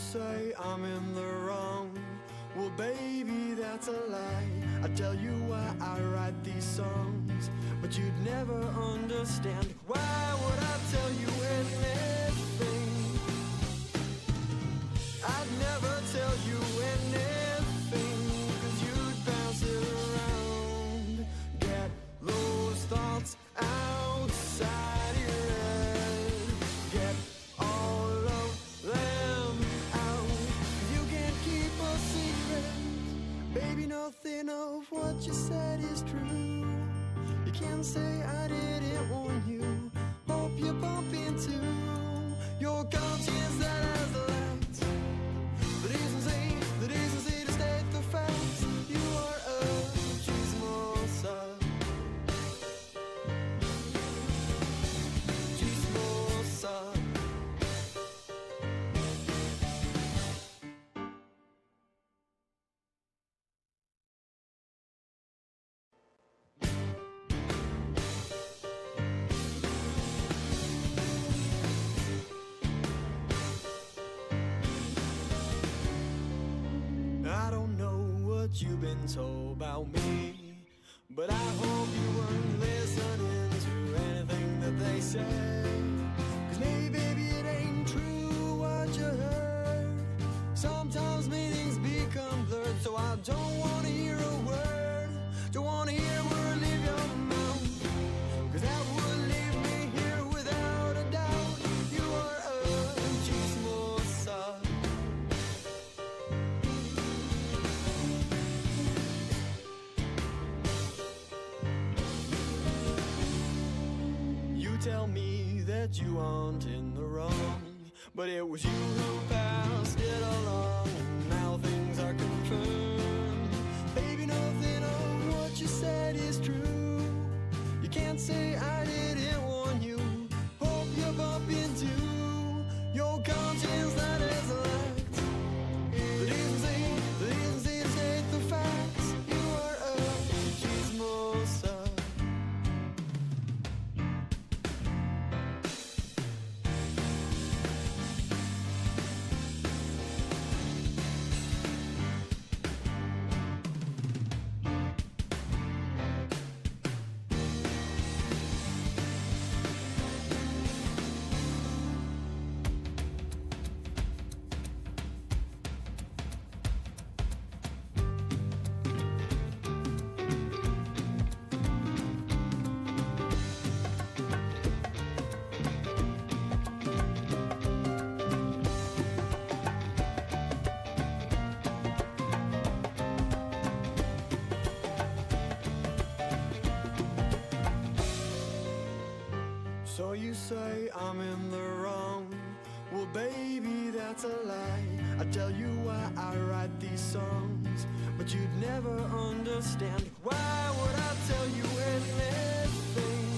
say I'm in the wrong. Well, baby, that's a lie. I tell you why I write these songs, but you'd never understand. Why would I tell you anything? I'd never tell you anything, 'cause you'd pass it around. Get those thoughts outside your head. Get all of them out. You can't keep a secret. Baby, nothing of what you said is true. You can't say I didn't warn you. Hope you bump into your conscience that has light. The decency to state the facts. You are a chismosa. Chismosa. I don't know what you've been told about me, but I hope you weren't listening to anything that they say. 'Cause maybe, baby, it ain't true what you heard. Sometimes meanings become blurred, so I don't wanna hear a word. Don't wanna hear a word leave your mouth, 'cause that would leave me here without a doubt. You are a chismosa. You tell me that you aren't in the wrong, but it was you who passed it along. Now things are confirmed. Baby, nothing of what you said is true. You can't say I didn't warn you. Hope you bump into your conscience that is lacked. The decency to state the facts. You are a chismosa. So you say I'm in the wrong. Well, baby, that's a lie. I tell you why I write these songs, but you'd never understand. Why would I tell you anything?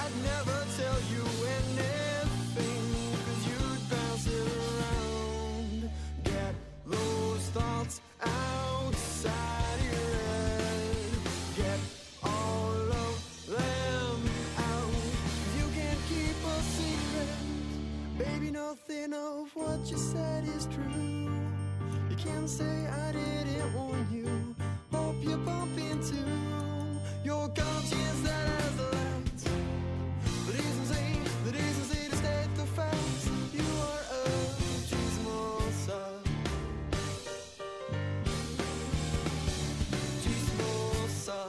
I'd never tell you anything, 'cause you'd pass it around. Get those thoughts outside your head. Get all of them out. You can't keep a secret. Baby, nothing of what you said is true. You can't say I didn't warn you. Hope you bump into your conscience that has light. The decency to state the facts. You are a chismosa. Chismosa.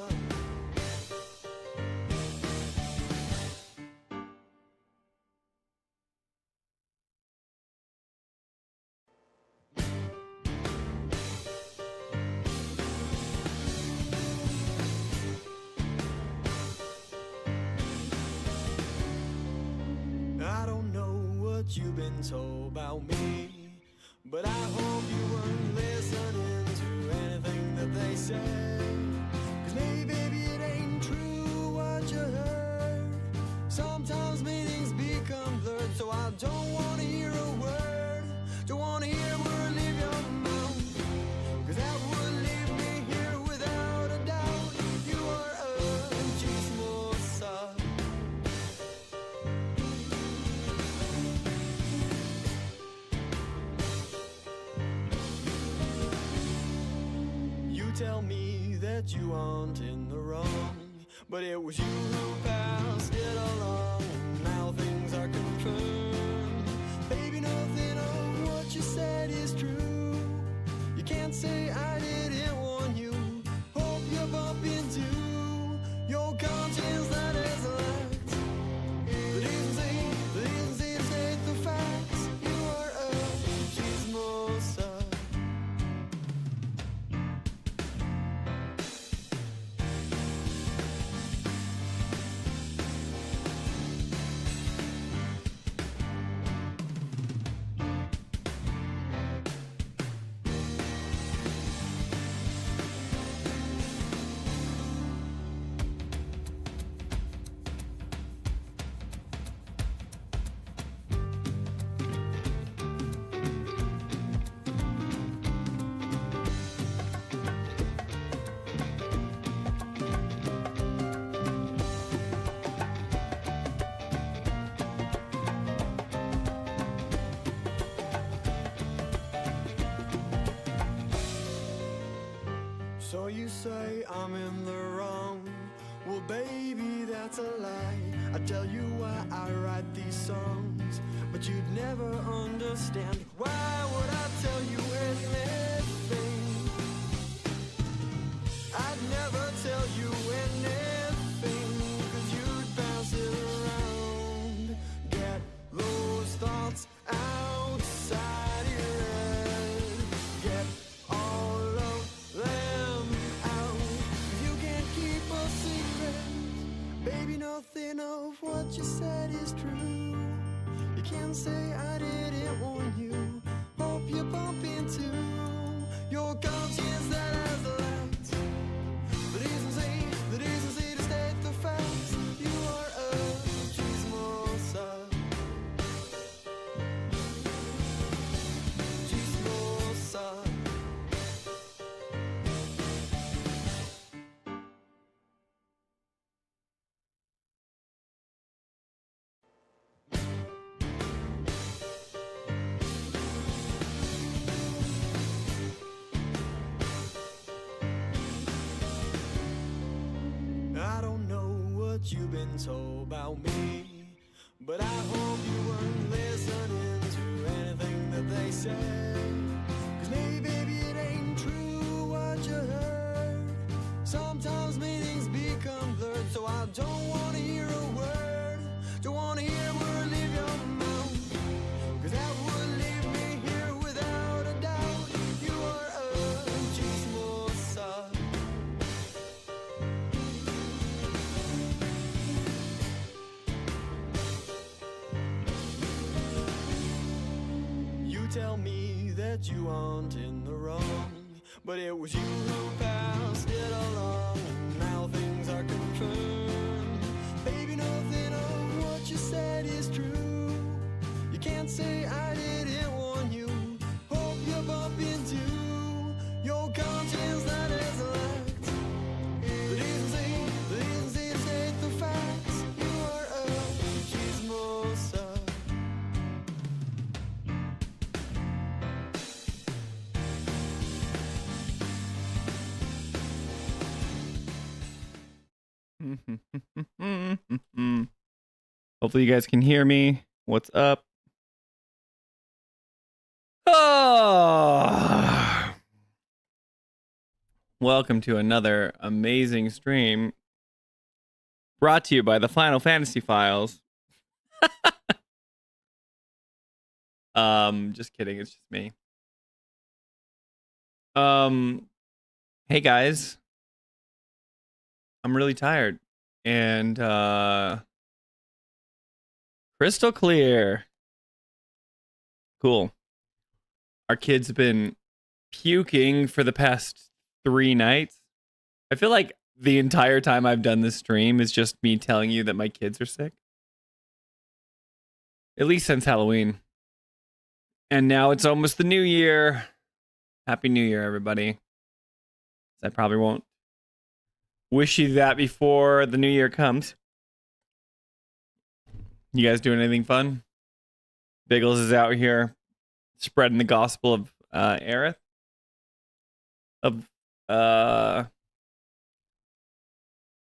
I don't know what you've been told about me, but I hope you weren't listening to anything that they say. 'Cause maybe, baby, it ain't true what you heard. Sometimes meanings become blurred, so I don't wanna hear a word. Don't wanna hear a word leave your mouth, 'cause that would leave me here without a doubt. You are a chismosa. that you aren't in the wrong, but it was you who passed it along. Now things are confirmed. Baby, nothing of what you said is true. You can't say I didn't warn you. Hope you bump into your conscience that is locked. The decency to state the facts. You are a chismosa. So you say I'm in the wrong. Well, baby, that's a lie. I tell you why I write these songs, but you'd never understand. Why would I tell you anything? I'd never tell you anything, 'cause you'd pass it around. Get those thoughts outside your head. Get all of them out. You can't keep a secret. Baby, nothing of what you said is true. You can't say I didn't warn you. Hope you bump into your conscience that has left. The decency to state the facts. You are a chismosa. Chismosa. I don't know what you've been told about me, but I hope you weren't listening to anything that they said. 'Cause maybe, baby, it ain't true what you heard. Sometimes meanings become blurred, so I don't want to hear a word. Don't want to hear a word leave your mouth, 'cause that would leave me here without a doubt. You are a chismosa. You tell me that you aren't in the wrong, but it was you who passed it along. Now things are confirmed. Baby, nothing of what you said is true. You can't say I didn't warn you. Hope you bump into your conscience that is locked. The decency to state the facts. You are a chismosa. Hopefully you guys can hear me. What's up? Oh! Welcome to another amazing stream brought to you by the Final Fantasy Files. Just kidding, it's just me. Hey guys. I'm really tired. And crystal clear. Cool. Our kids have been puking for the past 3 nights. I feel like the entire time I've done this stream is just me telling you that my kids are sick. At least since Halloween. And now it's almost the new year. Happy New Year, everybody. I probably won't wish you that before the new year comes. You guys doing anything fun? Biggles is out here spreading the gospel of Aerith. Of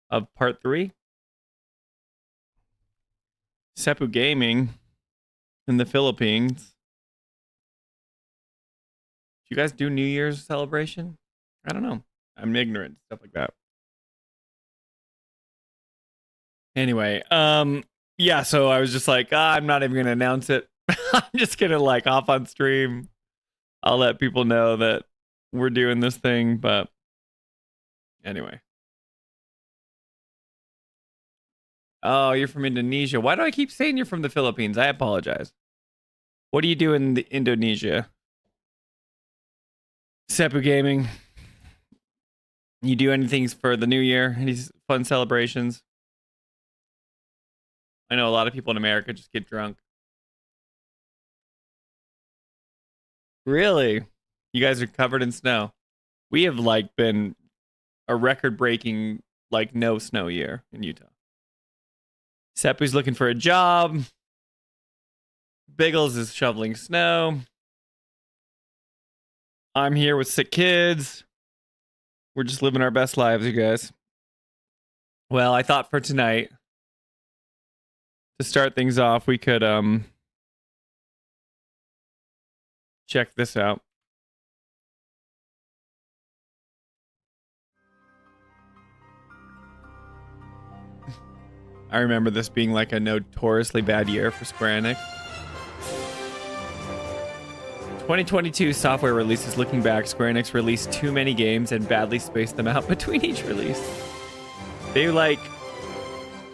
of part 3. Seppu Gaming in the Philippines. Do you guys do New Year's celebration? I don't know. I'm ignorant, stuff like that. Anyway, yeah, so I was just like, I'm not even gonna announce it. I'm just gonna like hop on stream. I'll let people know that we're doing this thing, but anyway. Oh, you're from Indonesia. Why do I keep saying you're from the Philippines? I apologize. What do you do in Indonesia? Seppu Gaming. You do anything for the new year? Any fun celebrations? I know a lot of people in America just get drunk. Really? You guys are covered in snow. We have like been a record-breaking like no snow year in Utah. Seppu's looking for a job. Biggles is shoveling snow. I'm here with sick kids. We're just living our best lives, you guys. Well, I thought for tonight, to start things off, we could check this out. I remember this being like a notoriously bad year for Square Enix. 2022 software releases. Looking back, Square Enix released too many games and badly spaced them out between each release. They like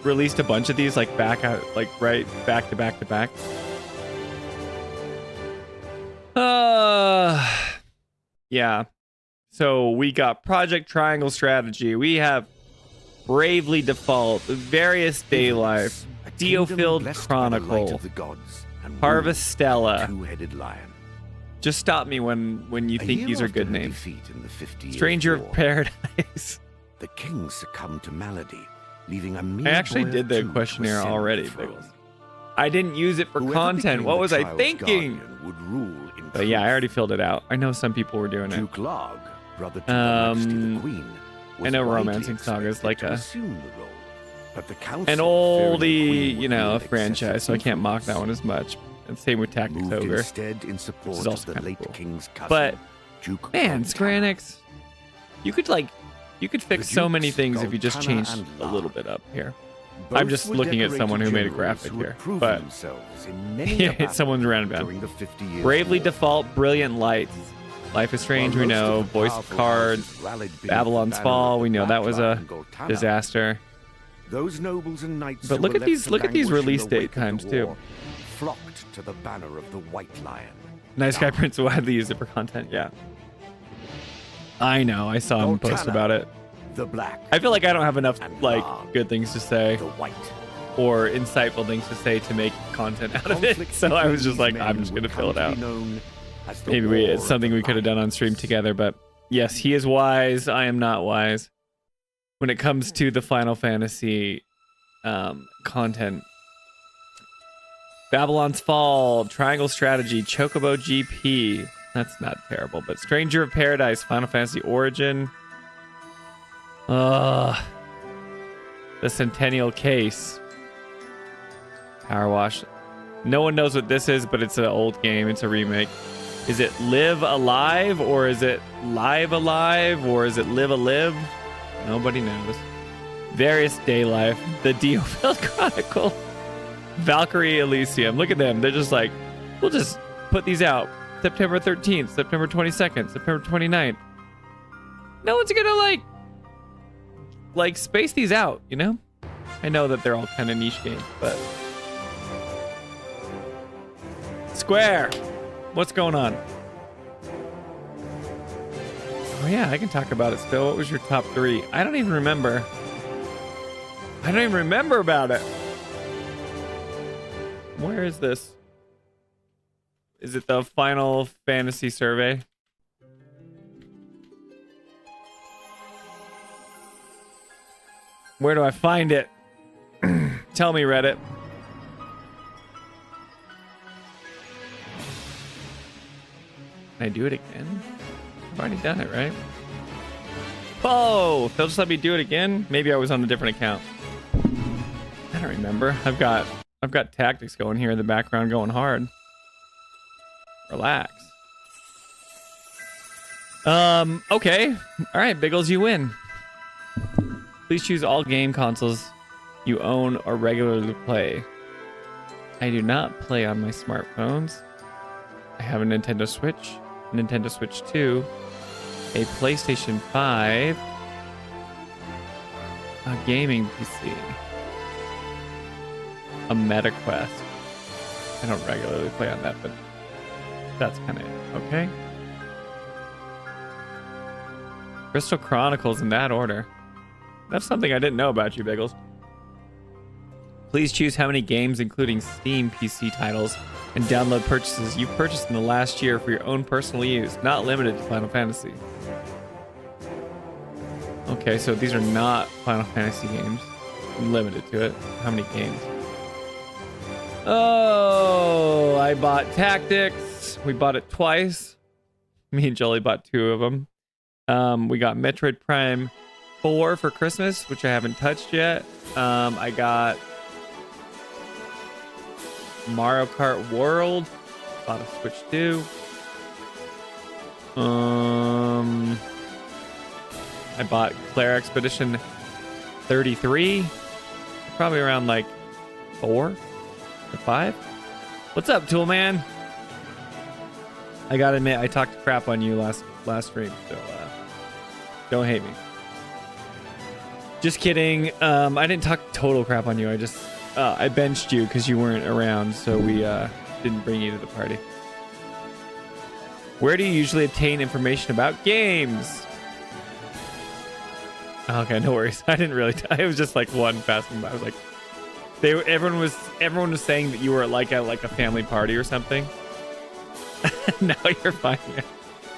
released a bunch of these like back out, like right back to back to back. Yeah. So we got Project Triangle Strategy. We have Bravely Default, Various Day Life, Dio-Filled Chronicle, Harvest Stella. Two-headed lion. Just stop me when you think these are good names. Stranger of Paradise. The king succumbed to malady, leaving a I mere actually boy did of the 2 to questionnaire ascend already, the throne. Biggles. I didn't use it for Whoever content. became What the was I child's thinking? guardian would rule in But yeah, I truth. already filled it out. I know some people were doing it. Duke Larg, brother to Her Majesty the Queen, was I know widely Romancing Saga is like expected to a assume the role, but the council, an fearing the oldie, Queen you would know, wield franchise, excessive so I can't mock that influence. one as much. And same with Tactics Moved Ogre. instead in Which support is of also the kinda late cool. king's cousin, But Duke man, Square Goltana. Enix, you could fix The so many Dukes, things if you just Goltana changed and a little Larg. bit up here. Both I'm just were looking at someone who made a decorated graphic generals who here, had proven but themselves in many a battle someone's roundabout. during the 50 Years' Bravely War. Default, Brilliant Lights, Life is Strange, While we most know, of the Voice of powerful Cards, houses rallied beneath the Babylon's banner Fall, of we the know that Black was Lion a Goltana, disaster. Those nobles and knights But who look were at left these- to look at these languish in release the date wake of the times, too. war, flocked to the banner of the White Lion. Nice Guy Prince widely used it for content, yeah. I know, I saw him post Goltana, about it. The Black, I feel like I don't have enough And like Larg, good things to say the White. or insightful things to say to make content out of it. Conflict So I was between just like, these I'm men just would gonna fill it come to out. be known as the Maybe War it's of something the we could have done on stream Lions. together, but yes, he is wise. I am not wise. When it comes to the Final Fantasy content. Babylon's Fall, Triangle Strategy, Chocobo GP. That's not terrible, but Stranger of Paradise, Final Fantasy Origin. The Centennial Case. Power Wash. No one knows what this is, but it's an old game. It's a remake. Is it Live Alive, or is it Live Alive, or is it Live a Live? Nobody knows. Various Day Life. The Dio-Filled Chronicle. Valkyrie Elysium. Look at them. They're just like, we'll just put these out. September 13th, September 22nd, September 29th. No one's gonna like space these out, you know? I know that they're all kind of niche games, but Square, what's going on? Oh yeah, I can talk about it still. What was your top 3? I don't even remember. I don't even remember about it. Where is this? Is it the Final Fantasy survey? Where do I find it? Tell me, Reddit. Can I do it again? I've already done it, right? Whoa! They'll just let me do it again? Maybe I was on a different account. I don't remember. I've got tactics going here in the background going hard. Relax. Okay. Alright, Biggles, you win. Please choose all game consoles you own or regularly play. I do not play on my smartphones. I have a Nintendo Switch, a Nintendo Switch 2, a PlayStation 5, a gaming PC, a MetaQuest. I don't regularly play on that, but that's kind of it. Okay. Crystal Chronicles in that order. That's something I didn't know about you, Biggles. Please choose how many games, including Steam PC titles and download purchases you've purchased in the last year for your own personal use, not limited to Final Fantasy. Okay, so these are not Final Fantasy games. I'm limited to it. How many games? Oh, I bought Tactics. We bought it twice. Me and Jolie bought 2 of them. We got Metroid Prime 4 for Christmas, which I haven't touched yet. I got Mario Kart World. Bought a Switch 2. I bought Claire Expedition 33. Probably around like 4 or 5. What's up, Tool Man? I gotta admit, I talked crap on you last stream, so don't hate me. Just kidding. I didn't talk total crap on you. I benched you because you weren't around, so we didn't bring you to the party. Where do you usually obtain information about games? Okay, no worries. I didn't really. It was just like one passing by. I was like, everyone was saying that you were like at a family party or something. Now you're fine.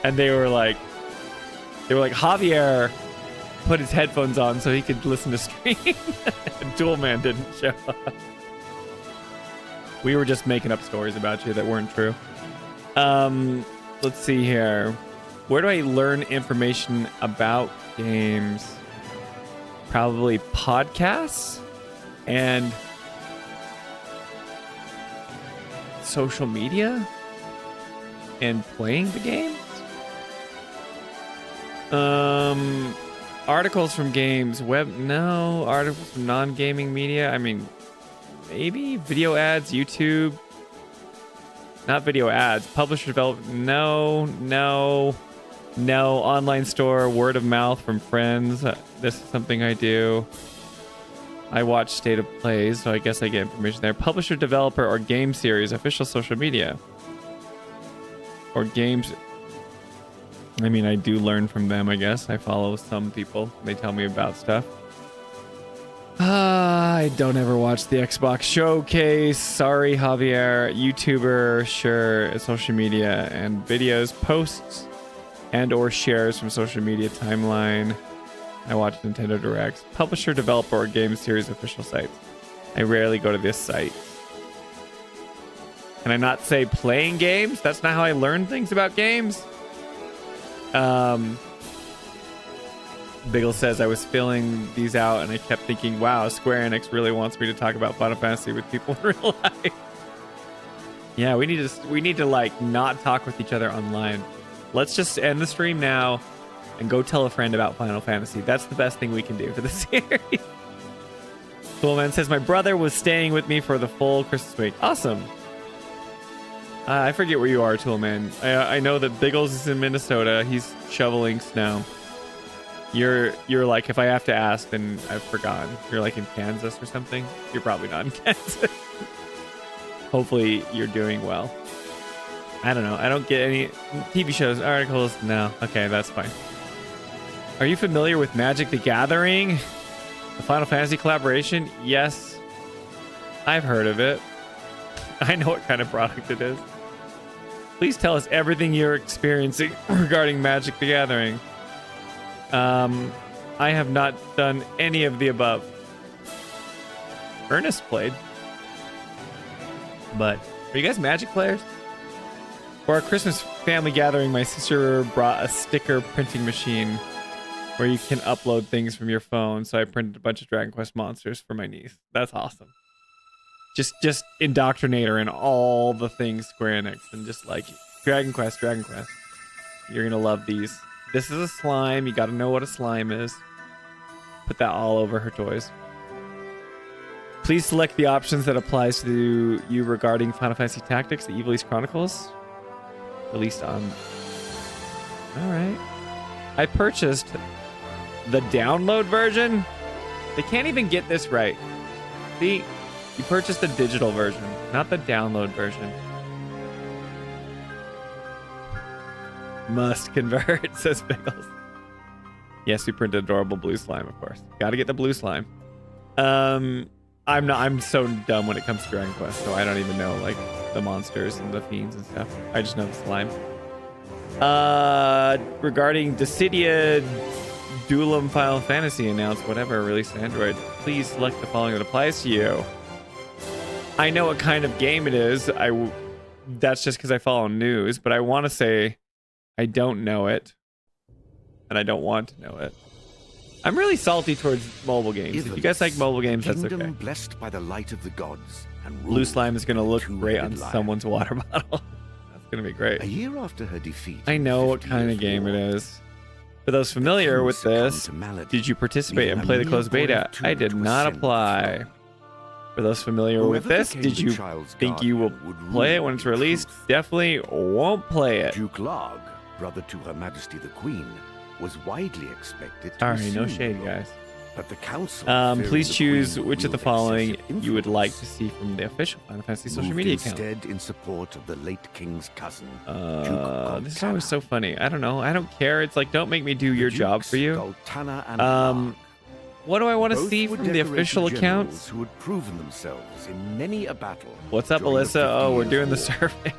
And they were like, Javier put his headphones on so he could listen to stream. And Dual Man didn't show up. We were just making up stories about you that weren't true. Let's see here. Where do I learn information about games? Probably podcasts and social media and playing the games. Articles from games, articles from non-gaming media. I mean, maybe video ads, YouTube. Not video ads. Publisher development. No. Online store, word of mouth from friends. This is something I do. I watch State of Plays, so I guess I get information there. Publisher, developer, or game series, official social media. Or games. I mean, I do learn from them, I guess. I follow some people. They tell me about stuff. I don't ever watch the Xbox Showcase. Sorry, Javier. YouTuber, sure. Social media and videos, posts, and or shares from social media timeline. I watch Nintendo Directs. Publisher, developer, or game series official sites. I rarely go to this site. Can I not say playing games? That's not how I learn things about games. Biggle says, I was filling these out and I kept thinking, wow, Square Enix really wants me to talk about Final Fantasy with people in real life. Yeah, we need to like not talk with each other online. Let's just end the stream now and go tell a friend about Final Fantasy. That's the best thing we can do for the series. Coolman says, my brother was staying with me for the full Christmas week. Awesome. I forget where you are, Toolman. I know that Biggles is in Minnesota. He's shoveling snow. You're like, if I have to ask, then I've forgotten. You're like in Kansas or something? You're probably not in Kansas. Hopefully you're doing well. I don't know. I don't get any TV shows, articles. No. Okay, that's fine. Are you familiar with Magic the Gathering? The Final Fantasy collaboration? Yes. I've heard of it. I know what kind of product it is. Please tell us everything you're experiencing regarding Magic the Gathering. I have not done any of the above. Ernest played. But are you guys Magic players? For our Christmas family gathering, my sister brought a sticker printing machine. where you can upload things from your phone. So I printed a bunch of Dragon Quest monsters for my niece. That's awesome. Just indoctrinate her in all the things Square Enix and just like Dragon Quest. You're gonna love these. This is a slime. You got to know what a slime is. Put that all over her toys. Please select the options that applies to you regarding Final Fantasy Tactics: The Evil East Chronicles. Released on. All right. I purchased the download version. They can't even get this right. See, you purchased the digital version, not the download version. Must convert, says Biggles. Yes, we printed adorable blue slime, of course. Got to get the blue slime. I'm so dumb when it comes to Dragon Quest, so I don't even know like the monsters and the fiends and stuff. I just know the slime. Regarding Dissidia Duelim Final Fantasy announced whatever released on Android, please select the following that applies to you. I know what kind of game it is. That's just because I follow news, but I want to say I don't know it, and I don't want to know it. I'm really salty towards mobile games. If you guys like mobile games, that's okay. Blessed by the light of the gods and Blue slime is going to look great on lion. someone's water bottle. That's going to be great. A year after her defeat, I know what kind of game it is. For those familiar with this, did you participate and play the closed beta? I did not apply. For those familiar with this, did you think you will play it when it's released? Definitely won't play it. Duke Larg, brother to Her Majesty the Queen, was widely expected to Sorry, no assume shade, the guys. But the council, Please fearing the choose Queen would which of the wield following excessive you would like to influence, see from the official Final Fantasy social moved media account. instead in support of the late king's cousin, This song is so funny. I don't know. I don't care. It's like, don't make me do your job for you. Goltana and Larg. What do I want to Both see were from the decorated official generals accounts? who had proven themselves in many a battle. What's up, during the Alyssa? 50 Oh, we're Years' doing the War. survey.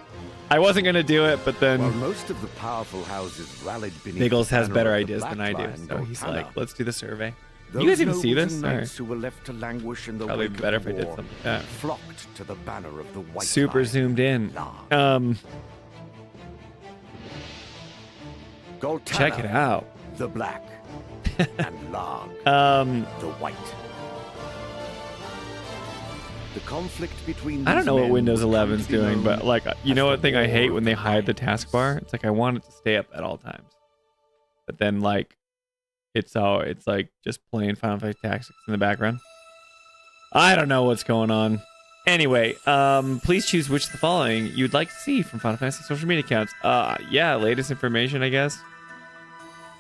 I wasn't going to do it, but While then most of the powerful houses rallied beneath Biggles the has banner better of the ideas than I Black do. Lion, So he's Goltana, like, let's do the survey. those You guys even see nobles this? and All knights who were left to languish in the Probably wake better of if I the did war, something like that. flocked to the banner of the White Super Lion, zoomed in. Larg. Goltana, Check it out. the Black, and Larg, the White. The conflict between I don't these know what men Windows would come 11 to is be doing, known but like, you as know the what thing I War hate of when they the hide the Lion. taskbar? It's like I want it to stay up at all times, but then like, it's like just playing Final Fantasy Tactics in the background. I don't know what's going on. Anyway, please choose which of the following you'd like to see from Final Fantasy social media accounts. Yeah, latest information, I guess.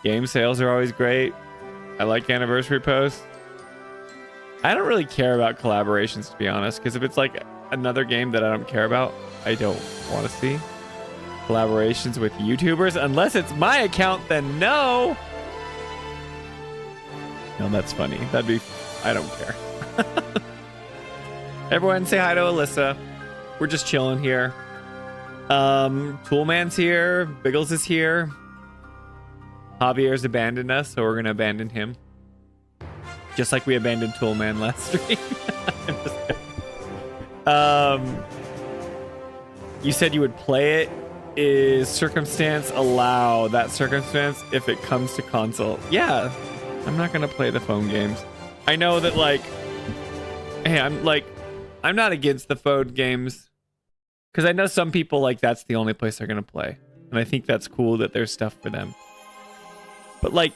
Game sales are always great. I like anniversary posts. I don't really care about collaborations, to be honest, because if it's like another game that I don't care about, I don't want to see collaborations with YouTubers. Unless it's my account, then no. No, that's funny. That'd be... I don't care. Everyone say hi to Alyssa. We're just chilling here. Toolman's here. Biggles is here. Javier's abandoned us, so we're going to abandon him. Just like we abandoned Toolman last stream. You said you would play it. Is circumstance allow that circumstance if it comes to console? Yeah. I'm not going to play the phone games. I know that, like... Hey, I'm not against the phone games. Because I know some people, like, that's the only place they're going to play. And I think that's cool that there's stuff for them. But, like...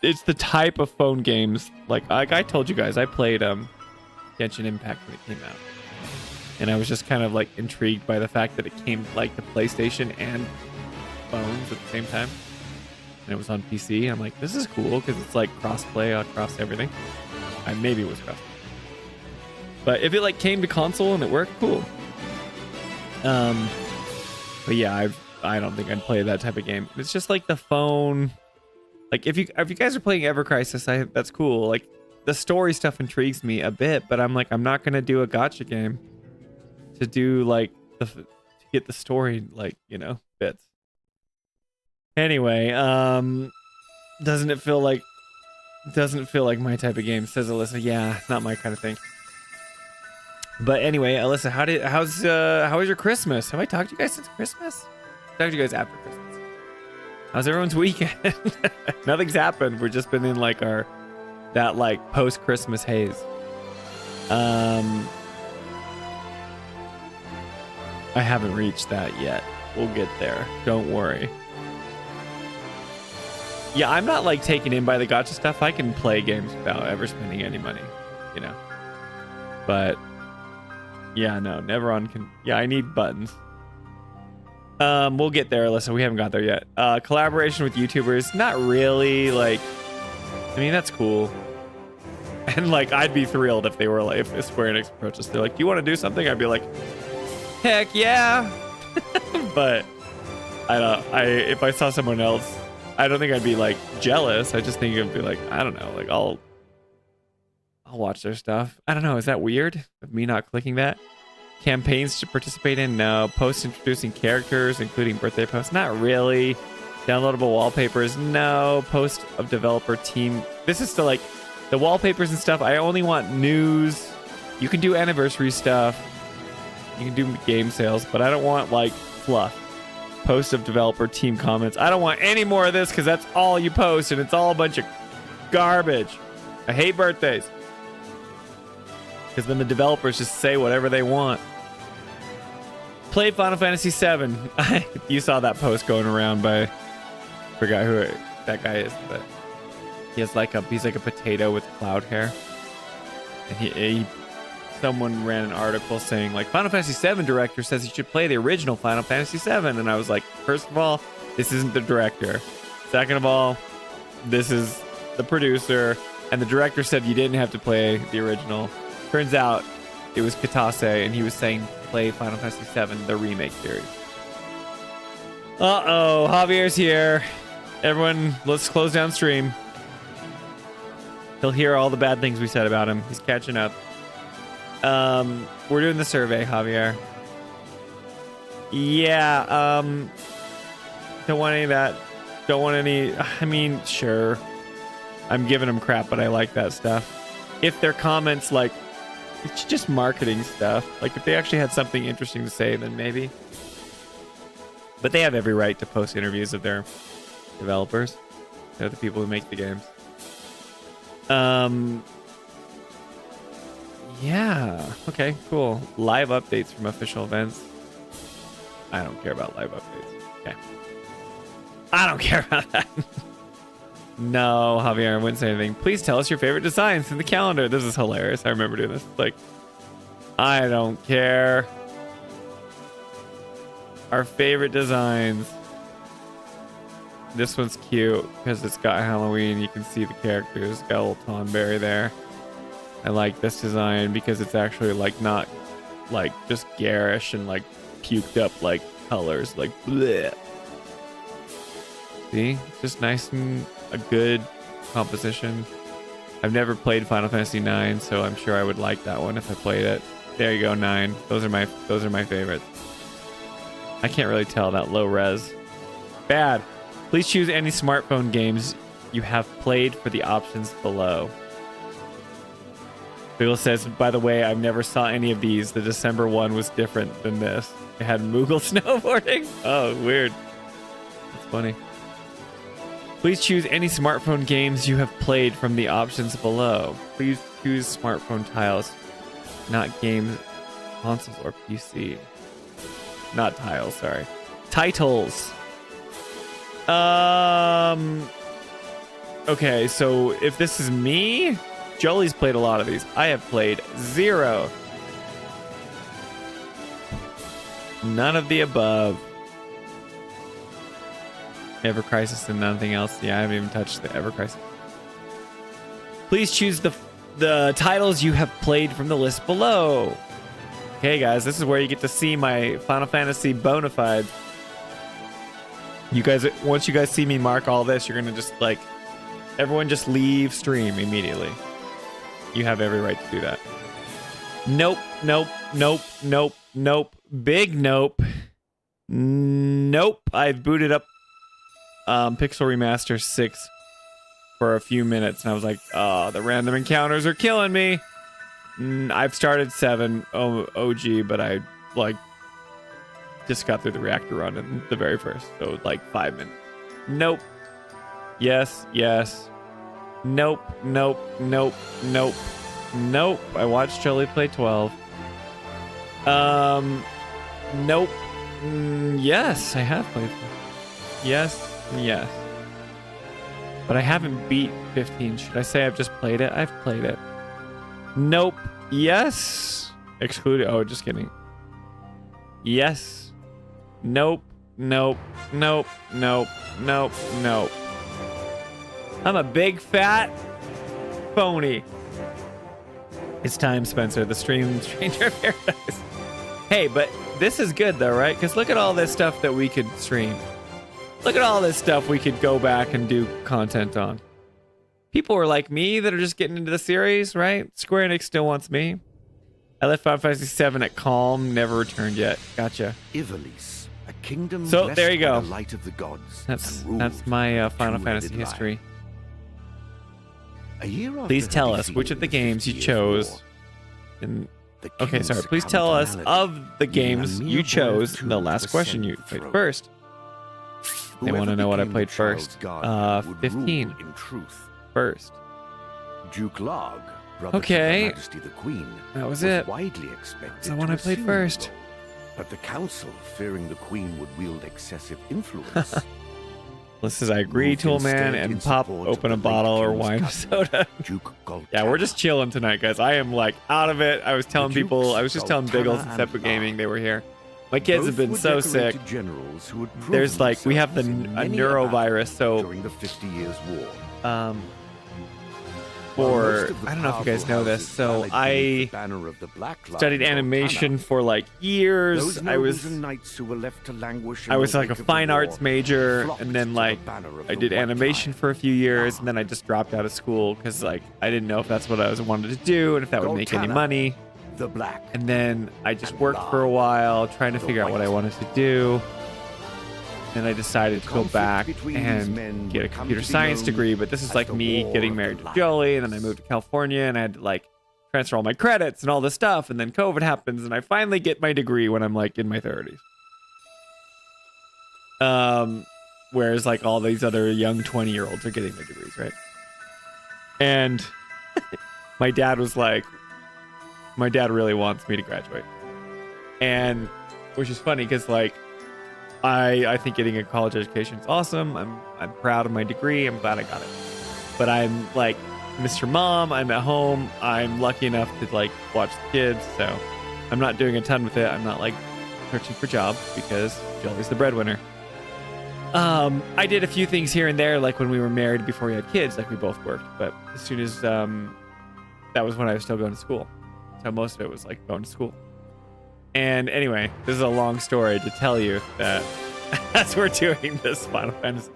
It's the type of phone games, like I told you guys, I played Genshin Impact when it came out, and I was just kind of like intrigued by the fact that it came like the PlayStation and phones at the same time, and it was on PC. I'm like, this is cool because it's like cross-play across everything. Maybe it was cross, but if it like came to console and it worked, cool. But yeah, I don't think I'd play that type of game. It's just like the phone. Like if you guys are playing Ever Crisis, that's cool. Like the story stuff intrigues me a bit, but I'm like, I'm not gonna do a gacha game to do like to get the story, like, you know, bits. Anyway, doesn't it feel like my type of game? Says Alyssa. Yeah, not my kind of thing. But anyway, Alyssa, how was your Christmas? Have I talked to you guys since Christmas? I talked to you guys after Christmas. How's everyone's weekend? Nothing's happened. We've just been in like that like post-Christmas haze. I haven't reached that yet. We'll get there. Don't worry. Yeah, I'm not like taken in by the gacha stuff. I can play games without ever spending any money, you know. But yeah, no, never on. Yeah, I need buttons. We'll get there, Alyssa. We haven't got there yet. Collaboration with YouTubers, not really. Like, I mean, that's cool. And like, I'd be thrilled if they were like, if Square Enix approached us, they're like, "Do you want to do something?" I'd be like, "Heck yeah!" But if I saw someone else, I don't think I'd be like jealous. I just think it'd be like, I don't know, like I'll watch their stuff. I don't know. Is that weird of me not clicking that? Campaigns to participate in? No. Posts introducing characters, including birthday posts? Not really. Downloadable wallpapers? No. Post of developer team? This is still like the wallpapers and stuff. I only want news. You can do anniversary stuff. You can do game sales, but I don't want like fluff. Post of developer team comments. I don't want any more of this because that's all you post and it's all a bunch of garbage. I hate birthdays. Because then the developers just say whatever they want. Play Final Fantasy VII. You saw that post going around by, I forgot who that guy is, but he's like a potato with cloud hair. And someone ran an article saying like Final Fantasy VII director says you should play the original Final Fantasy VII, and I was like, first of all, this isn't the director. Second of all, this is the producer, and the director said you didn't have to play the original. Turns out it was Katase, and he was saying play Final Fantasy VII, the remake series. Uh-oh, Javier's here. Everyone, let's close down stream. He'll hear all the bad things we said about him. He's catching up. We're doing the survey, Javier. Yeah, don't want any of that. Don't want any, I mean, sure. I'm giving them crap, but I like that stuff. If their comments like, it's just marketing stuff. Like if they actually had something interesting to say, then maybe. But they have every right to post interviews of their developers. They're the people who make the games. Yeah. Okay, cool. Live updates from official events. I don't care about live updates. Okay. I don't care about that. No, Javier, I wouldn't say anything. Please tell us your favorite designs in the calendar. This is hilarious. I remember doing this. Like, I don't care. Our favorite designs. This one's cute because it's got Halloween. You can see the characters. Got a little Tonberry there. I like this design because it's actually like not like just garish and like puked up like colors. Like, bleh. See? It's just nice and a good composition. I've never played Final Fantasy 9, so I'm sure I would like that one if I played it. There you go, 9. Those are my favorites. I can't really tell that low res. Bad. Please choose any smartphone games you have played for the options below. Bill says, by the way, I've never saw any of these. The December one was different than this. It had Moogle snowboarding. Oh, weird. That's funny. Please choose any smartphone games you have played from the options below. Please choose smartphone tiles, not games, consoles, or PC. Not tiles, sorry. Titles. Okay, so if this is me, Jolie's played a lot of these. I have played 0. None of the above. Ever Crisis and nothing else. Yeah, I haven't even touched the Ever Crisis. Please choose the titles you have played from the list below. Okay, guys, this is where you get to see my Final Fantasy bona fides. You guys, once you guys see me mark all this, you're gonna just like, everyone just leave stream immediately. You have every right to do that. Nope, nope, nope, nope, nope. Big nope. Nope. I booted up Pixel Remaster 6 for a few minutes, and I was like, oh, the random encounters are killing me. I've started 7 OG, but I like just got through the reactor run in the very first, so like 5 minutes. Nope. Yes, yes. Nope, nope, nope, nope, nope. I watched Jolie play 12. Nope. Yes, I have played. Yes, yes. But I haven't beat 15. Should I say I've just played it? I've played it. Nope. Yes. Excluded. Oh, just kidding. Yes. Nope. Nope. Nope. Nope. Nope. Nope. I'm a big fat phony. It's time, Spencer. The stream Stranger of Paradise. Hey, but this is good though, right? Because look at all this stuff that we could stream. Look at all this stuff we could go back and do content on. People are like me that are just getting into the series, right? Square Enix still wants me. I left Final Fantasy 7 at Calm, never returned yet. Gotcha. Ivalice, a kingdom So blessed there you by go. the light of the gods. That's and ruled my by a Final two-headed Fantasy lion. history. A year after Please her tell us defeat which of the in games you 50 Years' chose. War, And the okay, king sorry. Please succumbed tell to us malady, of the leaving a games mere you boy of chose. 2 The to last question ascend you the played throne. first. They Whoever want to know what I became played the child's first. guardian would 15. rule in truth. First. Duke Larg, brother Okay. to Her Majesty the Queen, That was it. widely expected. That's the one I to played assume first. the role. But the council, fearing the Queen would wield excessive influence, This is I agree, moved Tool Man, instead in and pop support of open a the late bottle or king's wine or cousin, soda. Duke Goltana. Yeah, we're just chilling tonight, guys. I am like out of it. I was telling The people, Dukes, I was just telling Goltana Biggles and and Separate Larg. Gaming they were here. My kids Both have been were so sick. decorated generals who had There's proven like we have themselves in a many neurovirus, battle so during the 50 Years' War. for Most of the I don't know if you guys powerful know this. houses So rallied beneath the I banner of the Black Line, studied animation Goltana. for like years. Those I was nobles and knights who were left to languish in I was the like a wake of the fine war arts major, flocked and to then the like banner of I the did White animation Line. for a few years, and then I just dropped out of school because like I didn't know if that's what I wanted to do and if that would make any Goltana. money. The Black. And then I just And worked for a while trying to the figure out what I White. wanted to do. And I decided to go conflict back between these and men get a would come computer to be science known degree, but this is as like the me War getting of married the to Jolie, and then I Lions. moved to California, and I had to like transfer all my credits and all this stuff, and then COVID happens, and I finally get my degree when I'm like in my 30s. Whereas like all these other young 20-year-olds are getting their degrees, right? And my dad was like, my dad really wants me to graduate. And which is funny because like I think getting a college education is awesome. I'm proud of my degree. I'm glad I got it. But I'm like Mr. Mom, I'm at home. I'm lucky enough to like watch the kids, so I'm not doing a ton with it. I'm not like searching for jobs because Jolie's the breadwinner. I did a few things here and there, like when we were married before we had kids, like we both worked. But as soon as that was when I was still going to school. So most of it was like going to school. And anyway, this is a long story to tell you that as we're doing this Final Fantasy,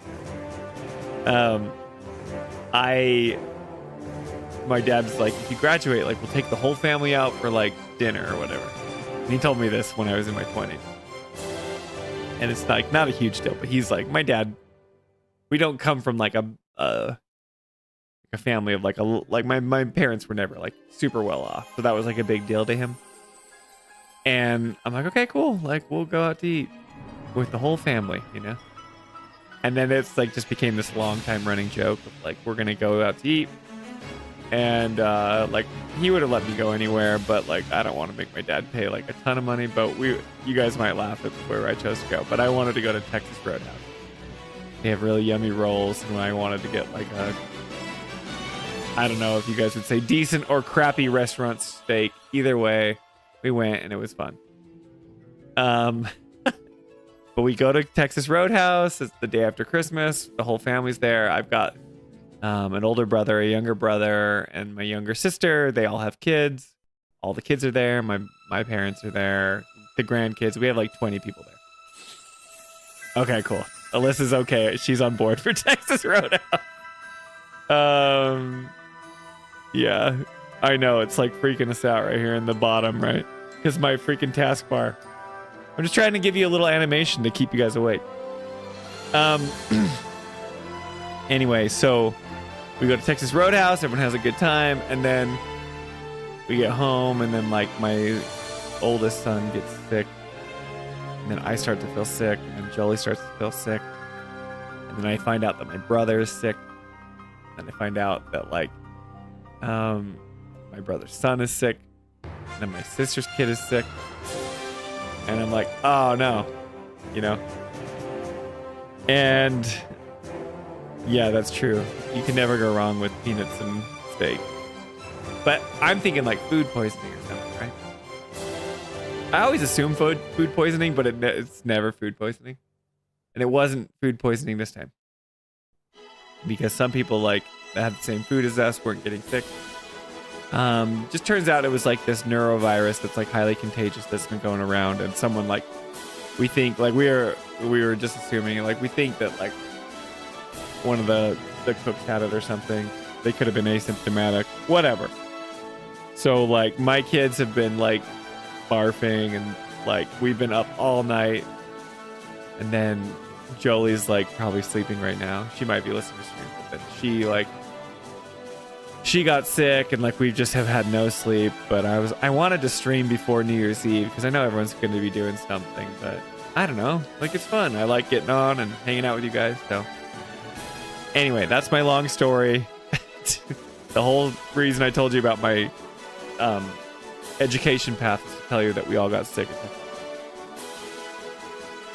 my dad's like, if you graduate, like we'll take the whole family out for like dinner or whatever. And he told me this when I was in my 20s. And it's like not a huge deal, but he's like, my dad, we don't come from like a family of like my parents were never like super well off, so that was like a big deal to him. And I'm like, okay, cool, like we'll go out to eat with the whole family, you know. And then it's like just became this long time running joke of like we're gonna go out to eat, and like he would have let me go anywhere, but like I don't want to make my dad pay like a ton of money. But you guys might laugh at where I chose to go, but I wanted to go to Texas Roadhouse. They have really yummy rolls, and I wanted to get like a, I don't know if you guys would say decent or crappy restaurant steak. Either way, we went and it was fun. But we go to Texas Roadhouse. It's the day after Christmas. The whole family's there. I've got an older brother, a younger brother, and my younger sister. They all have kids. All the kids are there. My parents are there. The grandkids. We have like 20 people there. Okay, cool. Alyssa's okay. She's on board for Texas Roadhouse. Yeah, I know. It's like freaking us out right here in the bottom, right? Because my freaking taskbar. I'm just trying to give you a little animation to keep you guys awake. Anyway, so we go to Texas Roadhouse. Everyone has a good time. And then we get home. And then like my oldest son gets sick. And then I start to feel sick. And Jolie starts to feel sick. And then I find out that my brother is sick. And I find out that like my brother's son is sick. And then my sister's kid is sick. And I'm like, oh no, you know? And yeah, that's true. You can never go wrong with peanuts and steak. But I'm thinking like food poisoning or something, right? I always assume food poisoning, but it's never food poisoning. And it wasn't food poisoning this time. Because some people like that had the same food as us weren't getting sick. Just turns out it was like this neurovirus that's like highly contagious that's been going around, and someone like we think like we were just assuming like we think that like one of the cooks had it or something. They could have been asymptomatic, whatever. So like my kids have been like barfing, and like we've been up all night, and then Jolie's like probably sleeping right now. She might be listening to stream, but she got sick, and like we just have had no sleep. But I wanted to stream before New Year's Eve because I know everyone's going to be doing something, but I don't know. Like it's fun. I like getting on and hanging out with you guys. So anyway, that's my long story. The whole reason I told you about my education path is to tell you that we all got sick.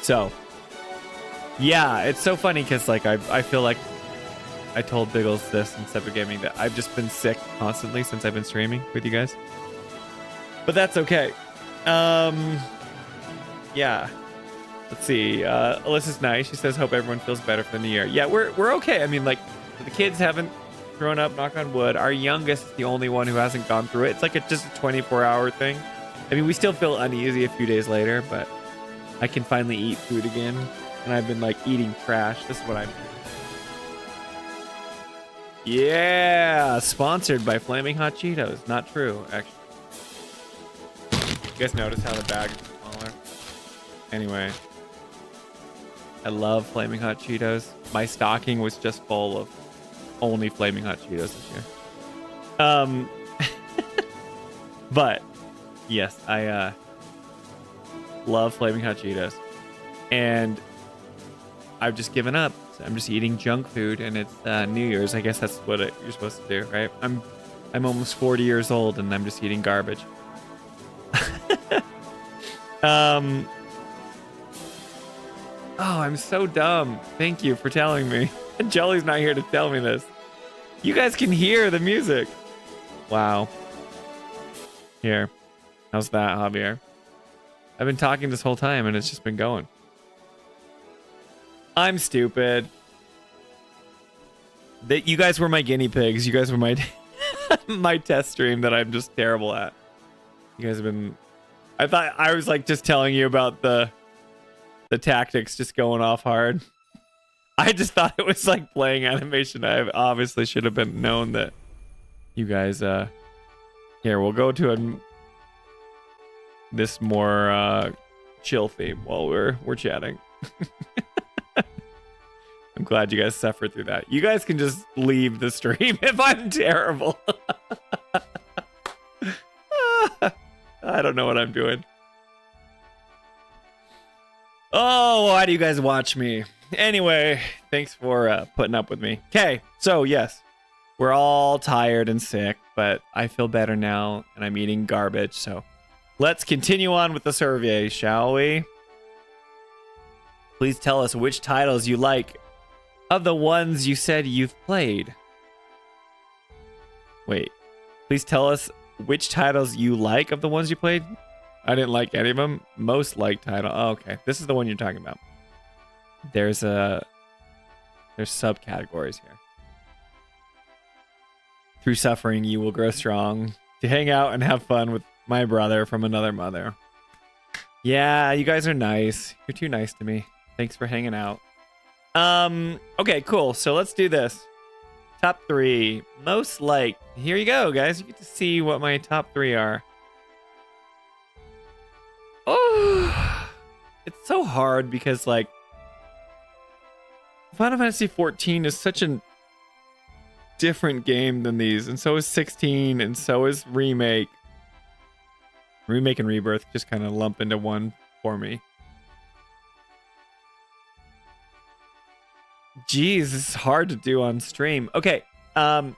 So yeah, it's so funny because like I feel like I told Biggles this in Separate Gaming that I've just been sick constantly since I've been streaming with you guys. But that's okay. Yeah. Let's see. Alyssa's nice. She says, hope everyone feels better for the new year. Yeah, we're okay. I mean, like, the kids haven't grown up, knock on wood. Our youngest is the only one who hasn't gone through it. It's like just a 24-hour thing. I mean, we still feel uneasy a few days later, but I can finally eat food again. And I've been, like, eating trash. This is what I'm doing. Yeah, sponsored by Flaming Hot Cheetos. Not true, actually. You guys notice how the bag is smaller? Anyway, I love Flaming Hot Cheetos. My stocking was just full of only Flaming Hot Cheetos this year. But yes, I love Flaming Hot Cheetos, and I've just given up. I'm just eating junk food, and it's New Year's. I guess that's what you're supposed to do, right? I'm almost 40 years old, and I'm just eating garbage. Oh, I'm so dumb. Thank you for telling me. And Jolie's not here to tell me this. You guys can hear the music. Wow. Here. How's that, Javier? I've been talking this whole time, and it's just been going. I'm stupid. That you guys were my guinea pigs. You guys were my my test stream that I'm just terrible at. You guys have been. I thought I was like just telling you about the tactics just going off hard. I just thought it was like playing animation. I obviously should have been known that you guys. Here, we'll go to this more chill theme while we're chatting. I'm glad you guys suffered through that. You guys can just leave the stream if I'm terrible. I don't know what I'm doing. Oh, why do you guys watch me? Anyway, thanks for putting up with me. Okay, so yes, we're all tired and sick, but I feel better now, and I'm eating garbage, so let's continue on with the survey, shall we? Please tell us which titles you like of the ones you said you've played. Wait, please tell us which titles you like of the ones you played. I didn't like any of them. Most liked title. Oh, okay, this is the one you're talking about. There's subcategories here. Through suffering, you will grow strong. To hang out and have fun with my brother from another mother. Yeah, you guys are nice. You're too nice to me. Thanks for hanging out. Okay, cool. So let's do this. Top 3. Most liked. Here you go, guys. You get to see what my top 3 are. Oh, it's so hard because, like, Final Fantasy 14 is such a different game than these, and so is 16, and so is Remake. Remake and Rebirth just kind of lump into one for me. Geez, this is hard to do on stream. Okay. I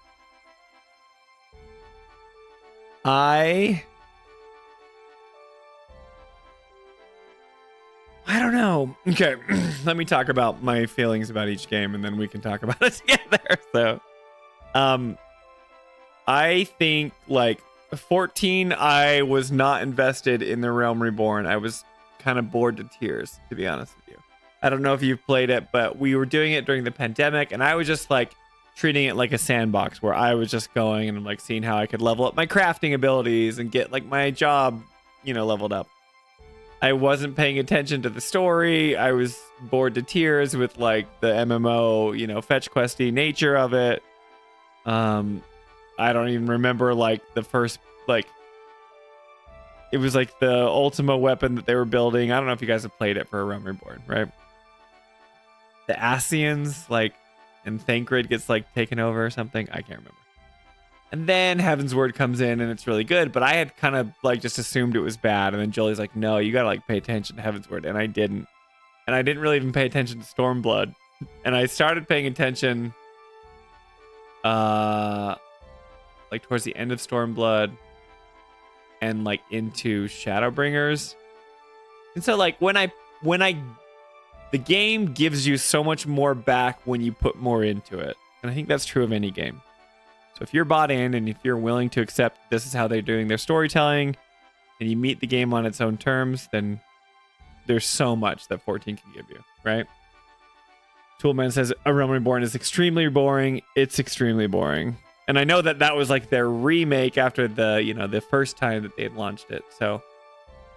don't know. Okay, let me talk about my feelings about each game, and then we can talk about it together. So, I think like 14, I was not invested in the Realm Reborn. I was kind of bored to tears, to be honest with you. I don't know if you've played it, but we were doing it during the pandemic, and I was just like treating it like a sandbox where I was just going and like seeing how I could level up my crafting abilities and get like my job, leveled up. I wasn't paying attention to the story. I was bored to tears with like the MMO, fetch questy nature of it. I don't even remember like the first it was like the Ultima weapon that they were building. I don't know if you guys have played it for a Realm Reborn, right? The Asians and Thancred gets like taken over or something. I can't remember. And then Heaven's Word comes in and it's really good, but I had kind of like just assumed it was bad. And then Jolie's like, no, you gotta like pay attention to Heaven's Word. And I didn't. And I didn't really even pay attention to Stormblood. And I started paying attention like towards the end of Stormblood and like into Shadowbringers. And so like when I the game gives you so much more back when you put more into it. And I think that's true of any game. So if you're bought in and if you're willing to accept this is how they're doing their storytelling and you meet the game on its own terms, then there's so much that 14 can give you, right? Toolman says A Realm Reborn is extremely boring. It's extremely boring. And I know that that was like their remake after the first time that they had launched it. So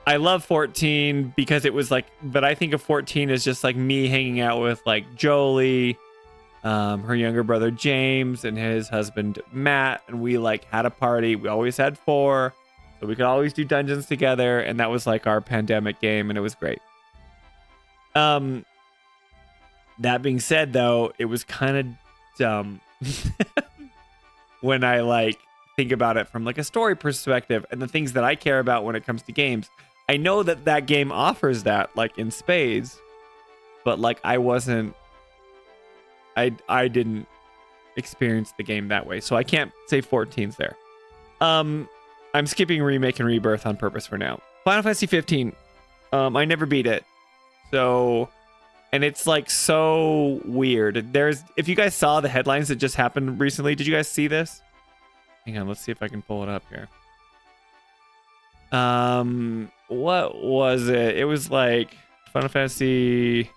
I love 14 because it was like, but I think of 14 as just like me hanging out with like Jolie, her younger brother James, and his husband Matt, and we like had a party. We always had 4, so we could always do dungeons together, and that was like our pandemic game, and it was great. That being said, though, it was kind of dumb when I like think about it from like a story perspective and the things that I care about when it comes to games. I know that that game offers that like in spades, but like I didn't experience the game that way, so I can't say 14's there. I'm skipping Remake and Rebirth on purpose for now. Final Fantasy 15, I never beat it, so, and it's like so weird. If you guys saw the headlines that just happened recently, did you guys see this? Hang on, let's see if I can pull it up here. What was it? It was like Final Fantasy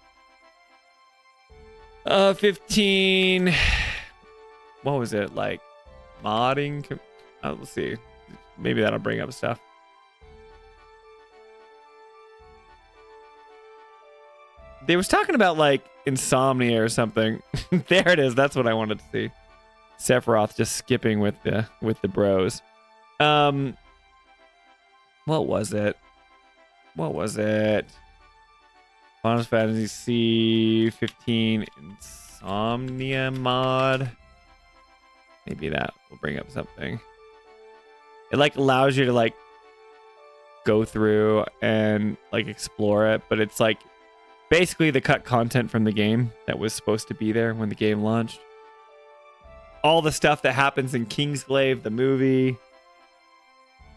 15. What was it like? Modding? Let's see. Maybe that'll bring up stuff. They was talking about like insomnia or something. There it is. That's what I wanted to see. Sephiroth just skipping with the bros. What was it? Final Fantasy 15 Insomnia mod. Maybe that will bring up something. It like allows you to like go through and like explore it, but it's like basically the cut content from the game that was supposed to be there when the game launched. All the stuff that happens in Kingsglaive, the movie,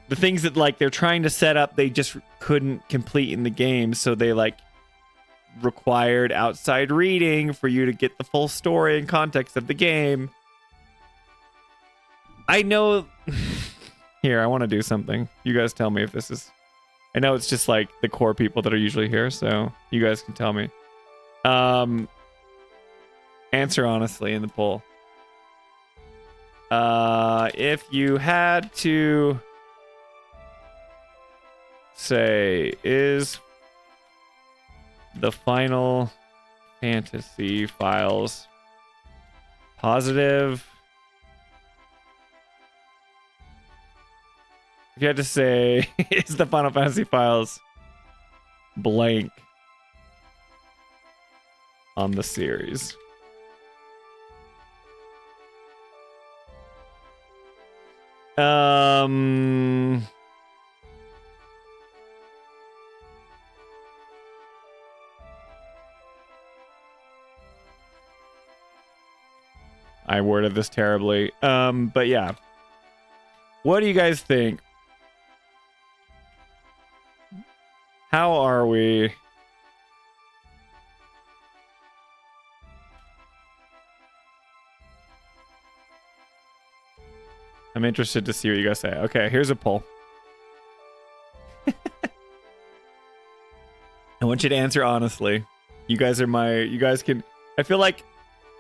the things that like they're trying to set up, they just couldn't complete in the game, so they like required outside reading for you to get the full story and context of the game. I know. Here, I want to do something. You guys tell me if this is... I know it's just like the core people that are usually here, so you guys can tell me. Answer honestly in the poll. If you had to say, is the Final Fantasy files positive? If you had to say, is the Final Fantasy files blank on the series? I worded this terribly. But yeah. What do you guys think? How are we? I'm interested to see what you guys say. Okay, here's a poll. I want you to answer honestly. You guys can, I feel like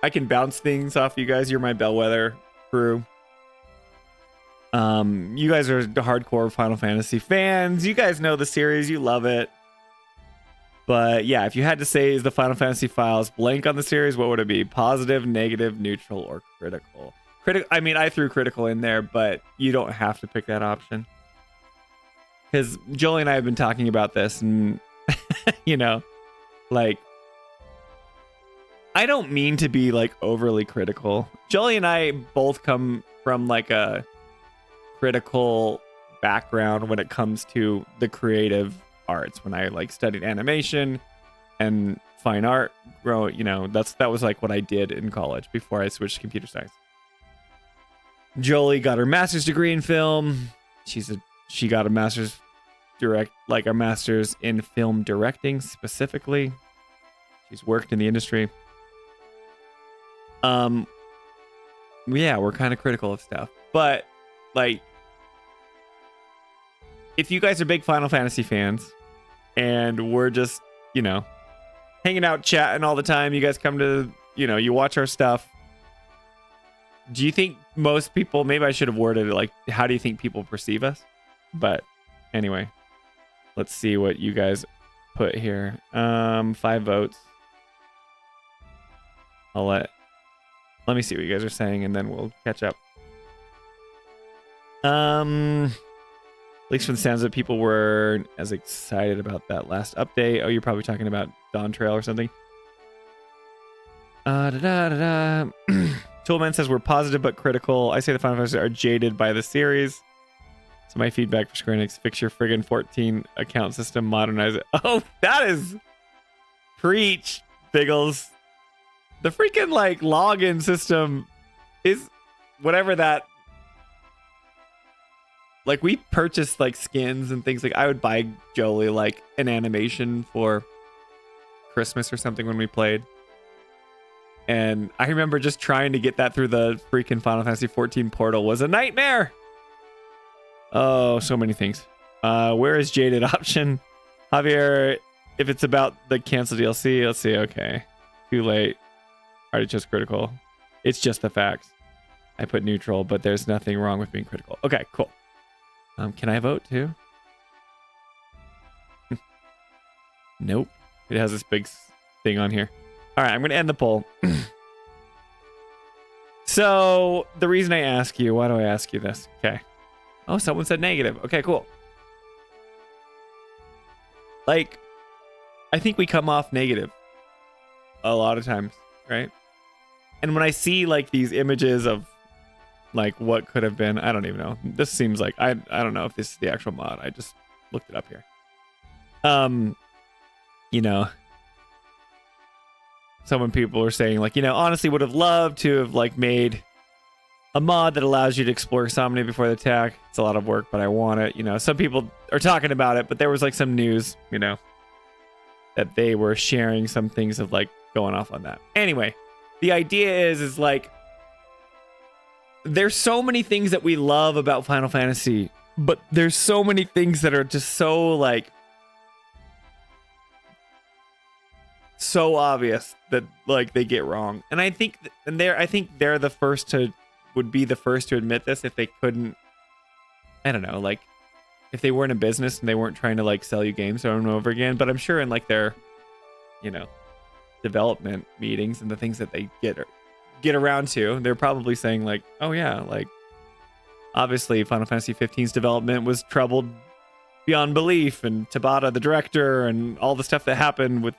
I can bounce things off you guys. You're my bellwether crew. You guys are the hardcore Final Fantasy fans. You guys know the series. You love it. But yeah, if you had to say, is the Final Fantasy files blank on the series, what would it be? Positive, negative, neutral, or critical? I mean, I threw critical in there, but you don't have to pick that option. Because Jolie and I have been talking about this, and you know, like, I don't mean to be like overly critical. Jolie and I both come from like a critical background when it comes to the creative arts. When I like studied animation and fine art, you know, that was like what I did in college before I switched to computer science. Jolie got her master's degree in film. She got a master's in film directing specifically. She's worked in the industry. Yeah, we're kind of critical of stuff, but like, if you guys are big Final Fantasy fans and we're just, you know, hanging out, chatting all the time, you guys come to, you know, you watch our stuff. Do you think most people, maybe I should have worded it like, how do you think people perceive us? But anyway, let's see what you guys put here. 5 votes. Let me see what you guys are saying, and then we'll catch up. At least from the sounds of it, people weren't as excited about that last update. Oh, you're probably talking about Dawn Trail or something. Toolman says we're positive but critical. I say the Final Fantasy are jaded by the series. So my feedback for Square Enix: fix your friggin' 14 account system, modernize it. Oh, that is preach, Biggles. The freaking like login system is whatever that. Like, we purchased like skins and things. Like, I would buy Jolie like an animation for Christmas or something when we played. And I remember just trying to get that through the freaking Final Fantasy 14 portal was a nightmare. Oh, so many things. Where is jaded option? Javier, if it's about the cancel DLC, let's see. Okay. Too late. Already chose critical. It's just the facts. I put neutral, but there's nothing wrong with being critical. Okay, cool. Can I vote too? Nope. It has this big thing on here. All right, I'm going to end the poll. So, the reason I ask you, why do I ask you this? Okay. Oh, someone said negative. Okay, cool. Like, I think we come off negative a lot of times, right? And when I see like these images of like what could have been, I don't even know. This seems like I don't know if this is the actual mod. I just looked it up here. You know, some people are saying like, you know, honestly would have loved to have like made a mod that allows you to explore Somnia before the attack. It's a lot of work, but I want it. You know, some people are talking about it, but there was like some news, you know, that they were sharing some things of like going off on that. Anyway, the idea is like, there's so many things that we love about Final Fantasy, but there's so many things that are just so like so obvious that like they get wrong. And I think they're the first to would be the first to admit this if they couldn't. I don't know, like if they weren't a business and they weren't trying to like sell you games over and over again. But I'm sure in like their, you know, development meetings and the things that they get around to, they're probably saying like, oh yeah, like obviously Final Fantasy 15's development was troubled beyond belief, and Tabata the director and all the stuff that happened with,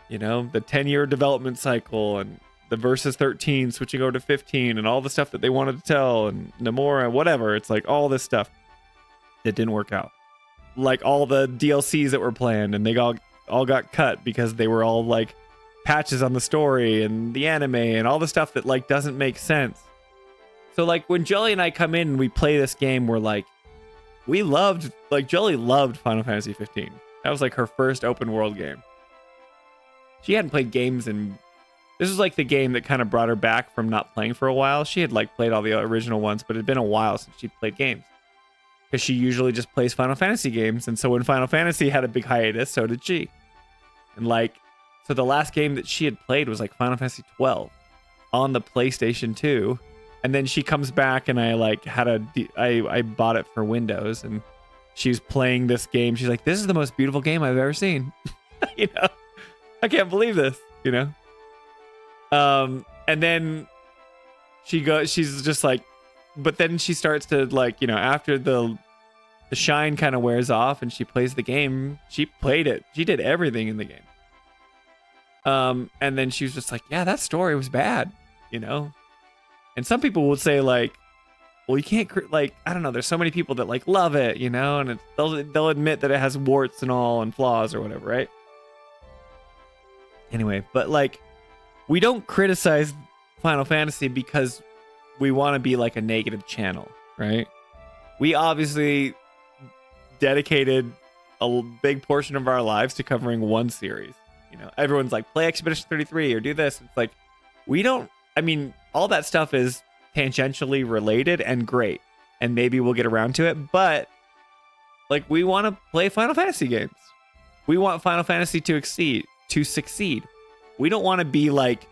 you know, the 10-year development cycle and the Versus 13 switching over to 15 and all the stuff that they wanted to tell, and Nomura, whatever. It's like all this stuff that didn't work out, like all the DLCs that were planned and they all got cut because they were all like patches on the story and the anime and all the stuff that like doesn't make sense. So like when Jolie and I come in and we play this game, we're like, Jolie loved Final Fantasy 15. That was like her first open world game. She hadn't played games and this was like the game that kind of brought her back from not playing for a while. She had like played all the original ones, but it had been a while since she played games. Because she usually just plays Final Fantasy games. And so when Final Fantasy had a big hiatus, so did she. And like, so the last game that she had played was like Final Fantasy 12 on the PlayStation 2. And then she comes back and I like I bought it for Windows and she was playing this game. She's like, this is the most beautiful game I've ever seen. You know, I can't believe this, you know? And then she's just like, but then she starts to like, you know, after the shine kind of wears off and she plays the game, she played it. She did everything in the game. And then she was just like, yeah, that story was bad, you know? And some people would say like, well, you can't like, I don't know. There's so many people that like love it, you know, and they'll admit that it has warts and all and flaws or whatever, right? Anyway, but like, we don't criticize Final Fantasy because we want to be like a negative channel, right? We obviously dedicated a big portion of our lives to covering one series. You know, everyone's like, play Expedition 33 or do this. It's like, we don't, I mean, all that stuff is tangentially related and great. And maybe we'll get around to it. But like, we want to play Final Fantasy games. We want Final Fantasy to succeed. We don't want to be like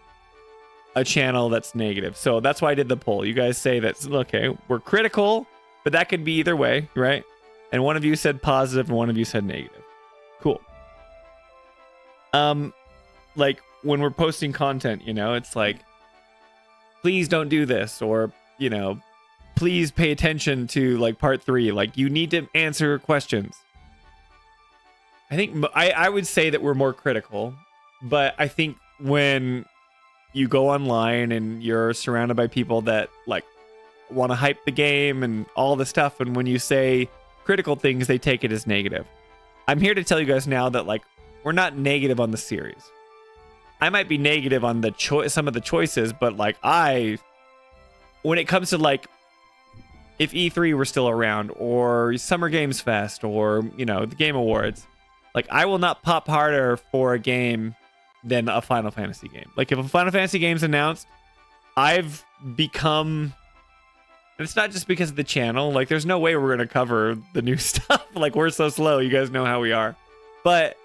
a channel that's negative. So that's why I did the poll. You guys say that, okay, we're critical, but that could be either way, right? And one of you said positive and one of you said negative. Cool. Like when we're posting content, you know, it's like, please don't do this, or, you know, please pay attention to like part 3. Like you need to answer questions. I think I would say that we're more critical, but I think when you go online and you're surrounded by people that like want to hype the game and all the stuff, and when you say critical things, they take it as negative. I'm here to tell you guys now that like we're not negative on the series. I might be negative on the some of the choices, but like when it comes to like if E3 were still around or Summer Games Fest or, you know, the Game Awards, like I will not pop harder for a game than a Final Fantasy game. Like if a Final Fantasy game's announced, I've become, and it's not just because of the channel, like there's no way we're going to cover the new stuff. Like we're so slow. You guys know how we are. But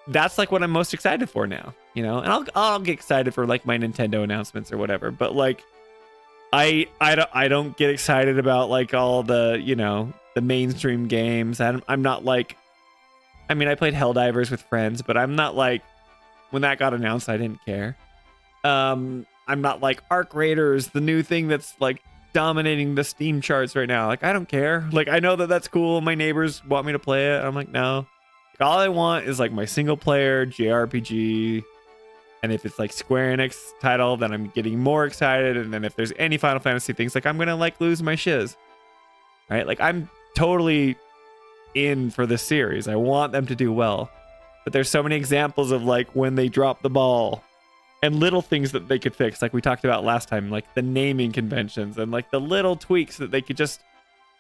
that's like what I'm most excited for now, you know? And I'll get excited for like my Nintendo announcements or whatever. But like I don't get excited about like all the, you know, the mainstream games. I'm not like, I mean, I played Helldivers with friends, but I'm not like, when that got announced, I didn't care. I'm not like Arc Raiders, the new thing that's like dominating the Steam charts right now. Like, I don't care. Like, I know that that's cool. My neighbors want me to play it. I'm like, no. Like, all I want is like my single player JRPG. And if it's like Square Enix title, then I'm getting more excited. And then if there's any Final Fantasy things, like I'm going to like lose my shiz. Right? Like, I'm totally in for this series. I want them to do well. But there's so many examples of like when they drop the ball and little things that they could fix, like we talked about last time, like the naming conventions and like the little tweaks that they could just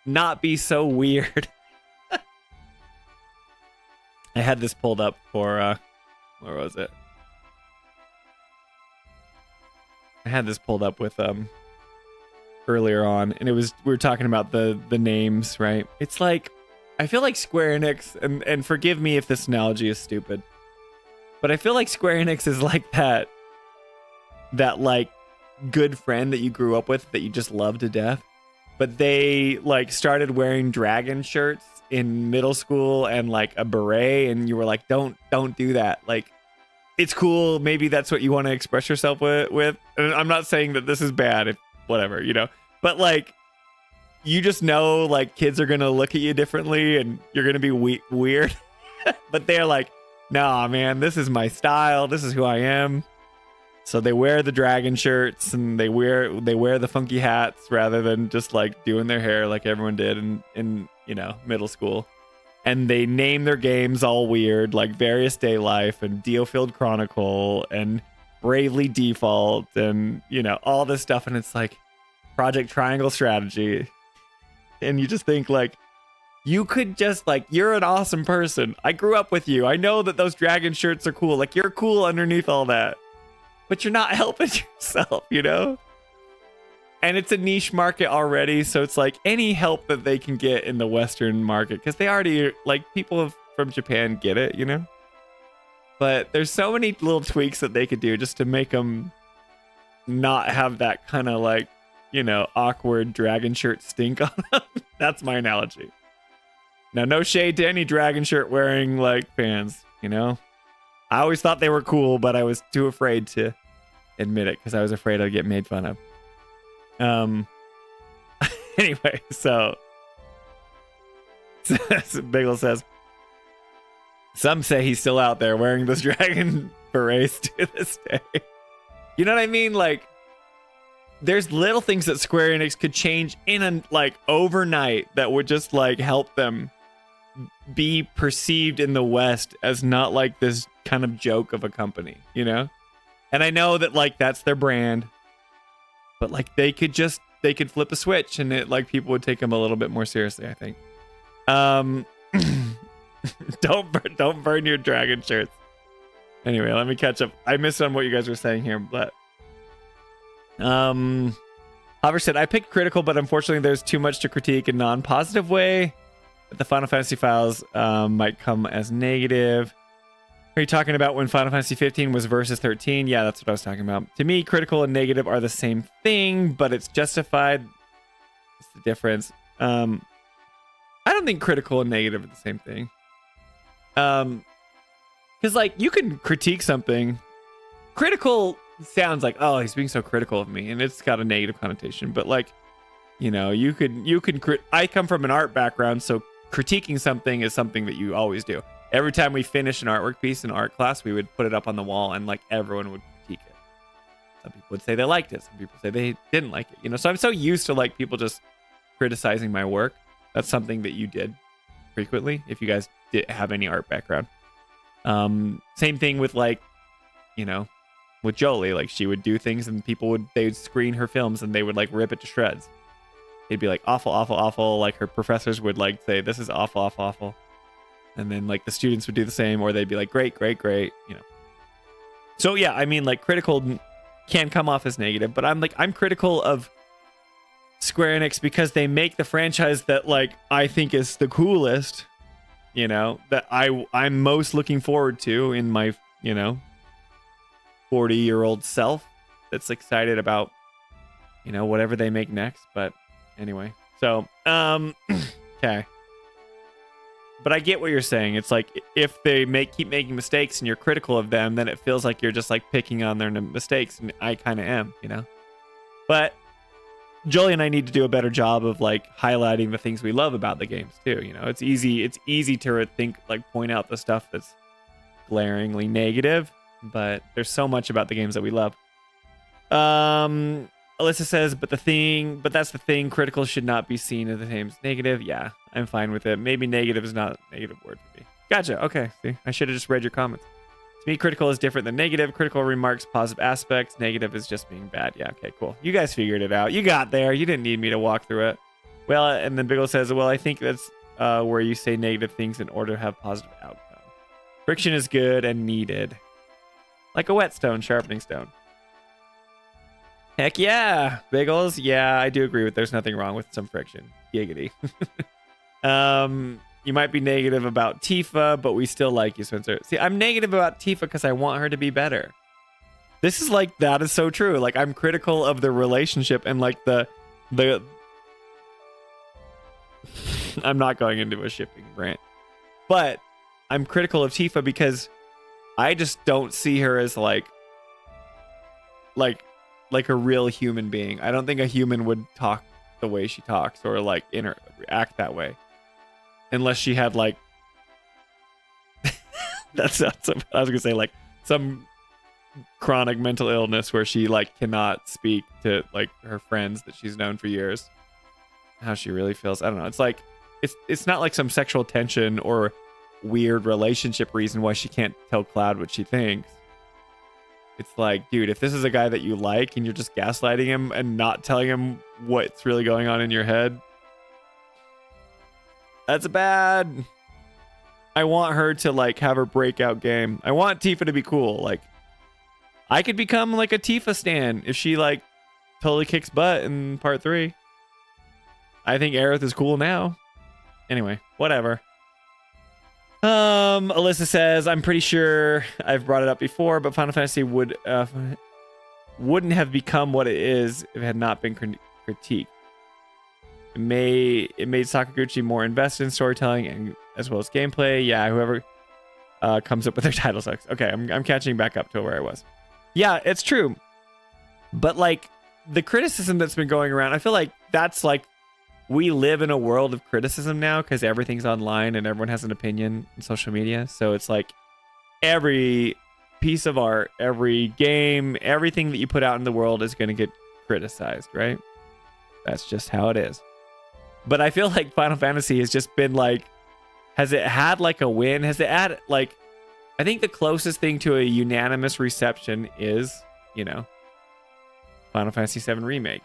not be so weird. I had this pulled up for where was it? I had this pulled up with earlier on, and we were talking about the names, right? It's like, I feel like Square Enix, and forgive me if this analogy is stupid, but I feel like Square Enix is like that like good friend that you grew up with that you just love to death, but they like started wearing dragon shirts in middle school and like a beret, and you were like, don't do that. Like, it's cool. Maybe that's what you want to express yourself with. And I'm not saying that this is bad, if whatever, you know, but like, you just know like kids are going to look at you differently and you're going to be weird. But they're like, nah, man, this is my style. This is who I am. So they wear the dragon shirts and they wear the funky hats rather than just like doing their hair like everyone did in you know, middle school. and they name their games all weird, like Various Day Life and Diofield Chronicle and Bravely Default and, you know, all this stuff. And it's like Project Triangle Strategy. And you just think like, you could just like, you're an awesome person. I grew up with you. I know that those dragon shirts are cool. Like, you're cool underneath all that, but you're not helping yourself, you know? And it's a niche market already. So it's like any help that they can get in the Western market, because they already, like, people from Japan get it, you know? But there's so many little tweaks that they could do just to make them not have that kind of like, you know, awkward dragon shirt stink on them. That's my analogy. Now, no shade to any dragon shirt wearing like fans, you know? I always thought they were cool, but I was too afraid to admit it because I was afraid I'd get made fun of. Anyway, so Biggle says, some say he's still out there wearing those dragon berets to this day. You know what I mean? Like, there's little things that Square Enix could change in a, like, overnight that would just like help them be perceived in the West as not like this kind of joke of a company, you know? And I know that like that's their brand, but like they could flip a switch and it like people would take them a little bit more seriously, I think. Don't burn your dragon shirts. Anyway, let me catch up. I missed on what you guys were saying here, but Hover said, I picked critical, but unfortunately there's too much to critique in non-positive way. But the Final Fantasy files might come as negative. Are you talking about when Final Fantasy 15 was versus 13? Yeah, that's what I was talking about. To me, critical and negative are the same thing, but it's justified. What's the difference? I don't think critical and negative are the same thing. Because like you can critique something. Critical sounds like, oh, he's being so critical of me, and it's got a negative connotation. But like, you know, you can I come from an art background, so critiquing something is something that you always do. Every time we finish an artwork piece in art class, we would put it up on the wall and like everyone would critique it. Some people would say they liked it. Some people say they didn't like it. You know, so I'm so used to like people just criticizing my work. That's something that you did frequently if you guys did have any art background. Same thing with like, you know, with Jolie, like she would do things and they'd screen her films and they would like rip it to shreds. It'd be like awful, awful, awful. Like her professors would like say, this is awful, awful, awful. And then like the students would do the same, or they'd be like, great, great, great, you know. So yeah, I mean like critical can come off as negative, but I'm critical of Square Enix because they make the franchise that like I think is the coolest, you know, that I'm most looking forward to in my, you know, 40-year-old self that's excited about, you know, whatever they make next. But anyway, so okay. But I get what you're saying. It's like if they keep making mistakes and you're critical of them, then it feels like you're just like picking on their mistakes, and I kind of am, you know. But Jolie and I need to do a better job of like highlighting the things we love about the games too. You know, it's easy to think like point out the stuff that's glaringly negative, but there's so much about the games that we love. Alyssa says, but that's the thing. Critical should not be seen as the same as negative. Yeah, I'm fine with it. Maybe negative is not a negative word for me. Gotcha. Okay. See, I should have just read your comments. To me, critical is different than negative. Critical remarks positive aspects. Negative is just being bad. Yeah. Okay, cool. You guys figured it out. You got there. You didn't need me to walk through it. Well, and then Biggle says, well, I think that's where you say negative things in order to have positive outcome. Friction is good and needed. Like a whetstone, sharpening stone. Heck yeah, Biggles. Yeah, I do agree with there's nothing wrong with some friction. Giggity. You might be negative about Tifa, but we still like you, Spencer. See, I'm negative about Tifa because I want her to be better. This is like, that is so true. Like, I'm critical of the relationship and like the I'm not going into a shipping rant, but I'm critical of Tifa because I just don't see her as like a real human being. I don't think a human would talk the way she talks or like act that way unless she had like that's I was gonna say like some chronic mental illness where she like cannot speak to like her friends that she's known for years how she really feels. I don't know. It's like it's not like some sexual tension or weird relationship reason why she can't tell Cloud what she thinks. It's like, dude, if this is a guy that you like and you're just gaslighting him and not telling him what's really going on in your head, that's bad. I want her to like have her breakout game. I want Tifa to be cool. Like, I could become like a Tifa stan if she like totally kicks butt in part 3. I think Aerith is cool now. Anyway, whatever. Alyssa says, I'm pretty sure I've brought it up before, but Final Fantasy wouldn't have become what it is if it had not been critiqued. It made Sakaguchi more invested in storytelling and as well as gameplay. Yeah, whoever comes up with their title sucks. Okay, I'm catching back up to where I was. Yeah, it's true. But like the criticism that's been going around, I feel like that's like we live in a world of criticism now because everything's online and everyone has an opinion in social media. So it's like every piece of art, every game, everything that you put out in the world is going to get criticized, right? That's just how it is. But I feel like Final Fantasy has just been like, has it had like a win? Has it had like, I think the closest thing to a unanimous reception is, you know, Final Fantasy VII Remake.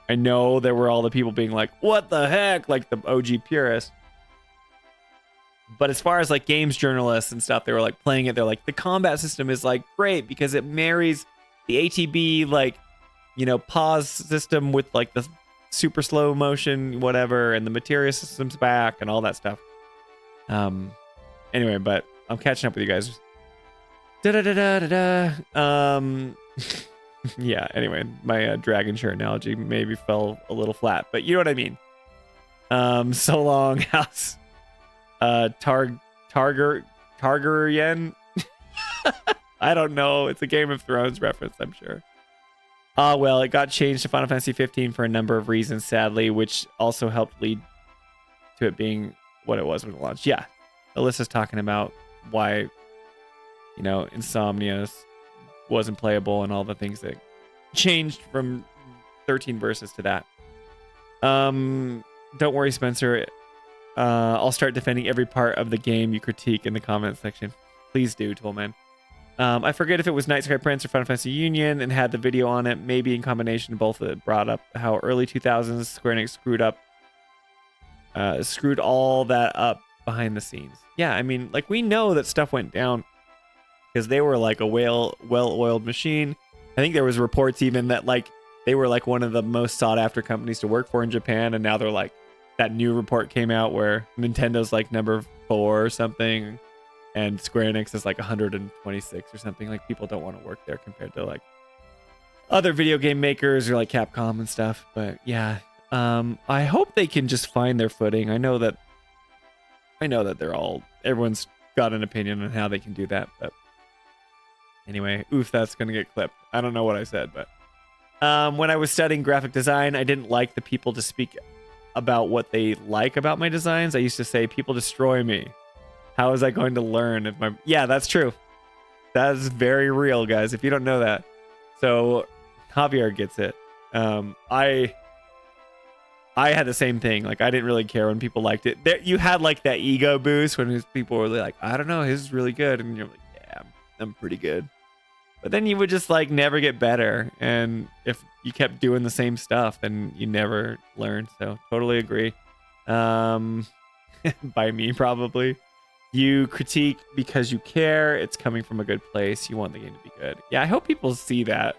I know there were all the people being like, what the heck? Like the OG purists. But as far as like games journalists and stuff, they were like playing it. They're like, the combat system is like great because it marries the ATB, like, you know, pause system with like the super slow motion, whatever. And the materia system's back and all that stuff. Anyway, but I'm catching up with you guys. Yeah, anyway, my dragon shirt analogy maybe fell a little flat, but you know what I mean. So long, House Targaryen. I don't know. It's a Game of Thrones reference, I'm sure. Well, it got changed to Final Fantasy 15 for a number of reasons, sadly, which also helped lead to it being what it was when it launched. Yeah, Alyssa's talking about why, you know, Insomnia wasn't playable and all the things that changed from 13 verses to that. Don't worry, Spencer. I'll start defending every part of the game you critique in the comment section. Please do, Toolman. I forget if it was Night Sky Prince or Final Fantasy Union and had the video on it. Maybe in combination, both of it brought up how early 2000s Square Enix screwed all that up behind the scenes. Yeah, I mean, like, we know that stuff went down because they were like a well-oiled machine. I think there was reports even that like they were like one of the most sought-after companies to work for in Japan, and now they're like, that new report came out where Nintendo's like number 4 or something, and Square Enix is like 126 or something. Like, people don't want to work there compared to like other video game makers or like Capcom and stuff. But yeah, I hope they can just find their footing. I know that everyone's got an opinion on how they can do that, but anyway, oof, that's gonna get clipped. I don't know what I said, but when I was studying graphic design, I didn't like the people to speak about what they like about my designs. I used to say, people destroy me. How was I going to learn if my... Yeah, that's true. That is very real, guys, if you don't know that. So Javier gets it. I had the same thing. Like, I didn't really care when people liked it. You had like that ego boost when people were like, I don't know, his is really good, and you're like, yeah, I'm pretty good. But then you would just like never get better, and if you kept doing the same stuff, then you never learned. So totally agree. By me, probably. You critique because you care. It's coming from a good place. You want the game to be good. Yeah, I hope people see that.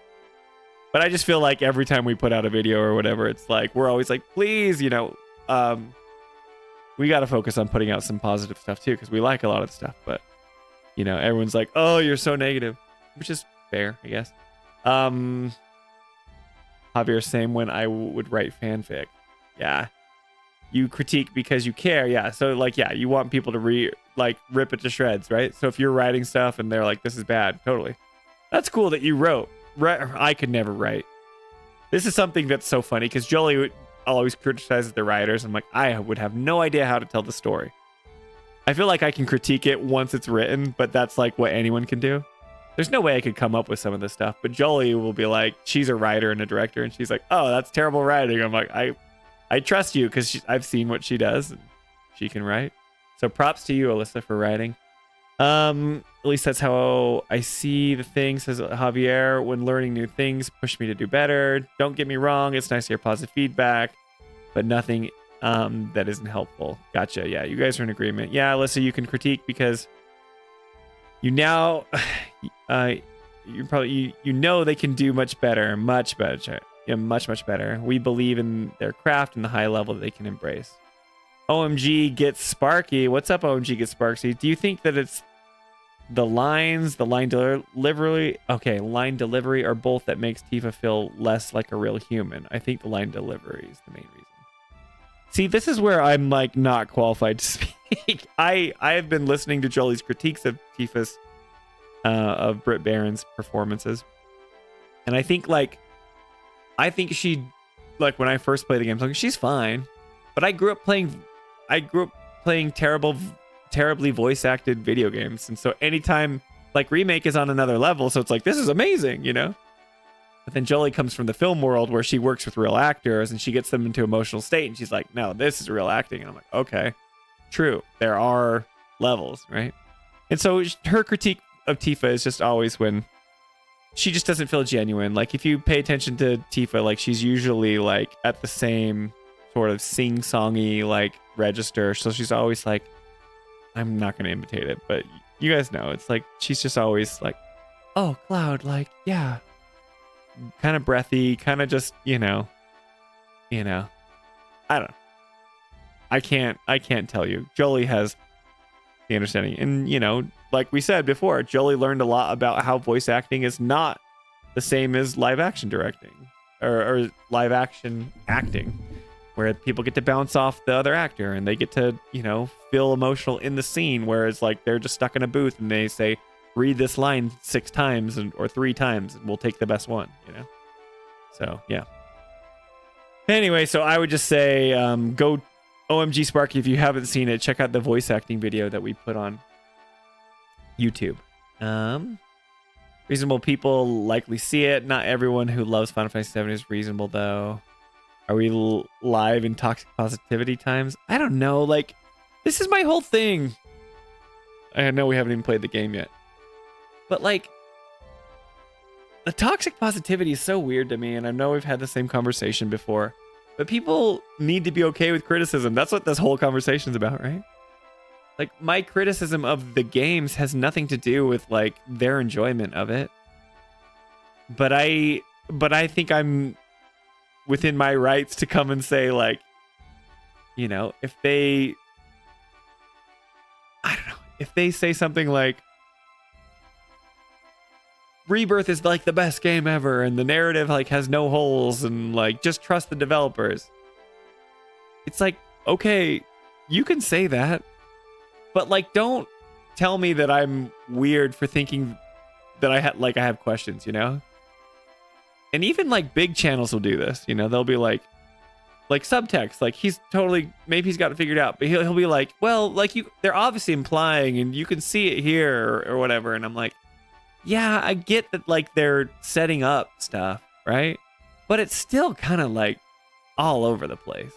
But I just feel like every time we put out a video or whatever, it's like we're always like, please, you know, we got to focus on putting out some positive stuff too, because we like a lot of stuff. But you know, everyone's like, oh, you're so negative, which is fair, I guess. Javier, same when I would write fanfic. Yeah, you critique because you care. Yeah, so like, yeah, you want people to rip it to shreds, right? So if you're writing stuff and they're like, this is bad, totally, that's cool that you wrote. I could never write. This is something that's so funny because Jolie always criticizes the writers. I'm like, I would have no idea how to tell the story. I feel like I can critique it once it's written, but that's like what anyone can do. There's no way I could come up with some of this stuff, but Jolie will be like, she's a writer and a director, and she's like, oh, that's terrible writing. I'm like, I trust you because I've seen what she does. And she can write. So props to you, Alyssa, for writing. At least that's how I see the thing, says Javier. When learning new things, push me to do better. Don't get me wrong, it's nice to hear positive feedback, but nothing that isn't helpful. Gotcha. Yeah, you guys are in agreement. Yeah, Alyssa, you can critique because you now you probably you know they can do much better, much better. Yeah, much better. We believe in their craft and the high level that they can embrace. OMG gets Sparky. What's up, OMG gets Sparky? Do you think that it's the lines, the line delivery? Okay, line delivery are both that makes Tifa feel less like a real human. I think the line delivery is the main reason. See, this is where I'm like not qualified to speak. I have been listening to Jolie's critiques of Tifa's of Britt Baron's performances, and I think she, like, when I first played the game, I was like, she's fine, but I grew up playing terribly voice acted video games, and so anytime like Remake is on another level, so it's like, this is amazing, you know. But then Jolie comes from the film world where she works with real actors and she gets them into emotional state, and she's like, no, this is real acting. And I'm like, okay, true, there are levels, right? And so her critique of Tifa is just always when she just doesn't feel genuine. Like, if you pay attention to Tifa, like, she's usually like at the same sort of sing-songy like register, so she's always like, I'm not gonna imitate it, but you guys know, it's like she's just always like, oh, Cloud, like, yeah, kind of breathy, kind of just, you know, I don't know. I can't tell you. Jolie has the understanding, and you know, like we said before, Jolie learned a lot about how voice acting is not the same as live action directing or live action acting, where people get to bounce off the other actor and they get to, you know, feel emotional in the scene, whereas like they're just stuck in a booth and they say, read this line 6 times or 3 times and we'll take the best one, you know? So, yeah. Anyway, so I would just say, go OMG Sparky, if you haven't seen it, check out the voice acting video that we put on YouTube. Reasonable people likely see it. Not everyone who loves Final Fantasy VII is reasonable, though. Are we live in toxic positivity times? I don't know. Like, this is my whole thing. I know we haven't even played the game yet. But, like, the toxic positivity is so weird to me, and I know we've had the same conversation before. But people need to be okay with criticism. That's what this whole conversation's about, right? Like, my criticism of the games has nothing to do with, like, their enjoyment of it. But I think I'm within my rights to come and say, like, you know, if they say something like, Rebirth is like the best game ever and the narrative like has no holes and like just trust the developers. It's like, okay, you can say that, but like, don't tell me that I'm weird for thinking that I have questions, you know? And even like big channels will do this, you know, they'll be like subtext, like maybe he's got it figured out, but he'll be like, well, like they're obviously implying and you can see it here or whatever. And I'm like, yeah, I get that, like, they're setting up stuff, right? But it's still kind of like all over the place.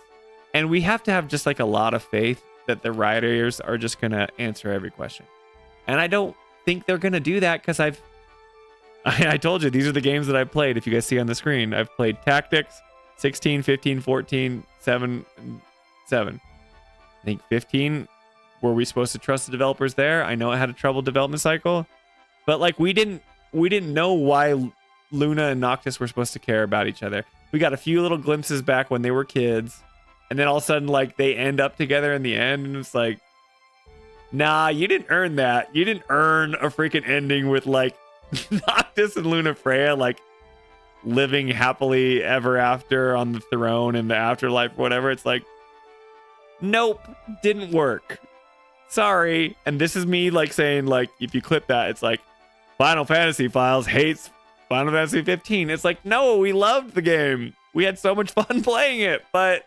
And we have to have just like a lot of faith that the writers are just going to answer every question. And I don't think they're going to do that because I told you, these are the games that I've played. If you guys see on the screen, I've played Tactics, 16, 15, 14, 7, and 7. I think 15, were we supposed to trust the developers there? I know it had a troubled development cycle. But like we didn't know why Luna and Noctis were supposed to care about each other. We got a few little glimpses back when they were kids, and then all of a sudden like they end up together in the end, and it's like, nah, you didn't earn that. You didn't earn a freaking ending with like Noctis and Luna Freya like living happily ever after on the throne in the afterlife, whatever. It's like, nope, didn't work. Sorry. And this is me like saying, like, if you clip that, it's like, Final Fantasy Files hates Final Fantasy 15. It's like, no, we loved the game. We had so much fun playing it, but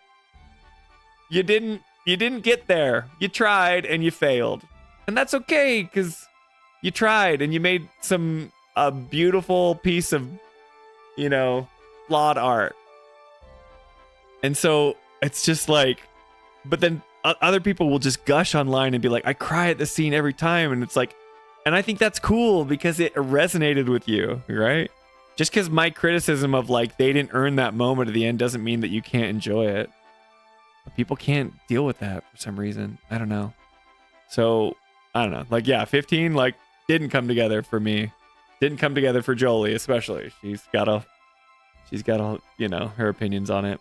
you didn't get there. You tried and you failed. And that's okay, because you tried and you made a beautiful piece of, you know, flawed art. And so it's just like, but then other people will just gush online and be like, I cry at this scene every time. And it's like, and I think that's cool because it resonated with you, right? Just because my criticism of like, they didn't earn that moment at the end doesn't mean that you can't enjoy it. But people can't deal with that for some reason. I don't know. So I don't know. Like, yeah, 15, like, didn't come together for me. Didn't come together for Jolie, especially. She's got a, you know, her opinions on it.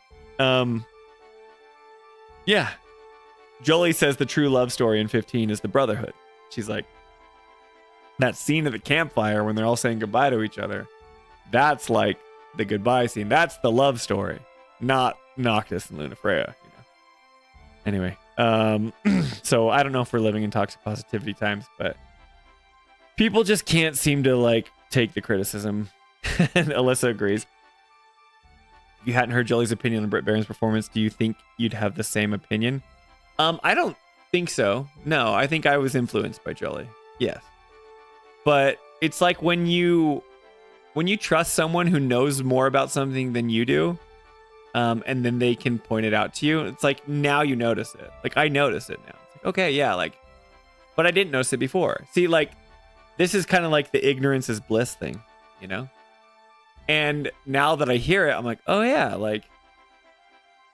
Yeah. Jolie says the true love story in 15 is the brotherhood. She's like, that scene at the campfire when they're all saying goodbye to each other, that's like the goodbye scene. That's the love story, not Noctis and Lunafreya, you know. Anyway, so I don't know if we're living in toxic positivity times, but people just can't seem to like take the criticism. And Alyssa agrees. If you hadn't heard Jolie's opinion on Britt Baron's performance, do you think you'd have the same opinion? I don't think so. No, I think I was influenced by Jolie. Yes. But it's like when you trust someone who knows more about something than you do, and then they can point it out to you, it's like now you notice it. Like I notice it now. It's like, okay, yeah, like, but I didn't notice it before. See, like, this is kind of like the ignorance is bliss thing, you know? And now that I hear it, I'm like, oh yeah, like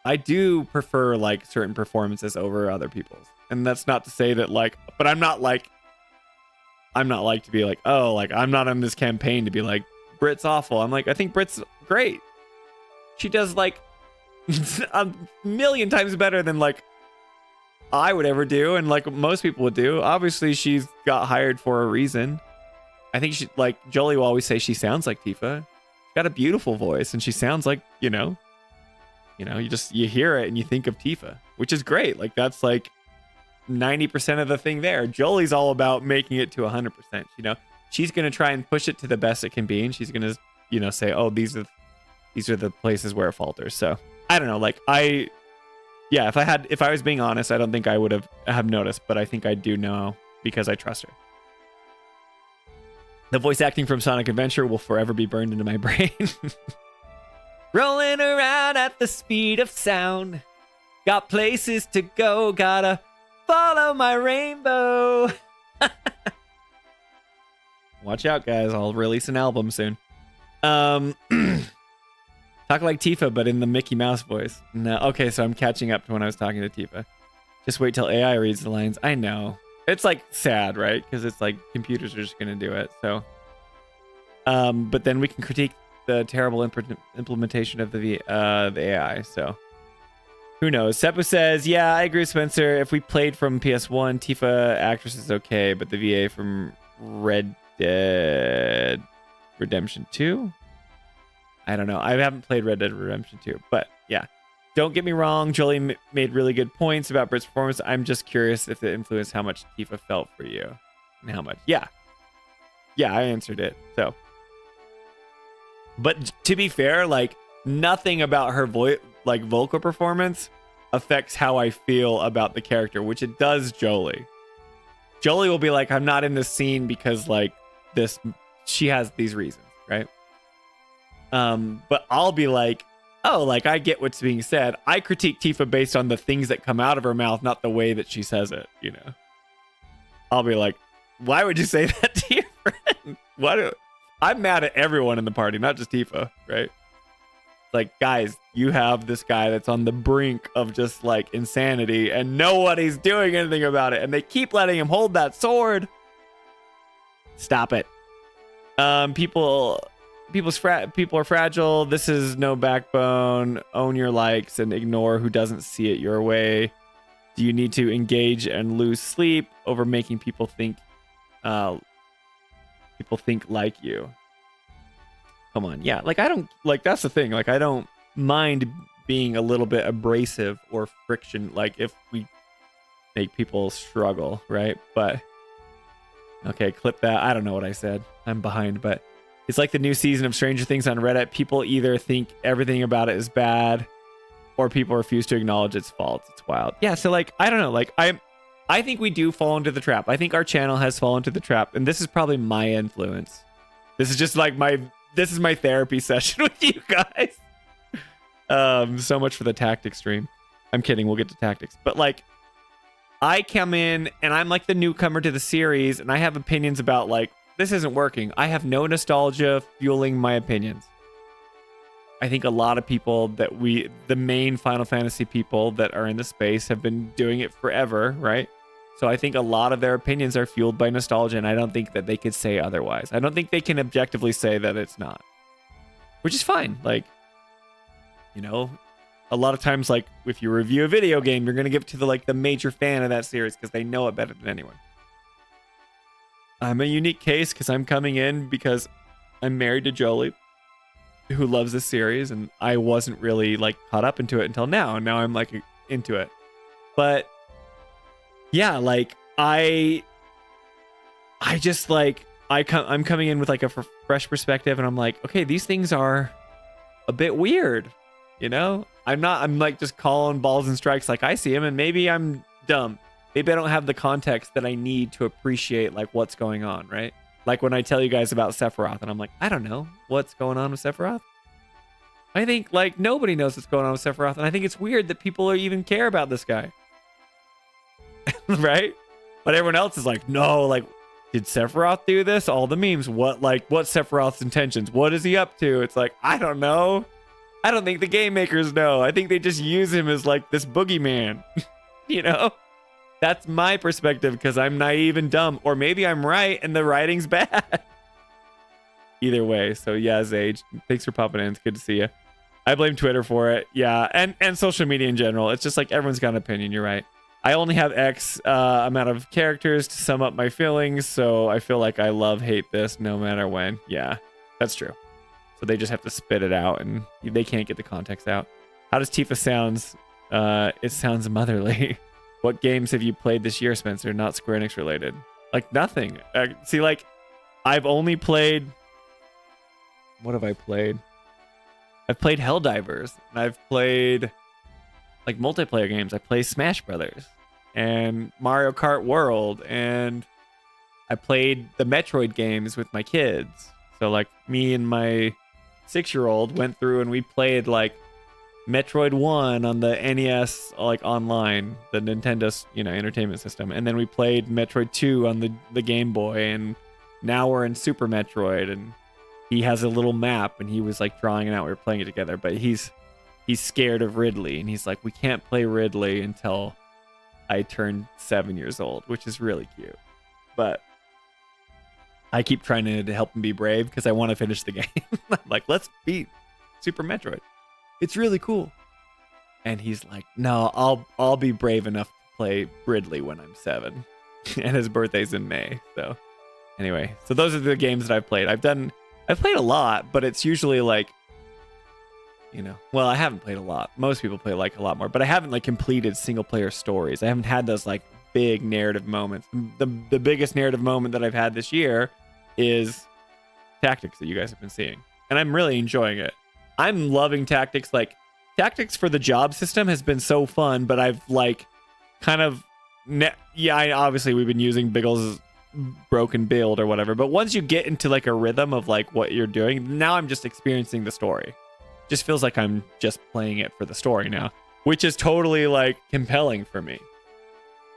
I do prefer like certain performances over other people's. And that's not to say that like, but I'm not like to be like, oh, like I'm not on this campaign to be like, Brit's awful. I'm like, I think Brit's great. She does like a million times better than like I would ever do. And like most people would do. Obviously she's got hired for a reason. I think she, like Jolie will always say she sounds like Tifa. She's got a beautiful voice and she sounds like, you know, you hear it and you think of Tifa, which is great. Like that's like 90% of the thing there. Jolie's all about making it to 100%. You know, she's going to try and push it to the best it can be. And she's going to, you know, say, oh, these are the places where it falters. So I don't know. Like if I was being honest, I don't think I would have noticed, but I think I do know because I trust her. The voice acting from Sonic Adventure will forever be burned into my brain. Rolling around at the speed of sound. Got places to go. Gotta follow my rainbow. Watch out, guys. I'll release an album soon. Talk like Tifa, but in the Mickey Mouse voice. No, okay, so I'm catching up to when I was talking to Tifa. Just wait till AI reads the lines. I know. It's like sad, right? Because it's like computers are just going to do it. So, but then we can critique the terrible implementation of the AI. So who knows? Seppu says, yeah, I agree with Spencer. If we played from PS1, Tifa actress is okay, but the VA from Red Dead Redemption 2? I don't know. I haven't played Red Dead Redemption 2, but yeah. Don't get me wrong. Jolie made really good points about Britt's performance. I'm just curious if it influenced how much Tifa felt for you and how much. Yeah. Yeah, I answered it. So, but to be fair, like nothing about her voice, like vocal performance affects how I feel about the character, which it does Jolie. Jolie will be like, I'm not in this scene because like this, she has these reasons, right? But I'll be like, oh, like I get what's being said. I critique Tifa based on the things that come out of her mouth, not the way that she says it, you know? I'll be like, why would you say that to your friend? I'm mad at everyone in the party, not just Tifa, right? Like, guys, you have this guy that's on the brink of just like insanity and nobody's doing anything about it. And they keep letting him hold that sword. Stop it. People are fragile. This is no backbone. Own your likes and ignore who doesn't see it your way. Do you need to engage and lose sleep over making people think like you? Come on. Yeah. Like, I don't like, that's the thing. Like, I don't mind being a little bit abrasive or friction. Like if we make people struggle. Right. But okay. Clip that. I don't know what I said. I'm behind, but it's like the new season of Stranger Things on Reddit. People either think everything about it is bad or people refuse to acknowledge its faults. It's wild. Yeah. So like, I don't know. Like I think we do fall into the trap. I think our channel has fallen into the trap, and this is probably my influence. This is just like this is my therapy session with you guys. So much for the tactic stream. I'm kidding. We'll get to tactics. But like, I come in and I'm like the newcomer to the series, and I have opinions about like, this isn't working. I have no nostalgia fueling my opinions. I think a lot of people that the main Final Fantasy people that are in the space have been doing it forever, right? So I think a lot of their opinions are fueled by nostalgia, and I don't think that they could say otherwise. I don't think they can objectively say that it's not, which is fine. Like, you know, a lot of times, like if you review a video game, you're gonna give it to the major fan of that series because they know it better than anyone. I'm a unique case because I'm coming in because I'm married to Jolie, who loves this series, and I wasn't really like caught up into it until now. And now I'm like into it. But yeah, like I'm coming in with like a fresh perspective, and I'm like, okay, these things are a bit weird, you know? I'm like just calling balls and strikes like I see them, and maybe I'm dumb. Maybe I don't have the context that I need to appreciate like what's going on, right? Like when I tell you guys about Sephiroth, and I'm like, I don't know what's going on with Sephiroth. I think like nobody knows what's going on with Sephiroth, and I think it's weird that people even care about this guy. Right? But everyone else is like, no, like, did Sephiroth do this? All the memes. What's Sephiroth's intentions? What is he up to? It's like, I don't know. I don't think the game makers know. I think they just use him as like this boogeyman. You know? That's my perspective because I'm naive and dumb. Or maybe I'm right and the writing's bad. Either way. So yeah, Zage, thanks for popping in. It's good to see you. I blame Twitter for it. Yeah, and social media in general. It's just like everyone's got an opinion. You're right. I only have X amount of characters to sum up my feelings, so I feel like I hate this no matter when. Yeah, that's true. So they just have to spit it out, and they can't get the context out. How does Tifa sounds? It sounds motherly. What games have you played this year, Spencer? Not Square Enix related. Like nothing. See, like I've only played. What have I played? I've played Helldivers, and I've played like multiplayer games. I play Smash Brothers and Mario Kart World, and I played the Metroid games with my kids. So like me and my 6-year-old went through and we played like Metroid 1 on the NES, like online, the Nintendo, entertainment system. And then we played Metroid 2 on the Game Boy, and now we're in Super Metroid, and he has a little map and he was like drawing it out. We were playing it together, but he's scared of Ridley, and he's like, we can't play Ridley until I turn 7 years old, which is really cute. But I keep trying to help him be brave because I want to finish the game. I'm like, let's beat Super Metroid. It's really cool. And he's like, no, I'll be brave enough to play Ridley when I'm 7. And his birthday's in May. So anyway, so those are the games that I've played. I've played a lot, but it's usually like, well, I haven't played a lot. Most people play like a lot more, but I haven't like completed single player stories. I haven't had those like big narrative moments. The biggest narrative moment that I've had this year is Tactics that you guys have been seeing, and I'm really enjoying it. I'm loving Tactics. Like Tactics for the job system has been so fun, but I've like kind of obviously we've been using Biggles' broken build or whatever, but once you get into like a rhythm of like what you're doing, now I'm just experiencing the story. Just feels like I'm just playing it for the story now, which is totally like compelling for me,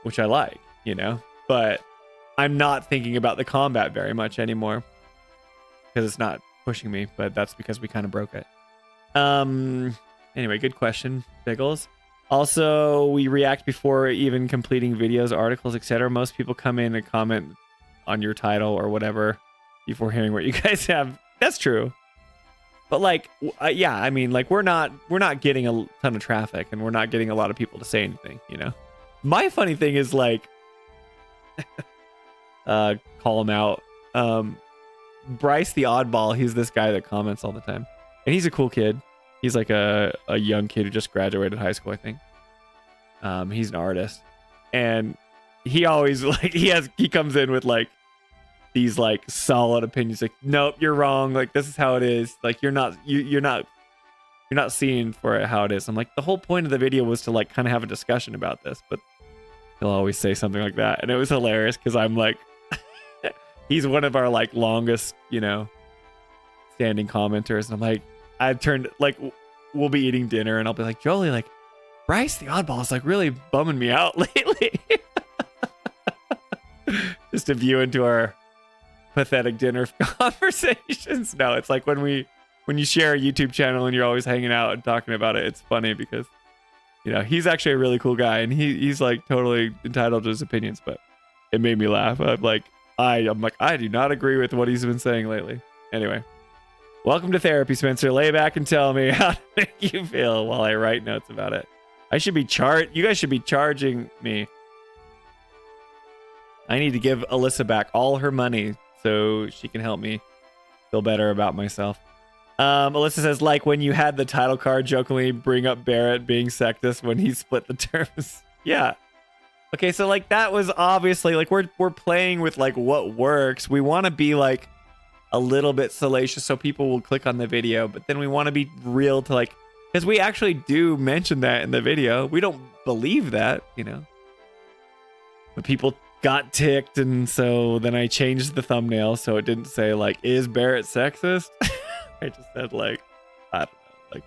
which I like, but I'm not thinking about the combat very much anymore because it's not pushing me, but that's because we kind of broke it. Anyway, good question, Biggles. Also, we react before even completing videos, articles, etc. Most people come in and comment on your title or whatever before hearing what you guys have. That's true. But like, yeah, I mean, like we're not getting a ton of traffic, and we're not getting a lot of people to say anything, My funny thing is like, call him out. Bryce the Oddball, he's this guy that comments all the time, and he's a cool kid. He's like a young kid who just graduated high school, I think. He's an artist, and he always like he comes in with like these like solid opinions, like, nope, you're wrong, like this is how it is, like you're not seeing for it how it is. I'm like, the whole point of the video was to like kind of have a discussion about this, but he'll always say something like that, and it was hilarious because I'm like he's one of our like longest standing commenters, and I'm like, I've turned like we'll be eating dinner and I'll be like, Jolie, like Bryce the Oddball is like really bumming me out lately. Just a view into our pathetic dinner conversations. No, it's like when you share a YouTube channel and you're always hanging out and talking about it. It's funny because, you know, he's actually a really cool guy and he's like totally entitled to his opinions, but it made me laugh. I'm like, I do not agree with what he's been saying lately. Anyway, welcome to therapy, Spencer. Lay back and tell me how to make you feel while I write notes about it. You guys should be charging me. I need to give Alyssa back all her money so she can help me feel better about myself. Alyssa says, like when you had the title card jokingly bring up Barrett being sexist when he split the terms. Yeah. Okay, so like that was obviously like we're playing with like what works. We want to be like a little bit salacious so people will click on the video, but then we want to be real to like, because we actually do mention that in the video. We don't believe that, you know. But people got ticked, and so then I changed the thumbnail so it didn't say like, is Barrett sexist? I just said like, I don't know, like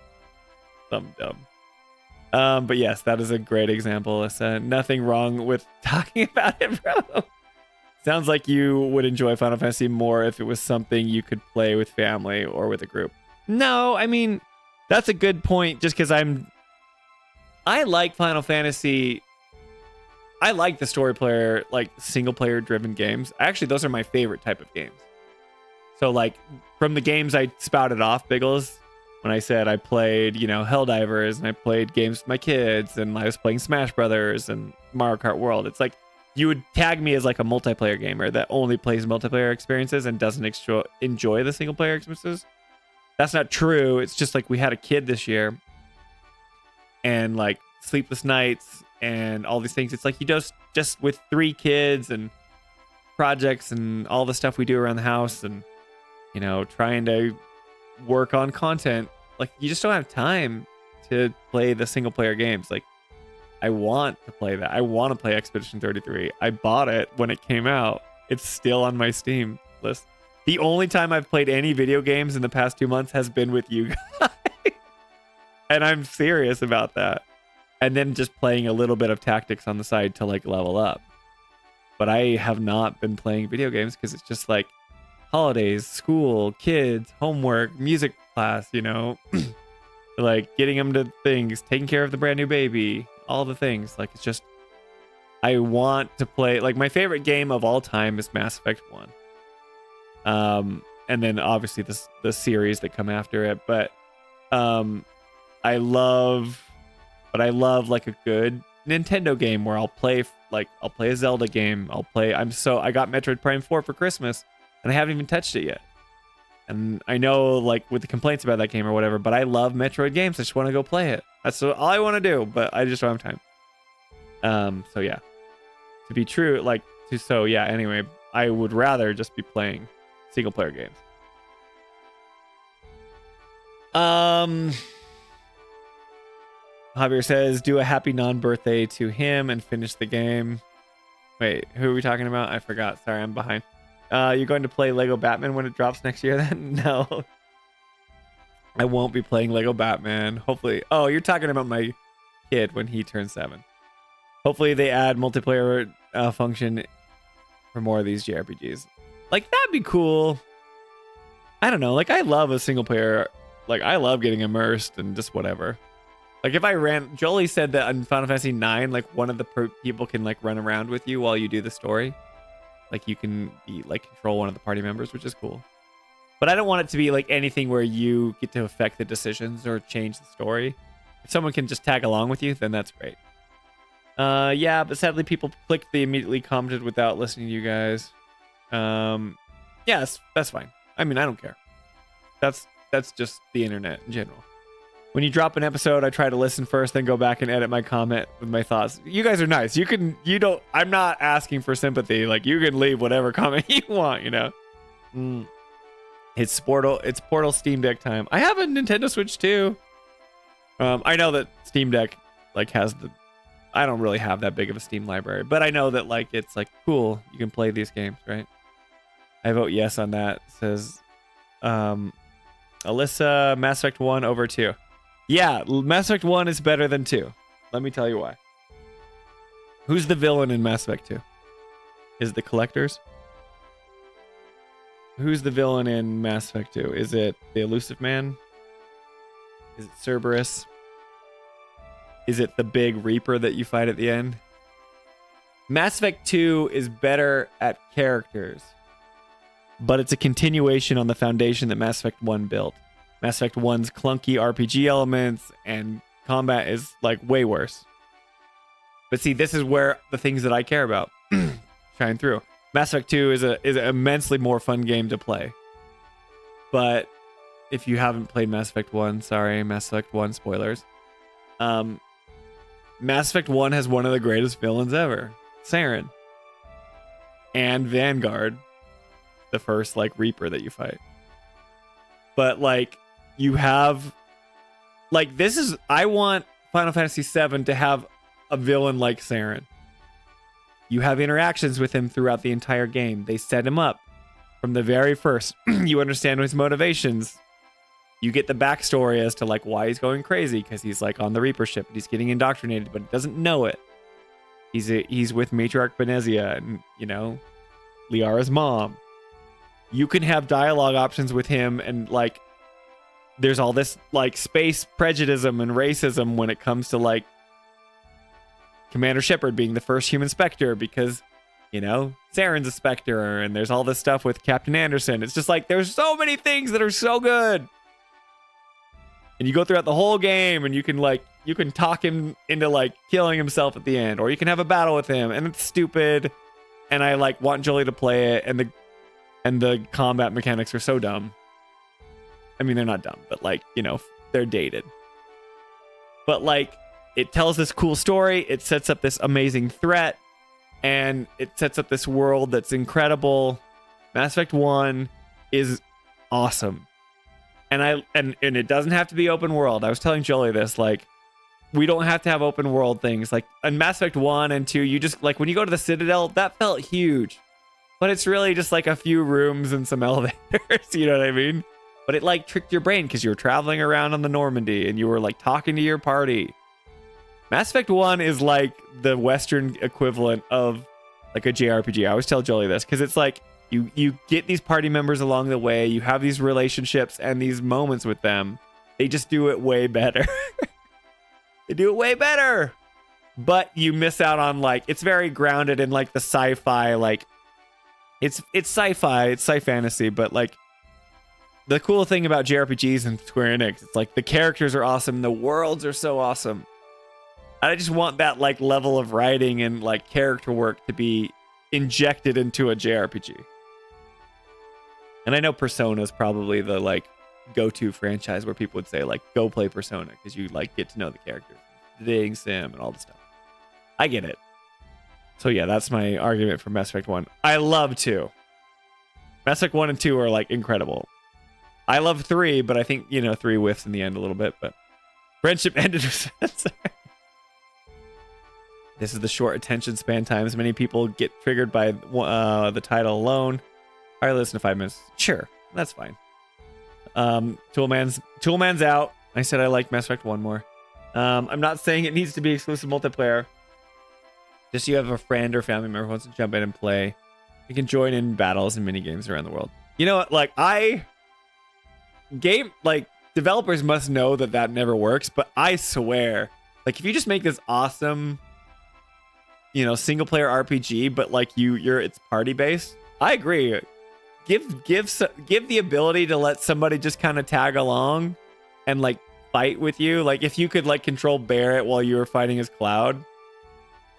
something dumb. But yes, that is a great example. Alyssa. Nothing wrong with talking about it, bro. Sounds like you would enjoy Final Fantasy more if it was something you could play with family or with a group. No, I mean, that's a good point just because I like Final Fantasy. I like the story player, like single player driven games. Actually, those are my favorite type of games. So like from the games I spouted off, Biggles, when I said I played, you know, Helldivers and I played games with my kids and I was playing Smash Brothers and Mario Kart World. It's like you would tag me as like a multiplayer gamer that only plays multiplayer experiences and doesn't enjoy the single player experiences. That's not true. It's just like we had a kid this year and like sleepless nights and all these things. It's like you just with 3 kids and projects and all the stuff we do around the house and, you know, trying to work on content, like you just don't have time to play the single player games. Like I want to play that. I want to play Expedition 33. I bought it when it came out. It's still on my Steam list. The only time I've played any video games in the past 2 months has been with you guys. And I'm serious about that. And then just playing a little bit of tactics on the side to like level up. But I have not been playing video games because it's just like holidays, school, kids, homework, music class, you know, like getting them to things, taking care of the brand new baby, all the things. Like it's just, I want to play, like my favorite game of all time is Mass Effect 1. And then obviously the series that come after it. But I love like a good Nintendo game where I'll play a Zelda game. I got Metroid Prime 4 for Christmas and I haven't even touched it yet. And I know like with the complaints about that game or whatever, but I love Metroid games. I just want to go play it. That's all I want to do, but I just don't have time. So yeah, to be true, anyway, I would rather just be playing single player games. Javier says, do a happy non-birthday to him and finish the game. Wait, who are we talking about? I forgot. Sorry, I'm behind. You're going to play Lego Batman when it drops next year then? No. I won't be playing Lego Batman. Hopefully. Oh, you're talking about my kid when he turns 7. Hopefully they add multiplayer function for more of these JRPGs. Like, that'd be cool. I don't know. Like, I love a single player. Like, I love getting immersed and just whatever. Like if I ran, Jolie said that in Final Fantasy 9, like one of the people can like run around with you while you do the story. Like you can control one of the party members, which is cool. But I don't want it to be like anything where you get to affect the decisions or change the story. If someone can just tag along with you, then that's great. Yeah, but sadly people clicked the immediately commented without listening to you guys. Yes, that's fine. I mean, I don't care. That's just the internet in general. When you drop an episode, I try to listen first, then go back and edit my comment with my thoughts. You guys are nice. I'm not asking for sympathy. Like, you can leave whatever comment you want, you know? It's Portal Steam Deck time. I have a Nintendo Switch too. I know that Steam Deck, like, I don't really have that big of a Steam library, but I know that, like, it's, like, cool. You can play these games, right? I vote yes on that. It says, Alyssa, Mass Effect 1 over 2. Yeah, Mass Effect 1 is better than 2. Let me tell you why. Who's the villain in Mass Effect 2? Is it the Collectors? Who's the villain in Mass Effect 2? Is it the Elusive Man? Is it Cerberus? Is it the big Reaper that you fight at the end? Mass Effect 2 is better at characters, but it's a continuation on the foundation that Mass Effect 1 built. Mass Effect 1's clunky RPG elements and combat is like way worse. But see, this is where the things that I care about shine through. Mass Effect 2 is an immensely more fun game to play. But if you haven't played Mass Effect 1, sorry, Mass Effect 1 spoilers. Mass Effect 1 has one of the greatest villains ever, Saren. And Vanguard, the first like Reaper that you fight. But like you have like I want Final Fantasy VII to have a villain like Saren. You have interactions with him throughout the entire game. They set him up from the very first. You understand his motivations. You get the backstory as to like why he's going crazy, because he's like on the Reaper ship and he's getting indoctrinated, but he doesn't know it. He's with Matriarch Benezia and, you know, Liara's mom. You can have dialogue options with him, and like there's all this like space prejudice and racism when it comes to like Commander Shepard being the first human Spectre, because, you know, Saren's a Spectre, and there's all this stuff with Captain Anderson. It's just like there's so many things that are so good. And you go throughout the whole game and you can talk him into like killing himself at the end, or you can have a battle with him and it's stupid. And I like want Jolie to play it, and the combat mechanics are so dumb. I mean, they're not dumb, but like, you know, they're dated. But like, it tells this cool story. It sets up this amazing threat, and it sets up this world that's incredible. Mass Effect 1 is awesome. And it doesn't have to be open world. I was telling Jolie this, like, we don't have to have open world things. Like in Mass Effect 1 and 2, you just like when you go to the Citadel, that felt huge. But it's really just like a few rooms and some elevators, you know what I mean? But it like tricked your brain because you were traveling around on the Normandy and you were like talking to your party. Mass Effect 1 is like the Western equivalent of like a JRPG. I always tell Jolie this because it's like you get these party members along the way, you have these relationships and these moments with them. They just do it way better. They do it way better. But you miss out on like, it's very grounded in like the sci-fi, like it's sci-fi, it's sci-fantasy, but like the cool thing about JRPGs and Square Enix, it's like the characters are awesome, the worlds are so awesome. I just want that like level of writing and like character work to be injected into a JRPG. And I know Persona is probably the like go-to franchise where people would say like go play Persona because you like get to know the characters, the dating sim and all the stuff. I get it. So yeah, that's my argument for Mass Effect 1. I love 2. Mass Effect 1 and 2 are like incredible. I love 3, but I think, you know, 3 whiffs in the end a little bit, but friendship ended with Spencer. This is the short attention span times. Many people get triggered by the title alone. All right, listen to 5 minutes. Sure, that's fine. Toolman's out. I said I like Mass Effect 1 more. I'm not saying it needs to be exclusive multiplayer. Just you have a friend or family member who wants to jump in and play. You can join in battles and mini games around the world. You know what? Like developers must know that never works, but I swear, like if you just make this awesome, you know, single player RPG, but like it's party based. I agree. Give the ability to let somebody just kind of tag along and like fight with you. Like if you could like control Barrett while you were fighting as Cloud,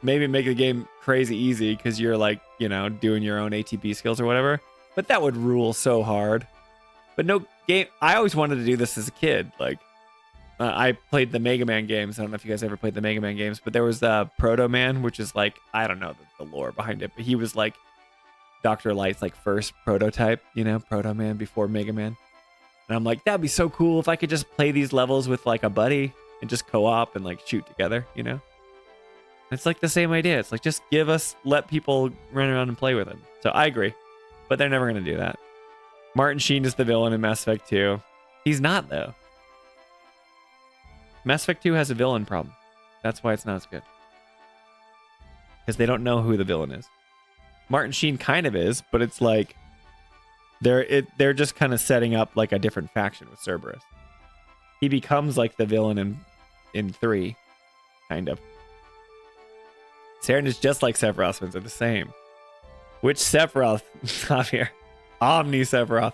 maybe make the game crazy easy because you're like, you know, doing your own ATB skills or whatever. But that would rule so hard. But no game. I always wanted to do this as a kid. Like I played the Mega Man games. I don't know if you guys ever played the Mega Man games, but there was Proto Man, which is like, I don't know the lore behind it, but he was like Dr. Light's like first prototype, you know, Proto Man before Mega Man. And I'm like, that'd be so cool if I could just play these levels with like a buddy and just co-op and like shoot together, you know? It's like the same idea. It's like, just let people run around and play with it. So I agree, but they're never going to do that. Martin Sheen is the villain in Mass Effect 2. He's not though. Mass Effect 2 has a villain problem. That's why it's not as good. Because they don't know who the villain is. Martin Sheen kind of is, but it's like they're just kind of setting up like a different faction with Cerberus. He becomes like the villain in 3, kind of. Saren is just like Sephiroth, they're the same. Which Sephiroth? Javier. Omni Sephiroth.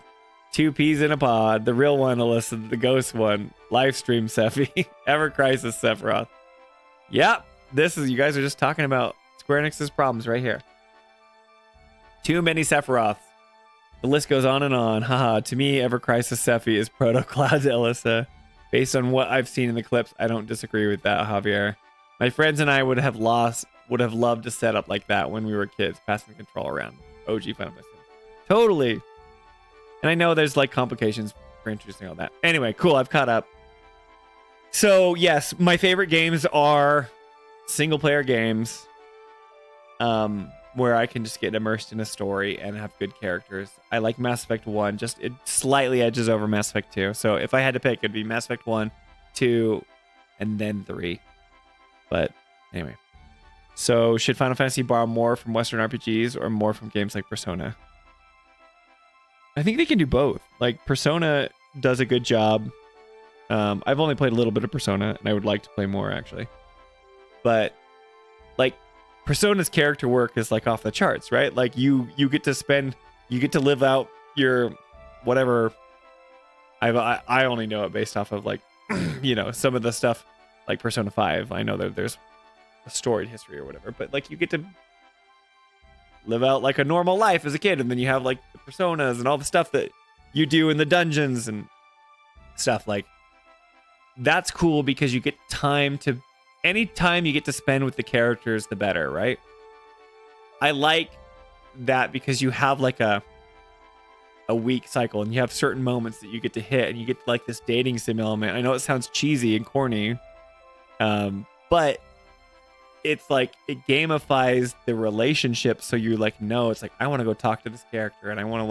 2 peas in a pod. The real one, Alyssa. The ghost one. Livestream Sephi. Ever Crisis Sephiroth. Yep. This is, you guys are just talking about Square Enix's problems right here. Too many Sephiroths. The list goes on and on. Haha. To me, Ever Crisis Sephi is Proto Cloud to Alyssa. Based on what I've seen in the clips, I don't disagree with that, Javier. My friends and I would have loved to set up like that when we were kids, passing the control around. OG Final Fantasy. Totally. And I know there's like complications for introducing all that. Anyway, cool. I've caught up. So yes, my favorite games are single player games, where I can just get immersed in a story and have good characters. I like Mass Effect 1. Just it slightly edges over Mass Effect 2. So if I had to pick, it'd be Mass Effect 1, 2, and then 3. But anyway. So should Final Fantasy borrow more from Western RPGs or more from games like Persona? I think they can do both. Like Persona does a good job. I've only played a little bit of Persona, and I would like to play more actually. But like Persona's character work is like off the charts, right? Like you get to live out your whatever. I only know it based off of like some of the stuff like Persona 5. I know that there's a storied history or whatever, but like you get to live out like a normal life as a kid, and then you have like the personas and all the stuff that you do in the dungeons and stuff. Like that's cool because you get time to, any time you get to spend with the characters, the better, right? I like that because you have like a week cycle and you have certain moments that you get to hit, and you get like this dating sim element. I know it sounds cheesy and corny, but it's like it gamifies the relationship, so you like know it's like I want to go talk to this character and I want to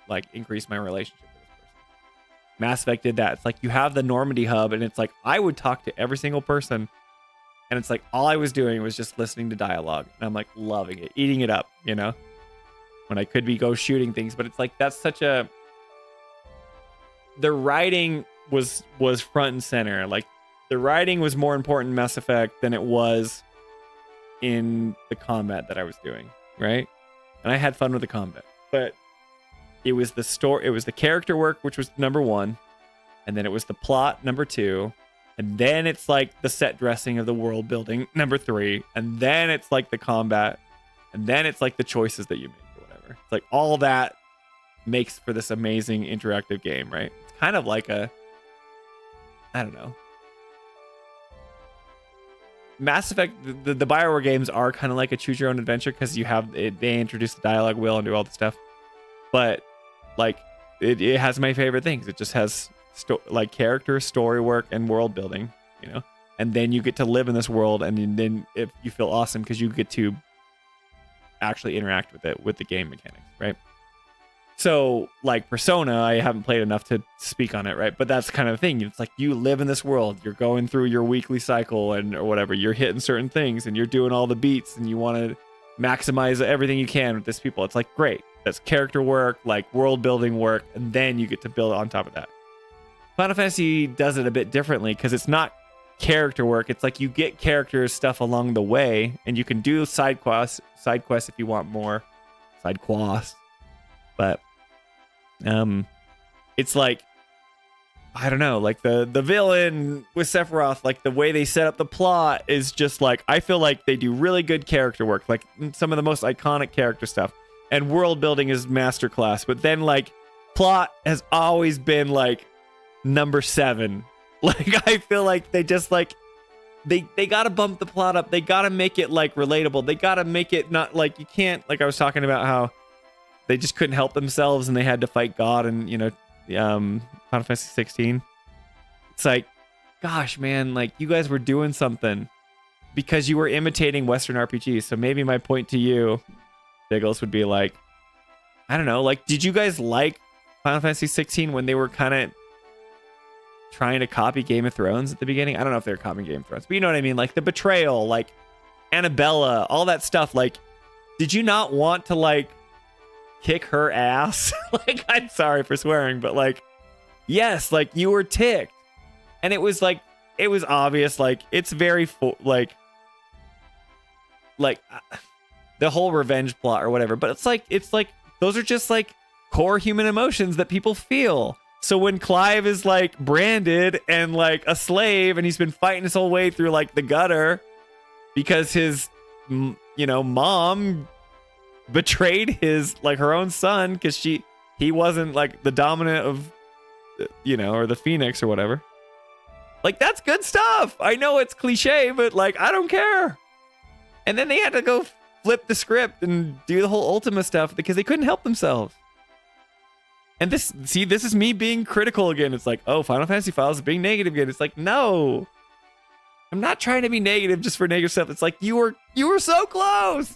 like increase my relationship with this person. Mass Effect did that. It's like you have the Normandy hub, and it's like I would talk to every single person, and it's like all I was doing was just listening to dialogue, and I'm like loving it, eating it up, when I could be go shooting things. But it's like that's such a, the writing was front and center. Like the writing was more important in Mass Effect than it was in the combat that I was doing, right? And I had fun with the combat, but it was the story, it was the character work, which was number 1, and then it was the plot, number 2, and then it's like the set dressing of the world building, number 3, and then it's like the combat, and then it's like the choices that you make or whatever. It's like all that makes for this amazing interactive game, right? It's kind of like a, I don't know. Mass Effect, the BioWare games are kind of like a choose your own adventure because you have it, they introduce the dialogue wheel and do all the stuff. But like it has my favorite things. It just has like character, story work, and world building, and then you get to live in this world, and then if you feel awesome because you get to actually interact with it, with the game mechanics, right? So like Persona, I haven't played enough to speak on it, right? But that's kind of the thing. It's like you live in this world, you're going through your weekly cycle and or whatever, you're hitting certain things and you're doing all the beats and you want to maximize everything you can with this people. It's like great. That's character work, like world building work, and then you get to build on top of that. Final Fantasy does it a bit differently because it's not character work. It's like you get character stuff along the way, and you can do side quests if you want more side quests. But it's like, I don't know, like the villain with Sephiroth, like the way they set up the plot is just like, I feel like they do really good character work, like some of the most iconic character stuff, and world building is masterclass. But then like plot has always been like number 7. Like I feel like they just like they gotta bump the plot up. They gotta make it like relatable. They gotta make it not like, you can't, like I was talking about how they just couldn't help themselves and they had to fight God and Final Fantasy 16. It's like, gosh, man, like you guys were doing something because you were imitating Western RPGs. So maybe my point to you, Biggles, would be like, I don't know, like, did you guys like Final Fantasy 16 when they were kind of trying to copy Game of Thrones at the beginning. I don't know if they're copying Game of Thrones, but you know what I mean? Like the betrayal, like Annabella, all that stuff. Like, did you not want to like kick her ass? Like, I'm sorry for swearing, but like, yes, like you were ticked. And it was obvious, like it's very like the whole revenge plot or whatever. But it's like those are just like core human emotions that people feel. So when Clive is like branded and like a slave and he's been fighting his whole way through like the gutter because his, mom betrayed his, like her own son because he wasn't like the dominant of, or the Phoenix or whatever. Like, that's good stuff. I know it's cliche, but like, I don't care. And then they had to go flip the script and do the whole Ultima stuff because they couldn't help themselves. And this is me being critical again. It's like, oh, Final Fantasy Files is being negative again. It's like, no, I'm not trying to be negative just for negative stuff. It's like, you were so close.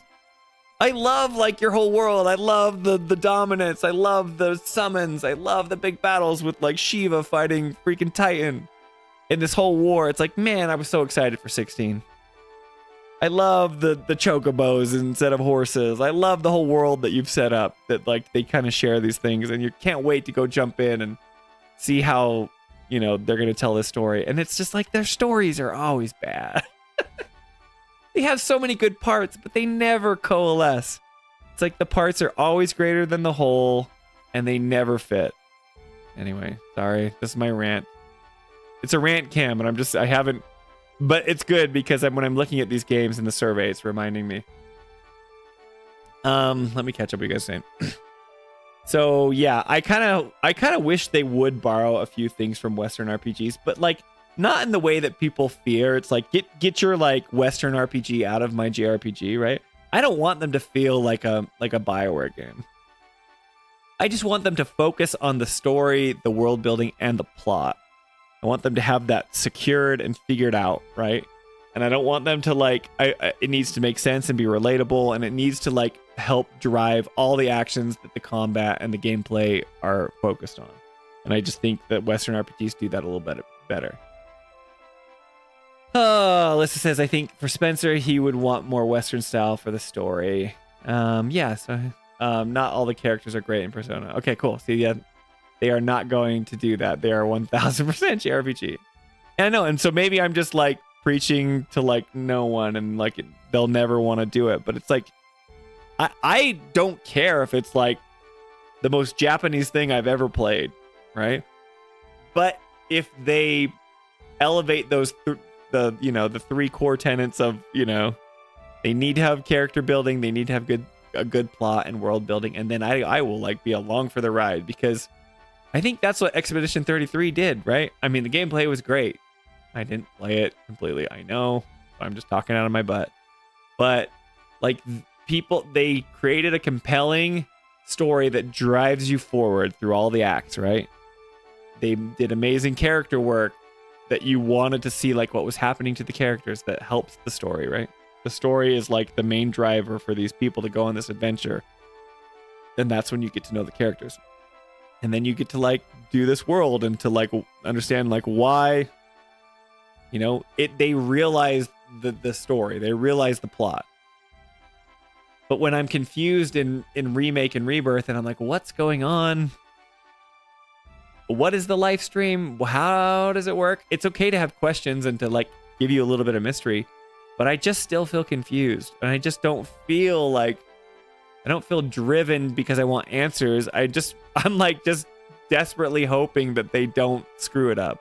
I love like your whole world. I love the dominance. I love the summons. I love the big battles with like Shiva fighting freaking Titan in this whole war. It's like, man, I was so excited for 16. I love the chocobos instead of horses. I love the whole world that you've set up, that like they kind of share these things and you can't wait to go jump in and see how, they're going to tell this story. And it's just like their stories are always bad. They have so many good parts, but they never coalesce. It's like the parts are always greater than the whole and they never fit. Anyway, sorry. This is my rant. It's a rant cam and I haven't. But it's good because when I'm looking at these games in the survey, it's reminding me. Let me catch up what you guys are saying. So yeah, I kind of wish they would borrow a few things from Western RPGs, but like not in the way that people fear. It's like get your like Western RPG out of my JRPG, right? I don't want them to feel like a BioWare game. I just want them to focus on the story, the world building, and the plot. I want them to have that secured and figured out, right? And I don't want them to like, it needs to make sense and be relatable, and it needs to like help drive all the actions that the combat and the gameplay are focused on. And I just think that Western RPGs do that a little bit better. Alyssa says, I think for Spencer, he would want more Western style for the story. So not all the characters are great in Persona. Okay, cool. See, yeah. They are not going to do that. They are 1000% JRPG. And I know, and so maybe I'm just like preaching to like no one and like they'll never want to do it. But it's like, I don't care if it's like the most Japanese thing I've ever played, right? But if they elevate those, the three core tenets of, they need to have character building, they need to have a good plot and world building, and then I will like be along for the ride because I think that's what Expedition 33 did, right? I mean, the gameplay was great. I didn't play it completely, I know. I'm just talking out of my butt. But, like, they created a compelling story that drives you forward through all the acts, right? They did amazing character work that you wanted to see, like, what was happening to the characters that helps the story, right? The story is, like, the main driver for these people to go on this adventure. And that's when you get to know the characters. And then you get to like do this world and to like understand like why, they realize the story, they realize the plot. But when I'm confused in Remake and Rebirth and I'm like, what's going on? What is the live stream? How does it work? It's okay to have questions and to like give you a little bit of mystery, but I just still feel confused and I just don't feel driven because I want answers. I'm like just desperately hoping that they don't screw it up,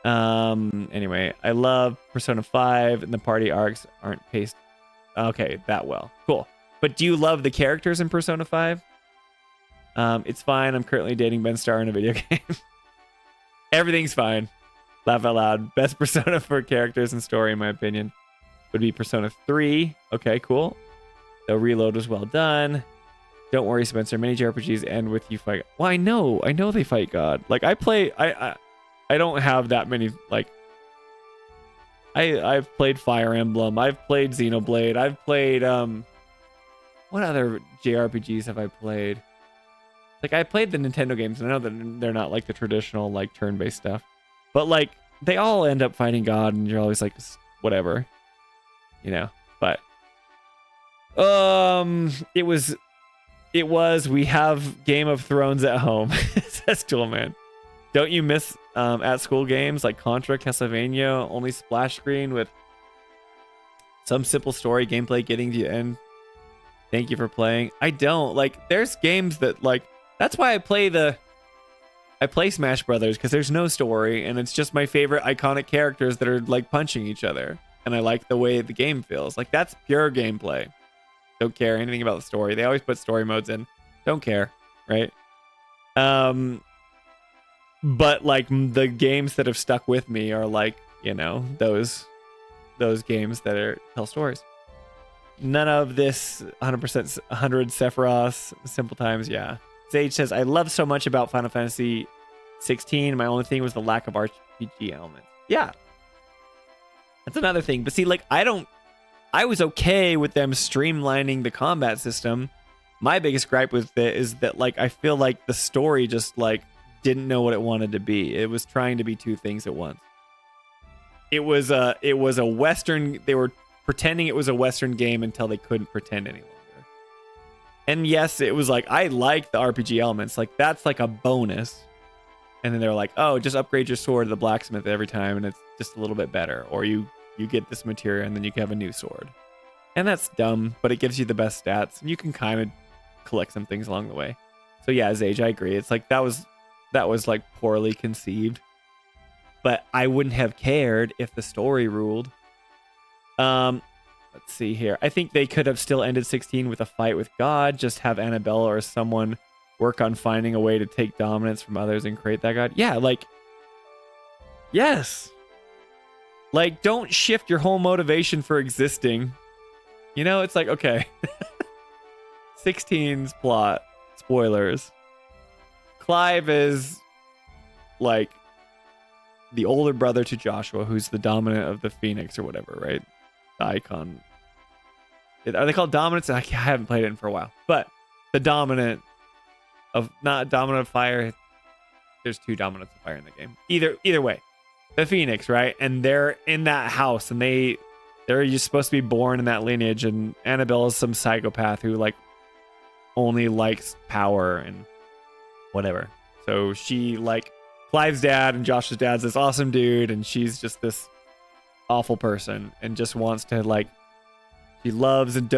Anyway, I love Persona 5 and the party arcs aren't paced okay that well. Cool. But do you love the characters in Persona 5? It's fine. I'm currently dating Ben Starr in a video game. Everything's fine. Laugh out loud. Best Persona for characters and story, in my opinion, would be Persona 3. Okay, cool. The reload was well done. Don't worry, Spencer. Many JRPGs end with you fight. Well, I know they fight God. Like I don't have that many. Like I've played Fire Emblem. I've played Xenoblade. I've played what other JRPGs have I played? Like, I played the Nintendo games, and I know that they're not like the traditional like turn-based stuff, but like they all end up fighting God, and you're always like, whatever, you know. But it was we have Game of Thrones at home. Says Toolman. Don't you miss at school games like Contra, Castlevania, only splash screen with some simple story gameplay getting to the end? Thank you for playing. I don't. Like, there's games that like, that's why I play Smash Brothers, because there's no story and it's just my favorite iconic characters that are like punching each other, and I like the way the game feels. Like, that's pure gameplay. Don't care anything about the story. They always put story modes in. Don't care, right? But like the games that have stuck with me are like, you know, those games that tell stories. None of this 100% 100 Sephiroth simple times. Yeah. Sage says, I love so much about Final Fantasy 16. My only thing was the lack of RPG elements. Yeah. That's another thing. But see, like, I was okay with them streamlining the combat system. My biggest gripe with it is that, like, I feel like the story just, like, didn't know what it wanted to be. It was trying to be two things at once. It was a Western, they were pretending it was a Western game until they couldn't pretend any longer. And yes, it was like, I like the RPG elements. Like, that's like a bonus. And then they're like, oh, just upgrade your sword to the blacksmith every time and it's just a little bit better. Or you get this material and then you can have a new sword. And that's dumb, but it gives you the best stats. And you can kind of collect some things along the way. So yeah, Zage, I agree. It's like, that was like poorly conceived. But I wouldn't have cared if the story ruled. Let's see here. I think they could have still ended 16 with a fight with God. Just have Annabella or someone work on finding a way to take dominance from others and create that God. Yeah, like, yes. Like, don't shift your whole motivation for existing. You know, it's like, okay. 16's plot. Spoilers. Clive is like the older brother to Joshua, who's the dominant of the Phoenix or whatever, right? The icon. Are they called dominants? I haven't played it in for a while. But the dominant of, not dominant of fire. There's two dominants of fire in the game. Either way. The Phoenix, right? And they're in that house, and they're just supposed to be born in that lineage, and Annabelle is some psychopath who like only likes power and whatever. So she, like, Clive's dad and Josh's dad's this awesome dude, and she's just this awful person and just wants to, like, she loves and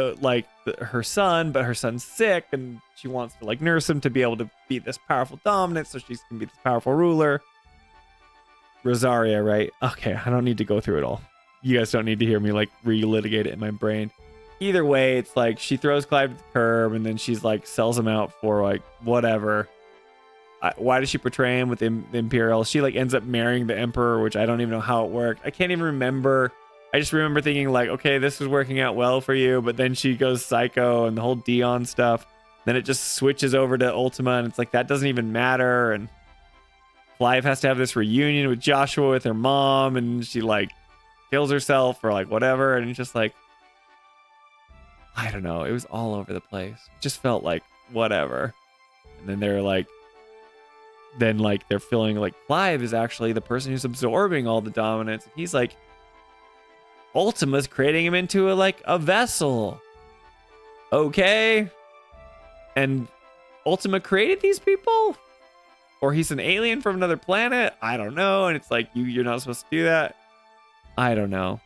her son, but her son's sick and she wants to like nurse him to be able to be this powerful dominant so she can be this powerful ruler. Rosaria, right? Okay, I don't need to go through it all. You guys don't need to hear me like relitigate it in my brain. Either way, it's like she throws Clive to the curb and then she's like sells him out for like whatever. Why does she portray him with the Imperial? She like ends up marrying the Emperor, which I don't even know how it worked. I can't even remember. I just remember thinking like, okay, this is working out well for you, but then she goes psycho and the whole Dion stuff. Then it just switches over to Ultima and it's like, that doesn't even matter. And Clive has to have this reunion with Joshua with her mom and she like kills herself or like whatever. And it's just like, I don't know. It was all over the place. It just felt like whatever. And then they're like, they're feeling like Clive is actually the person who's absorbing all the dominance. He's like, Ultima's creating him into a vessel. Okay. And Ultima created these people? Or he's an alien from another planet? I don't know. And it's like, you're not supposed to do that. I don't know.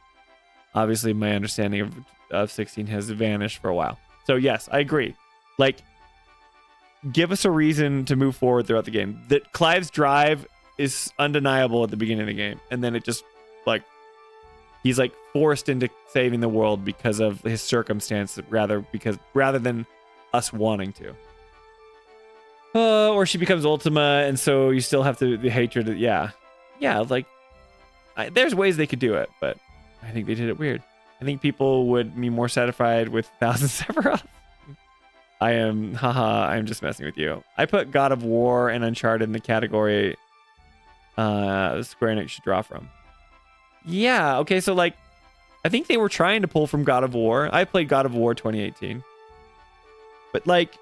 Obviously, my understanding of 16 has vanished for a while. So yes, I agree. Like, give us a reason to move forward throughout the game. That Clive's drive is undeniable at the beginning of the game. And then it just, like, he's like forced into saving the world because of his circumstance rather than us wanting to. Or she becomes Ultima, and so you still have the hatred. Yeah, like there's ways they could do it, but I think they did it weird. I think people would be more satisfied with 1000 Sephiroth. I'm just messing with you. I put God of War and Uncharted in the category Square Enix should draw from. Yeah, okay, so like, I think they were trying to pull from God of War. I played God of War 2018. But like,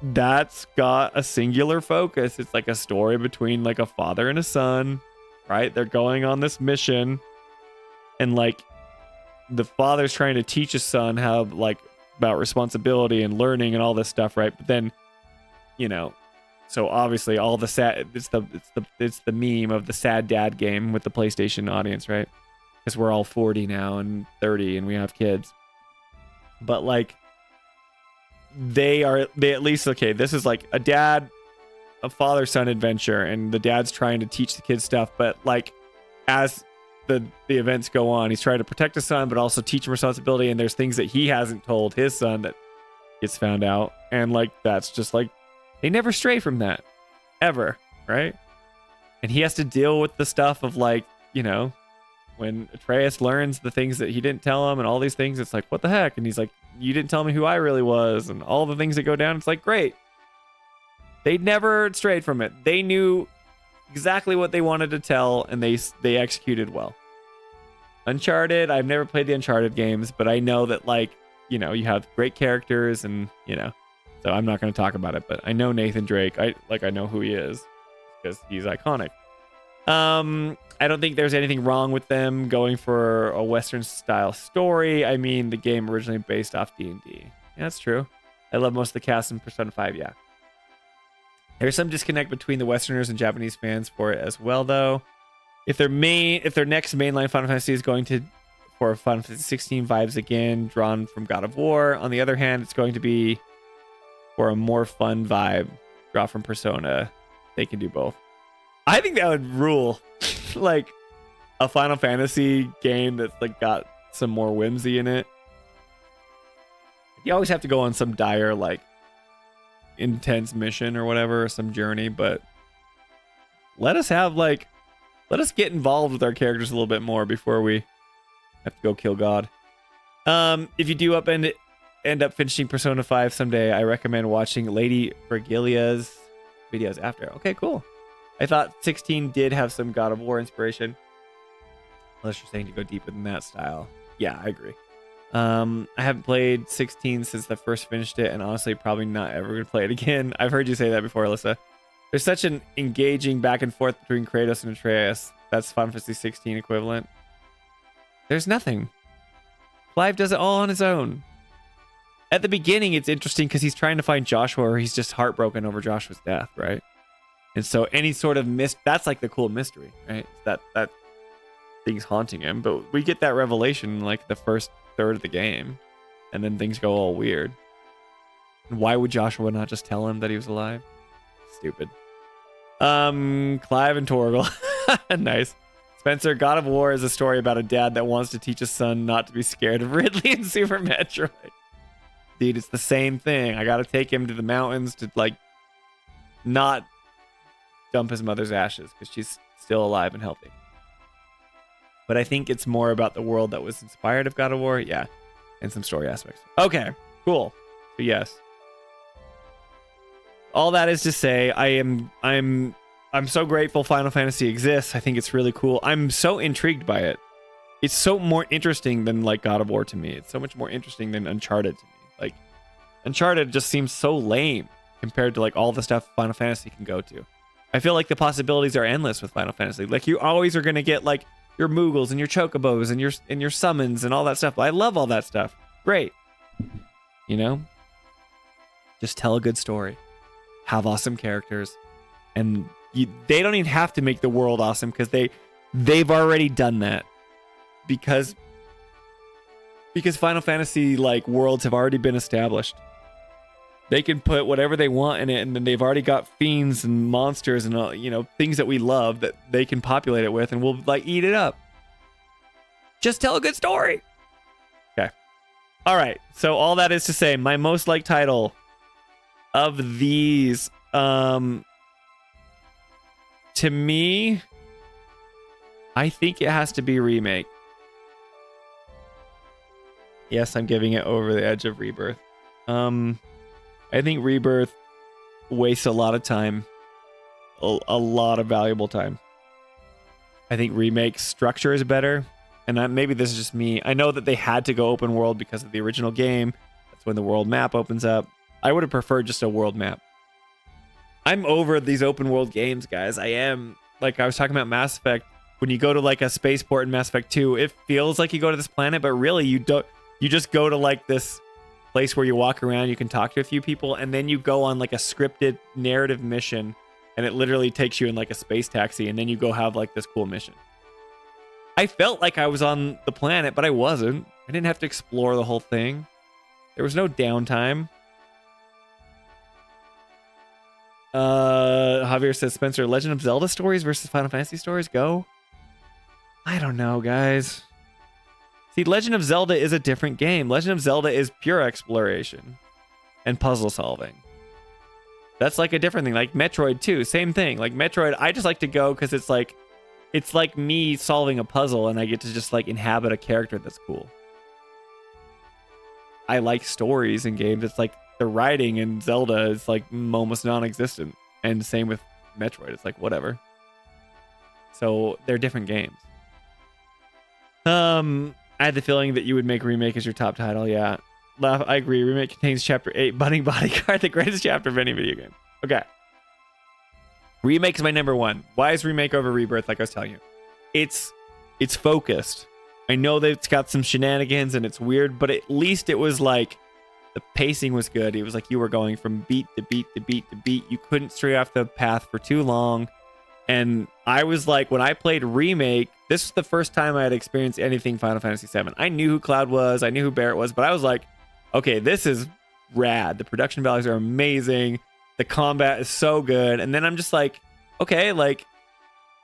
that's got a singular focus. It's like a story between like a father and a son, right? They're going on this mission, and like the father's trying to teach his son how like about responsibility and learning and all this stuff, right? But then, you know, so obviously all the sad it's the meme of the sad dad game with the PlayStation audience, right? Because we're all 40 now and 30 and we have kids. But like they at least, okay, this is like a father-son adventure, and the dad's trying to teach the kids stuff, but like as the events go on, he's trying to protect his son but also teach him responsibility, and there's things that he hasn't told his son that gets found out, and like that's just like they never stray from that ever, right? And he has to deal with the stuff of like, you know, when Atreus learns the things that he didn't tell him and all these things, it's like, what the heck? And he's like, you didn't tell me who I really was, and all the things that go down. It's like, great. They never strayed from it. They knew exactly what they wanted to tell, and they executed well. Uncharted, I've never played the Uncharted games, but I know that, like, you know, you have great characters, and, you know, so I'm not going to talk about it, but I know Nathan Drake. I know who he is because he's iconic. I don't think there's anything wrong with them going for a Western style story. I mean, the game originally based off D&D. Yeah, that's true. I love most of the cast in Persona 5, yeah. There's some disconnect between the Westerners and Japanese fans for it as well, though. If their next mainline Final Fantasy is going for Final Fantasy 16 vibes again, drawn from God of War, on the other hand, it's going to be for a more fun vibe, draw from Persona. They can do both. I think that would rule. Like a Final Fantasy game that's like got some more whimsy in it. You always have to go on some dire, like, intense mission or whatever, or some journey, but let us get involved with our characters a little bit more before we have to go kill God. If you do end up finishing Persona 5 someday, I recommend watching Lady Virgilia's videos after. Okay, cool. I thought 16 did have some God of War inspiration. Unless you're saying to go deeper than that style. Yeah, I agree. I haven't played 16 since I first finished it, and honestly, probably not ever going to play it again. I've heard you say that before, Alyssa. There's such an engaging back and forth between Kratos and Atreus. That's Final Fantasy 16 equivalent. There's nothing. Clive does it all on his own. At the beginning, it's interesting because he's trying to find Joshua, or he's just heartbroken over Joshua's death, right? And so any sort of that's like the cool mystery, right? That thing's haunting him. But we get that revelation in like the first third of the game, and then things go all weird. And why would Joshua not just tell him that he was alive? Stupid. Clive and Torgal. Nice. Spencer, God of War is a story about a dad that wants to teach his son not to be scared of Ridley and Super Metroid. Dude, it's the same thing. I gotta take him to the mountains to like not dump his mother's ashes because she's still alive and healthy. But I think it's more about the world that was inspired of God of War, yeah, and some story aspects. Okay, cool. So yes, all that is to say, I'm so grateful Final Fantasy exists. I think it's really cool. I'm so intrigued by it. It's so more interesting than like God of War to me. It's so much more interesting than Uncharted to me. Like Uncharted just seems so lame compared to like all the stuff Final Fantasy can go to. I feel like the possibilities are endless with Final Fantasy. Like you always are going to get like your Moogles and your Chocobos and your summons and all that stuff. I love all that stuff. Great. You know? Just tell a good story. Have awesome characters. And they don't even have to make the world awesome because they've already done that. Because Final Fantasy like worlds have already been established. They can put whatever they want in it, and then they've already got fiends and monsters and you know, things that we love that they can populate it with, and we'll like eat it up. Just tell a good story. Okay. All right. So all that is to say, my most liked title of these, to me, I think it has to be Remake. Yes, I'm giving it Over the Edge of Rebirth. I think Rebirth wastes a lot of time, a lot of valuable time. I think Remake's structure is better, and maybe this is just me. I know that they had to go open world because of the original game. That's when the world map opens up. I would have preferred just a world map. I'm over these open world games, guys. I am. Like I was talking about Mass Effect. When you go to like a spaceport in Mass Effect 2, it feels like you go to this planet, but really you don't. You just go to like this place where you walk around, you can talk to a few people, and then you go on like a scripted narrative mission, and it literally takes you in like a space taxi, and then you go have like this cool mission. I felt like I was on the planet, but I wasn't. I didn't have to explore the whole thing. There was no downtime. Javier says, Spencer, Legend of Zelda stories versus Final Fantasy stories? Go. I don't know, guys. See, Legend of Zelda is a different game. Legend of Zelda is pure exploration and puzzle solving. That's like a different thing. Like Metroid too, same thing. Like Metroid, I just like to go because it's like me solving a puzzle and I get to just like inhabit a character that's cool. I like stories in games. It's like the writing in Zelda is like almost non-existent. And same with Metroid. It's like whatever. So they're different games. I had the feeling that you would make Remake as your top title. Yeah. I agree. Remake contains Chapter 8, Budding Bodyguard, the greatest chapter of any video game. Okay. Remake is my number one. Why is Remake over Rebirth? Like I was telling you. It's focused. I know that it's got some shenanigans and it's weird, but at least it was like the pacing was good. It was like you were going from beat to beat to beat to beat. You couldn't stray off the path for too long. And I was like, when I played Remake, this was the first time I had experienced anything Final Fantasy VII. I knew who Cloud was. I knew who Barrett was. But I was like, okay, this is rad. The production values are amazing. The combat is so good. And then I'm just like, okay, like,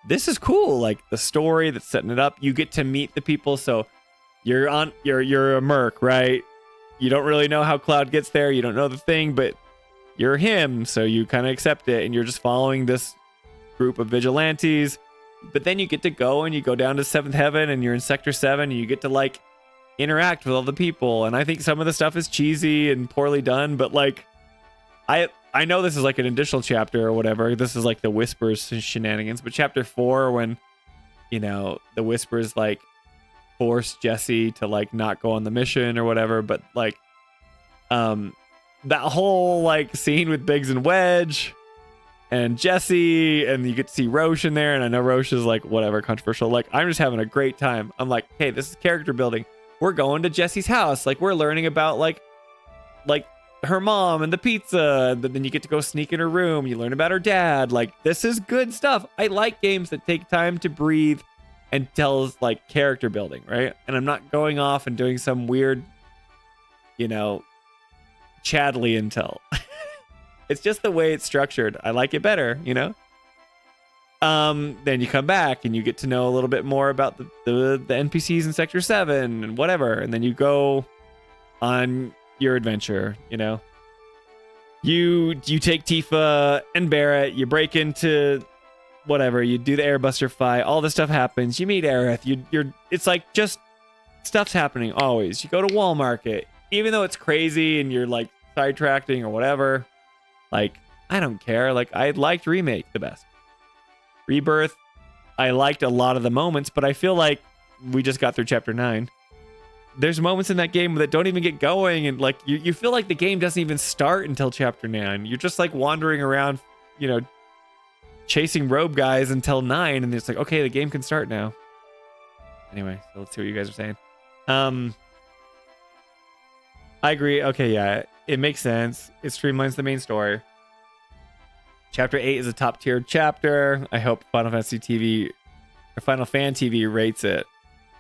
this is cool. Like, the story that's setting it up. You get to meet the people. So you're a merc, right? You don't really know how Cloud gets there. You don't know the thing, but you're him. So you kind of accept it. And you're just following this group of vigilantes. But then you get to go and you go down to 7th Heaven and you're in Sector 7 and you get to like interact with all the people. And I think some of the stuff is cheesy and poorly done, but like I know this is like an additional chapter or whatever. This is like the Whispers shenanigans, but chapter 4 when, you know, the Whispers like force Jesse to like not go on the mission or whatever, but like that whole like scene with Biggs and Wedge and Jesse, and you get to see Roche in there, and I know Roche is like whatever controversial. Like I'm just having a great time. I'm like, hey, this is character building. We're going to Jesse's house. Like we're learning about like her mom and the pizza, and then you get to go sneak in her room. You learn about her dad. Like this is good stuff. I like games that take time to breathe and tell like character building, right? And I'm not going off and doing some weird, you know, Chadley intel. It's just the way it's structured. I like it better, you know? Then you come back and you get to know a little bit more about the NPCs in Sector 7 and whatever. And then you go on your adventure, you know? You take Tifa and Barrett, you break into whatever, you do the Airbuster fight, all this stuff happens. You meet Aerith, it's like just stuff's happening always. You go to Wall Market, even though it's crazy and you're like sidetracking or whatever. Like, I don't care. Like, I liked Remake the best. Rebirth, I liked a lot of the moments, but I feel like we just got through Chapter 9. There's moments in that game that don't even get going, and like, you feel like the game doesn't even start until Chapter 9. You're just like wandering around, you know, chasing robe guys until 9, and it's like, okay, the game can start now. Anyway, so let's see what you guys are saying. I agree. Okay, yeah, it makes sense. It streamlines the main story. Chapter 8 is a top tier chapter. I hope Final Fantasy TV or Final Fan TV rates it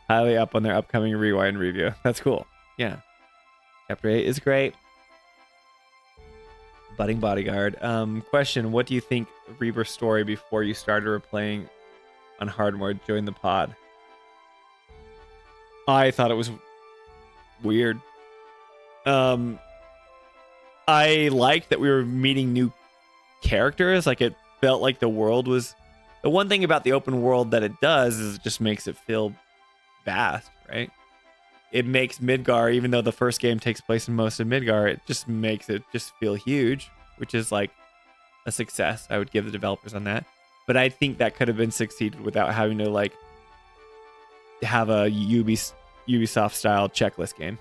highly up on their upcoming rewind review. That's cool. Yeah. Chapter 8 is great. Budding Bodyguard. Question, what do you think of Rebirth story before you started replaying on hard mode? Join the pod. I thought it was weird. I liked that we were meeting new characters. Like it felt like the world was, the one thing about the open world that it does is it just makes it feel vast, right? It makes Midgar, even though the first game takes place in most of Midgar, it just makes it just feel huge, which is like a success. I would give the developers on that. But I think that could have been succeeded without having to like have a Ubisoft style checklist game.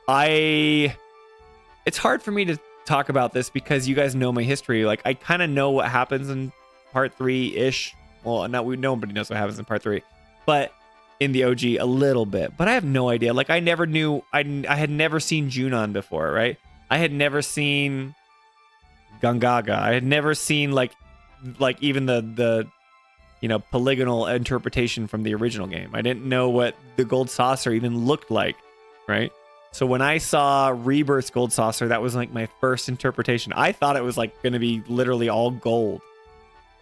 it's hard for me to talk about this because you guys know my history. Like, I kind of know what happens in part 3-ish. Well, nobody knows what happens in part 3, but in the OG a little bit. But I have no idea. Like, I never knew. I had never seen Junon before, right? I had never seen Gongaga. I had never seen like even the polygonal interpretation from the original game. I didn't know what the gold saucer even looked like, right? So when I saw Rebirth's gold saucer, that was like my first interpretation. I thought it was like going to be literally all gold.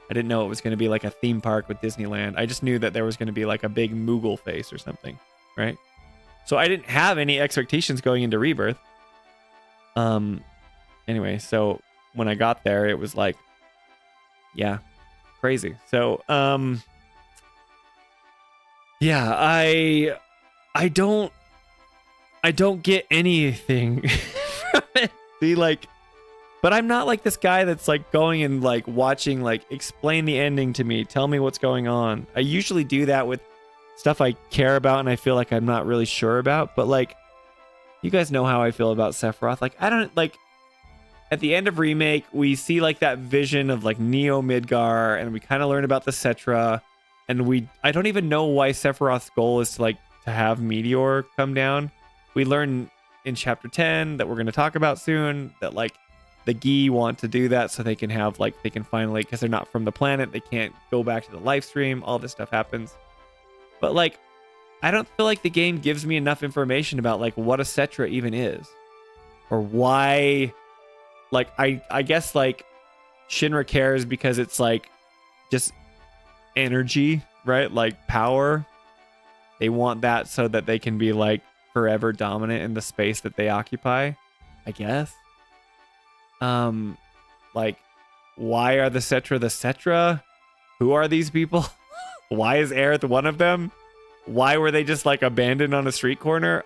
I didn't know it was going to be like a theme park with Disneyland. I just knew that there was going to be like a big Moogle face or something, right? So I didn't have any expectations going into Rebirth. Anyway, so when I got there, it was like, yeah, crazy. So, yeah, I don't get anything from it. See, like, but I'm not like this guy that's like going and like watching, like, explain the ending to me, tell me what's going on. I usually do that with stuff I care about and I feel like I'm not really sure about, but like, you guys know how I feel about Sephiroth. Like, I don't like, at the end of Remake, we see like that vision of like Neo Midgar, and we kind of learn about the Cetra, and I don't even know why Sephiroth's goal is to have Meteor come down. We learn in chapter 10 that we're going to talk about soon that like the Gi want to do that so they can have like, they can finally, because they're not from the planet, they can't go back to the live stream. All this stuff happens. But like, I don't feel like the game gives me enough information about like what a Cetra even is, or why. Like, I guess like Shinra cares because it's like just energy, right? Like power. They want that so that they can be like forever dominant in the space that they occupy, I guess. Like, why are the Cetra? Who are these people? Why is Aerith one of them? Why were they just like abandoned on a street corner?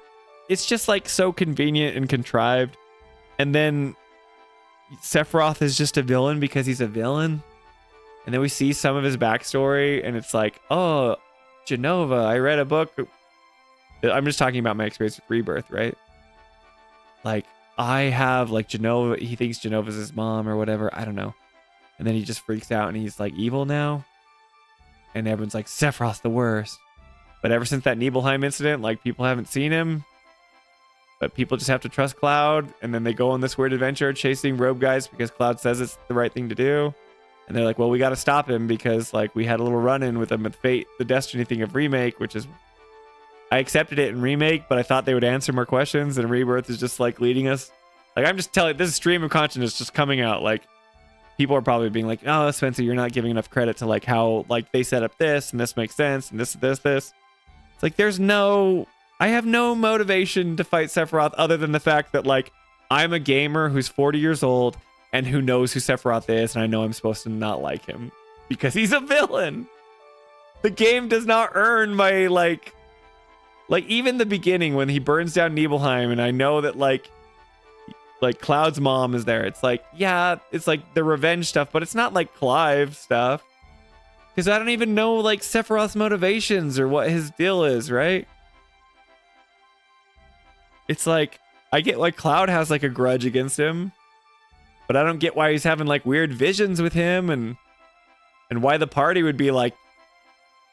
It's just like so convenient and contrived. And then Sephiroth is just a villain because he's a villain. And then we see some of his backstory and it's like, oh, Jenova, I read a book. I'm just talking about my experience with Rebirth, right? Like, I have like Jenova, he thinks Jenova's his mom or whatever. I don't know. And then he just freaks out and he's like evil now. And everyone's like, Sephiroth's the worst. But ever since that Nibelheim incident, like, people haven't seen him. But people just have to trust Cloud. And then they go on this weird adventure chasing robe guys because Cloud says it's the right thing to do. And they're like, well, we got to stop him because like we had a little run-in with him with Fate, the Destiny thing of Remake, which is, I accepted it in Remake, but I thought they would answer more questions, and Rebirth is just like leading us. Like, I'm just telling, this stream of consciousness just coming out. Like, people are probably being like, oh, Spencer, you're not giving enough credit to like how like they set up this and this makes sense and this. It's like, I have no motivation to fight Sephiroth other than the fact that like I'm a gamer who's 40 years old and who knows who Sephiroth is, and I know I'm supposed to not like him because he's a villain. The game does not earn my like even the beginning when he burns down Nibelheim, and I know that like Cloud's mom is there. It's like, yeah, it's like the revenge stuff, but it's not like Clive stuff. Because I don't even know like Sephiroth's motivations or what his deal is, right? It's like, I get why Cloud has like a grudge against him, but I don't get why he's having like weird visions with him, and why the party would be like,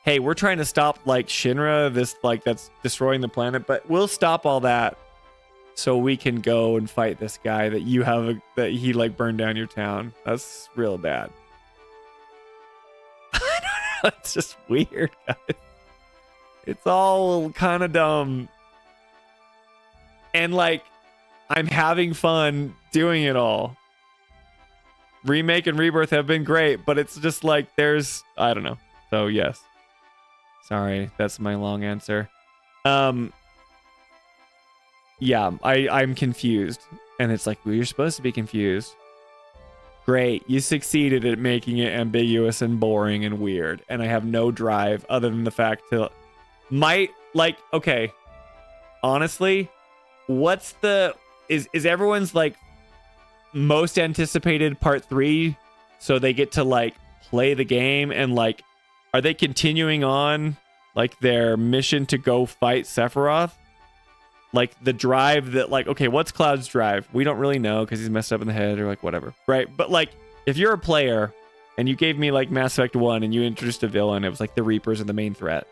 hey, we're trying to stop like Shinra, this like that's destroying the planet, but we'll stop all that so we can go and fight this guy that you have that he like burned down your town. That's real bad. I don't know. It's just weird, guys. It's all kind of dumb. And like, I'm having fun doing it all. Remake and Rebirth have been great, but it's just like I don't know. So yes. Sorry, that's my long answer. Yeah, I'm confused. And it's like, well, you're supposed to be confused. Great, you succeeded at making it ambiguous and boring and weird. And I have no drive other than the fact to... okay, honestly, what's the... Is everyone's, like, most anticipated part 3 so they get to, like, play the game and, like, are they continuing on, like, their mission to go fight Sephiroth? like the drive that like, okay, what's Cloud's drive? We don't really know because he's messed up in the head or like whatever, right? But like if you're a player and you gave me like Mass Effect 1 and you introduced a villain, it was like the Reapers are the main threat.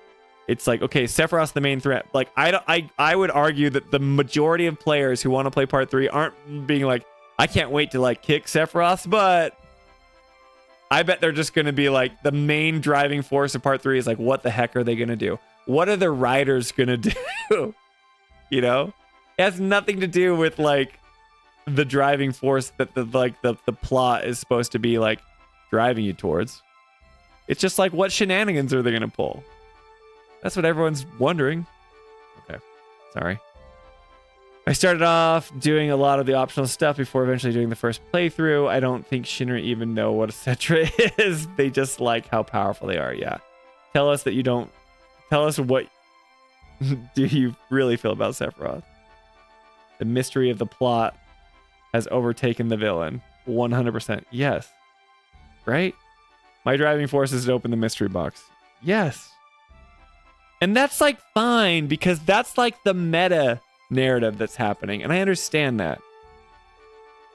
It's like, okay, Sephiroth's the main threat. Like I would argue that the majority of players who want to play part 3 aren't being like, I can't wait to like kick Sephiroth's butt. I bet they're just going to be like, the main driving force of part 3 is like, what the heck are they going to do? What are the writers going to do? You know? It has nothing to do with like the driving force that the plot is supposed to be like driving you towards. It's just like, what shenanigans are they going to pull? That's what everyone's wondering. Okay. Sorry. I started off doing a lot of the optional stuff before eventually doing the first playthrough. I don't think Shinra even know what a Cetra is. They just like how powerful they are. Yeah. Tell us that you don't. Tell us what do you really feel about Sephiroth. The mystery of the plot has overtaken the villain. 100%. Yes. Right? My driving force is to open the mystery box. Yes. And that's like fine because that's like the meta narrative that's happening. And I understand that.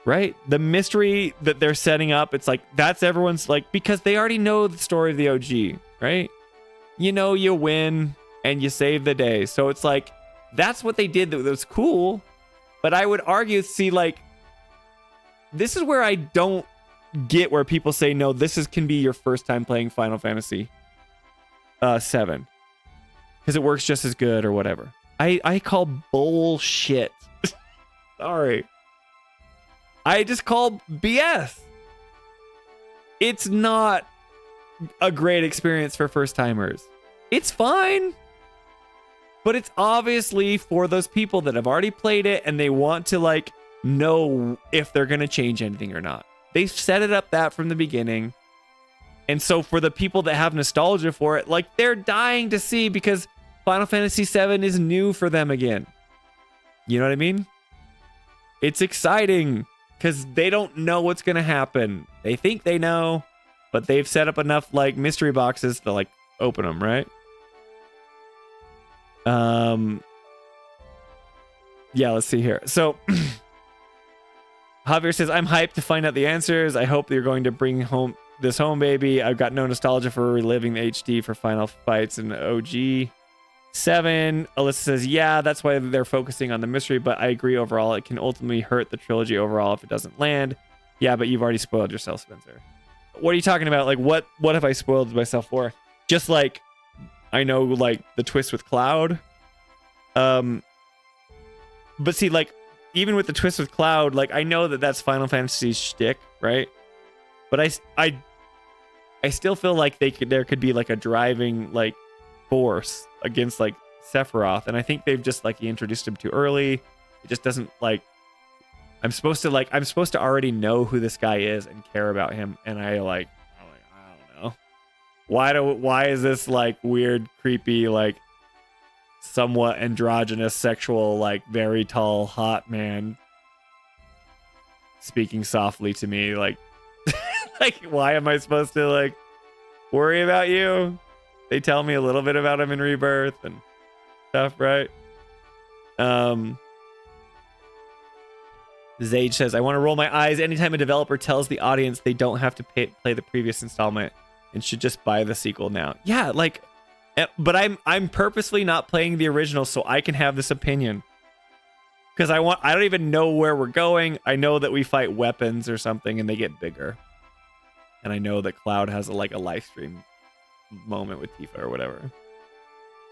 Right? The mystery that they're setting up, it's like that's everyone's like, because they already know the story of the OG, right? You know, you win and you save the day. So it's like, that's what they did that was cool. But I would argue, see, like, this is where I don't get where people say, no, can be your first time playing Final Fantasy 7. Because it works just as good or whatever. I call bullshit. Sorry. I just call BS. It's not a great experience for first timers. It's fine. But it's obviously for those people that have already played it and they want to like know if they're going to change anything or not. They've set it up that from the beginning. And so for the people that have nostalgia for it, like they're dying to see because Final Fantasy VII is new for them again. You know what I mean? It's exciting because they don't know what's going to happen. They think they know, but they've set up enough like mystery boxes to like open them, right? Yeah, let's see here. So Javier says, I'm hyped to find out the answers. I hope you're going to bring home this home, baby. I've got no nostalgia for reliving the HD for final fights in OG 7. Alyssa says, yeah, that's why they're focusing on the mystery, but I agree overall. It can ultimately hurt the trilogy overall if it doesn't land. Yeah, but you've already spoiled yourself, Spencer. What are you talking about? Like, what have I spoiled myself for? Just like, I know, like, the twist with Cloud. But see, like, even with the twist with Cloud, like, I know that that's Final Fantasy's shtick, right? But I still feel like there could be, like, a driving, like, force against, like, Sephiroth. And I think they've just, like, introduced him too early. It just doesn't, like... I'm supposed to already know who this guy is and care about him. And I don't know. Why is this, like, weird, creepy, like... somewhat androgynous, sexual, like very tall, hot man speaking softly to me, like, like, why am I supposed to like worry about you? They tell me a little bit about him in Rebirth and stuff, right? Zage says, I want to roll my eyes anytime a developer tells the audience they don't have to play the previous installment and should just buy the sequel now. Yeah, like, but I'm purposely not playing the original so I can have this opinion. Because I don't even know where we're going. I know that we fight weapons or something and they get bigger. And I know that Cloud has a live stream moment with Tifa or whatever.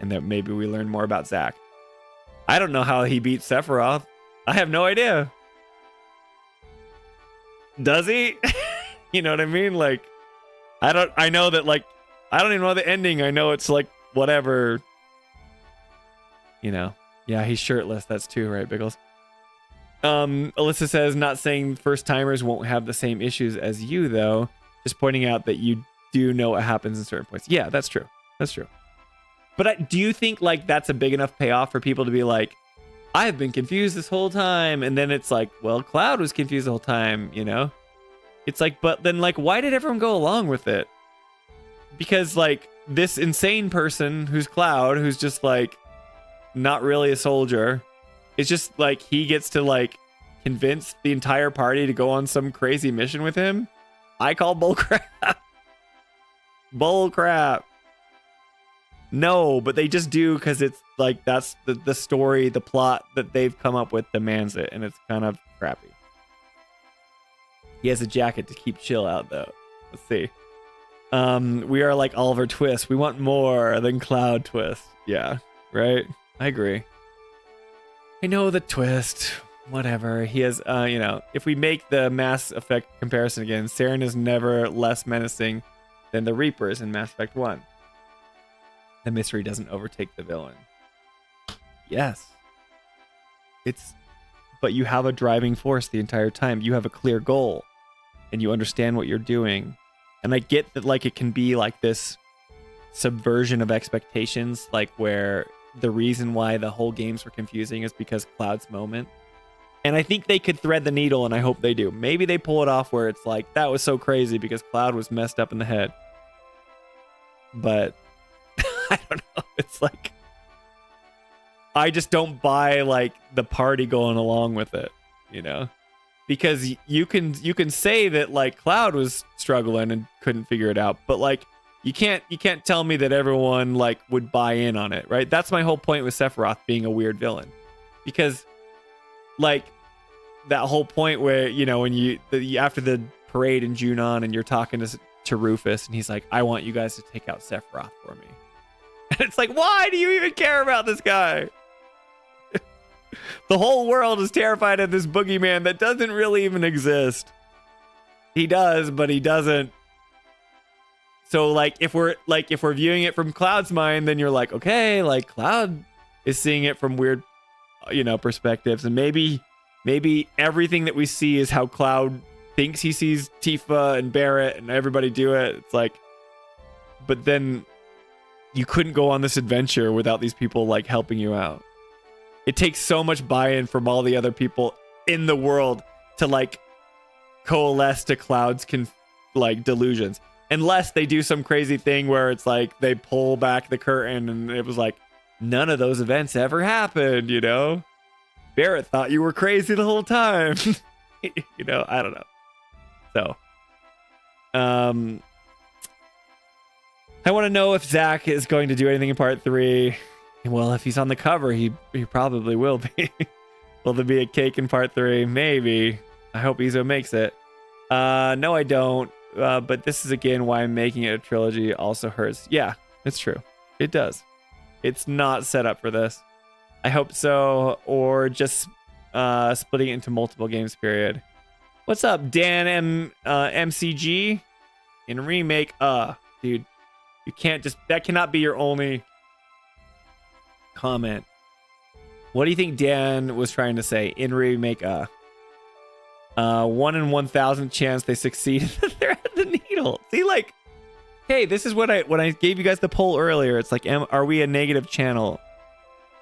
And that maybe we learn more about Zack. I don't know how he beat Sephiroth. I have no idea. Does he? You know what I mean? Like, I know that, like, I don't even know the ending. I know it's like whatever. You know. Yeah, he's shirtless. That's true, right, Biggles? Alyssa says, not saying first timers won't have the same issues as you, though. Just pointing out that you do know what happens in certain points. Yeah, that's true. That's true. But do you think like that's a big enough payoff for people to be like, I've been confused this whole time, and then it's like, well, Cloud was confused the whole time, you know? It's like, but then like, why did everyone go along with it? Because like this insane person who's Cloud, who's just like not really a soldier, It's just like he gets to like convince the entire party to go on some crazy mission with him. I call bullcrap. Bullcrap. No, but they just do because it's like that's the story, the plot that they've come up with demands it, and it's kind of crappy. He has a jacket to keep chill out though. Let's see. We are like Oliver Twist. We want more than Cloud Twist. Yeah, right? I agree. I know the twist. Whatever. He has, you know, if we make the Mass Effect comparison again, Saren is never less menacing than the Reapers in Mass Effect 1. The mystery doesn't overtake the villain. Yes. But you have a driving force the entire time. You have a clear goal and you understand what you're doing. And I get that like it can be like this subversion of expectations, like where the reason why the whole games were confusing is because Cloud's moment. And I think they could thread the needle, and I hope they do. Maybe they pull it off where it's like, that was so crazy because Cloud was messed up in the head. But I don't know. It's like, I just don't buy like the party going along with it, you know? Because you can say that like Cloud was struggling and couldn't figure it out, but like you can't tell me that everyone like would buy in on it, right? That's my whole point with Sephiroth being a weird villain. Because like that whole point where, you know, when after the parade in Junon and you're talking to Rufus and he's like, I want you guys to take out Sephiroth for me. And it's like, why do you even care about this guy? The whole world is terrified of this boogeyman that doesn't really even exist. He does, but he doesn't. So like if we're viewing it from Cloud's mind, then you're like, okay, like Cloud is seeing it from weird, you know, perspectives, and maybe everything that we see is how Cloud thinks he sees Tifa and Barrett and everybody do it. It's like, but then you couldn't go on this adventure without these people like helping you out. It takes so much buy-in from all the other people in the world to like coalesce to Cloud's like delusions. Unless they do some crazy thing where it's like they pull back the curtain and it was like none of those events ever happened, you know? Barrett thought you were crazy the whole time. You know, I don't know. So, I want to know if Zach is going to do anything in part 3. Well, if he's on the cover, he probably will be. Will there be a cake in part 3? Maybe. I hope Izo makes it. No, I don't. But this is again why I'm making it a trilogy also hurts. Yeah, it's true. It does. It's not set up for this. I hope so, or just splitting it into multiple games, period. What's up, Dan MCG? In remake, dude, you can't just, that cannot be your only comment. What do you think Dan was trying to say? In remake, 1 in 1,000 chance they succeed. They're at the needle. See, like, hey, this is what when I gave you guys the poll earlier. It's like, are we a negative channel?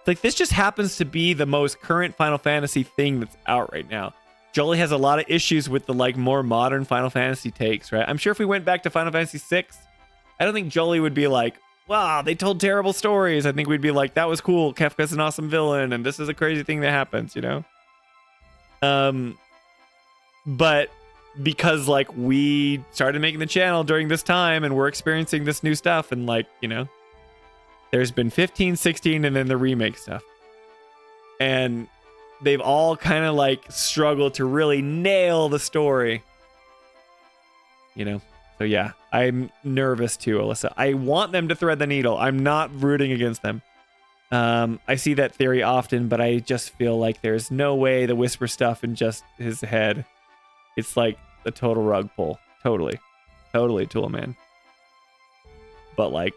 Like, this just happens to be the most current Final Fantasy thing that's out right now. Jolie has a lot of issues with the like more modern Final Fantasy takes, right? I'm sure if we went back to Final Fantasy 6, I don't think Jolie would be like, wow, they told terrible stories. I think we'd be like, that was cool. Kefka's an awesome villain, and this is a crazy thing that happens, you know? But because like we started making the channel during this time and we're experiencing this new stuff, and like, you know, there's been 15, 16, and then the remake stuff. And they've all kind of like struggled to really nail the story. You know? So yeah, I'm nervous too, Alyssa. I want them to thread the needle. I'm not rooting against them. I see that theory often, but I just feel like there's no way the whisper stuff in just his head. It's like a total rug pull. Totally. Totally, Toolman. But like,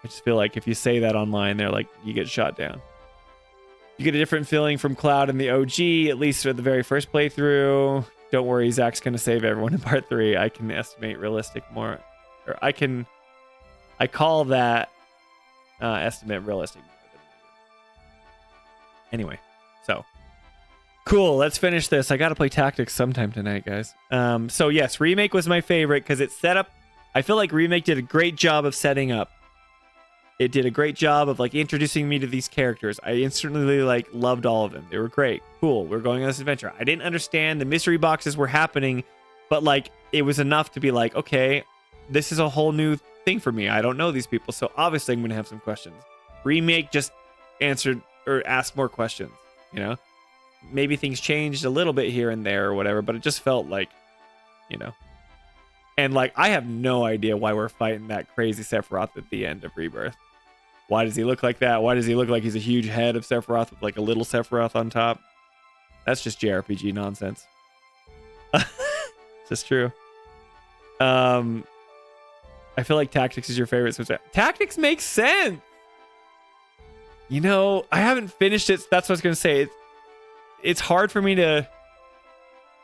I just feel like if you say that online, they're like, you get shot down. You get a different feeling from Cloud in the OG, at least for the very first playthrough. Don't worry, Zach's going to save everyone in part 3. I can estimate realistic more. Or I call that estimate realistic. Anyway, so. Cool, let's finish this. I got to play Tactics sometime tonight, guys. So yes, Remake was my favorite because it set up... I feel like Remake did a great job of setting up it did a great job of like introducing me to these characters. I instantly like loved all of them. They were great. Cool. We're going on this adventure. I didn't understand the mystery boxes were happening, but like it was enough to be like, okay, this is a whole new thing for me. I don't know these people, so obviously I'm going to have some questions. Remake just answered or asked more questions, you know? Maybe things changed a little bit here and there or whatever, but it just felt like, you know. And like I have no idea why we're fighting that crazy Sephiroth at the end of Rebirth. Why does he look like that? Why does he look like he's a huge head of Sephiroth with like a little Sephiroth on top? That's just JRPG nonsense. It's just true. I feel like Tactics is your favorite Switch. Tactics makes sense. You know, I haven't finished it. So that's what I was gonna say. It's hard for me to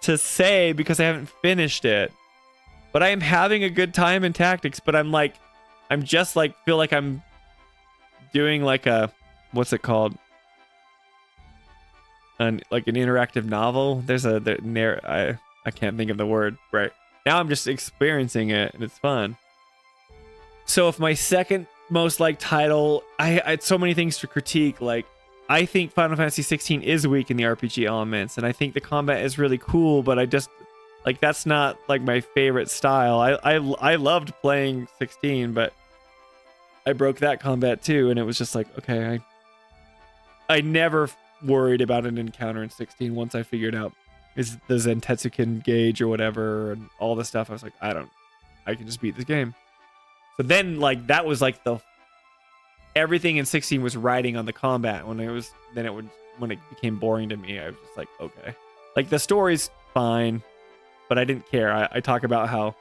say because I haven't finished it. But I am having a good time in Tactics. But I'm just like feel like I'm doing like a, what's it called? Like an interactive novel. There's I can't think of the word right now. I'm just experiencing it and it's fun. So if my second most liked title, I had so many things to critique. Like I think Final Fantasy 16 is weak in the RPG elements, and I think the combat is really cool, but I just like that's not like my favorite style. I loved playing 16, but I broke that combat too, and it was just like, okay, I never worried about an encounter in 16 once I figured out is the Zentetsuken gauge or whatever and all the stuff. I was like, I can just beat this game. So then like that was like everything in 16 was riding on the combat. When it became boring to me, I was just like, okay. Like the story's fine, but I didn't care. I talk about how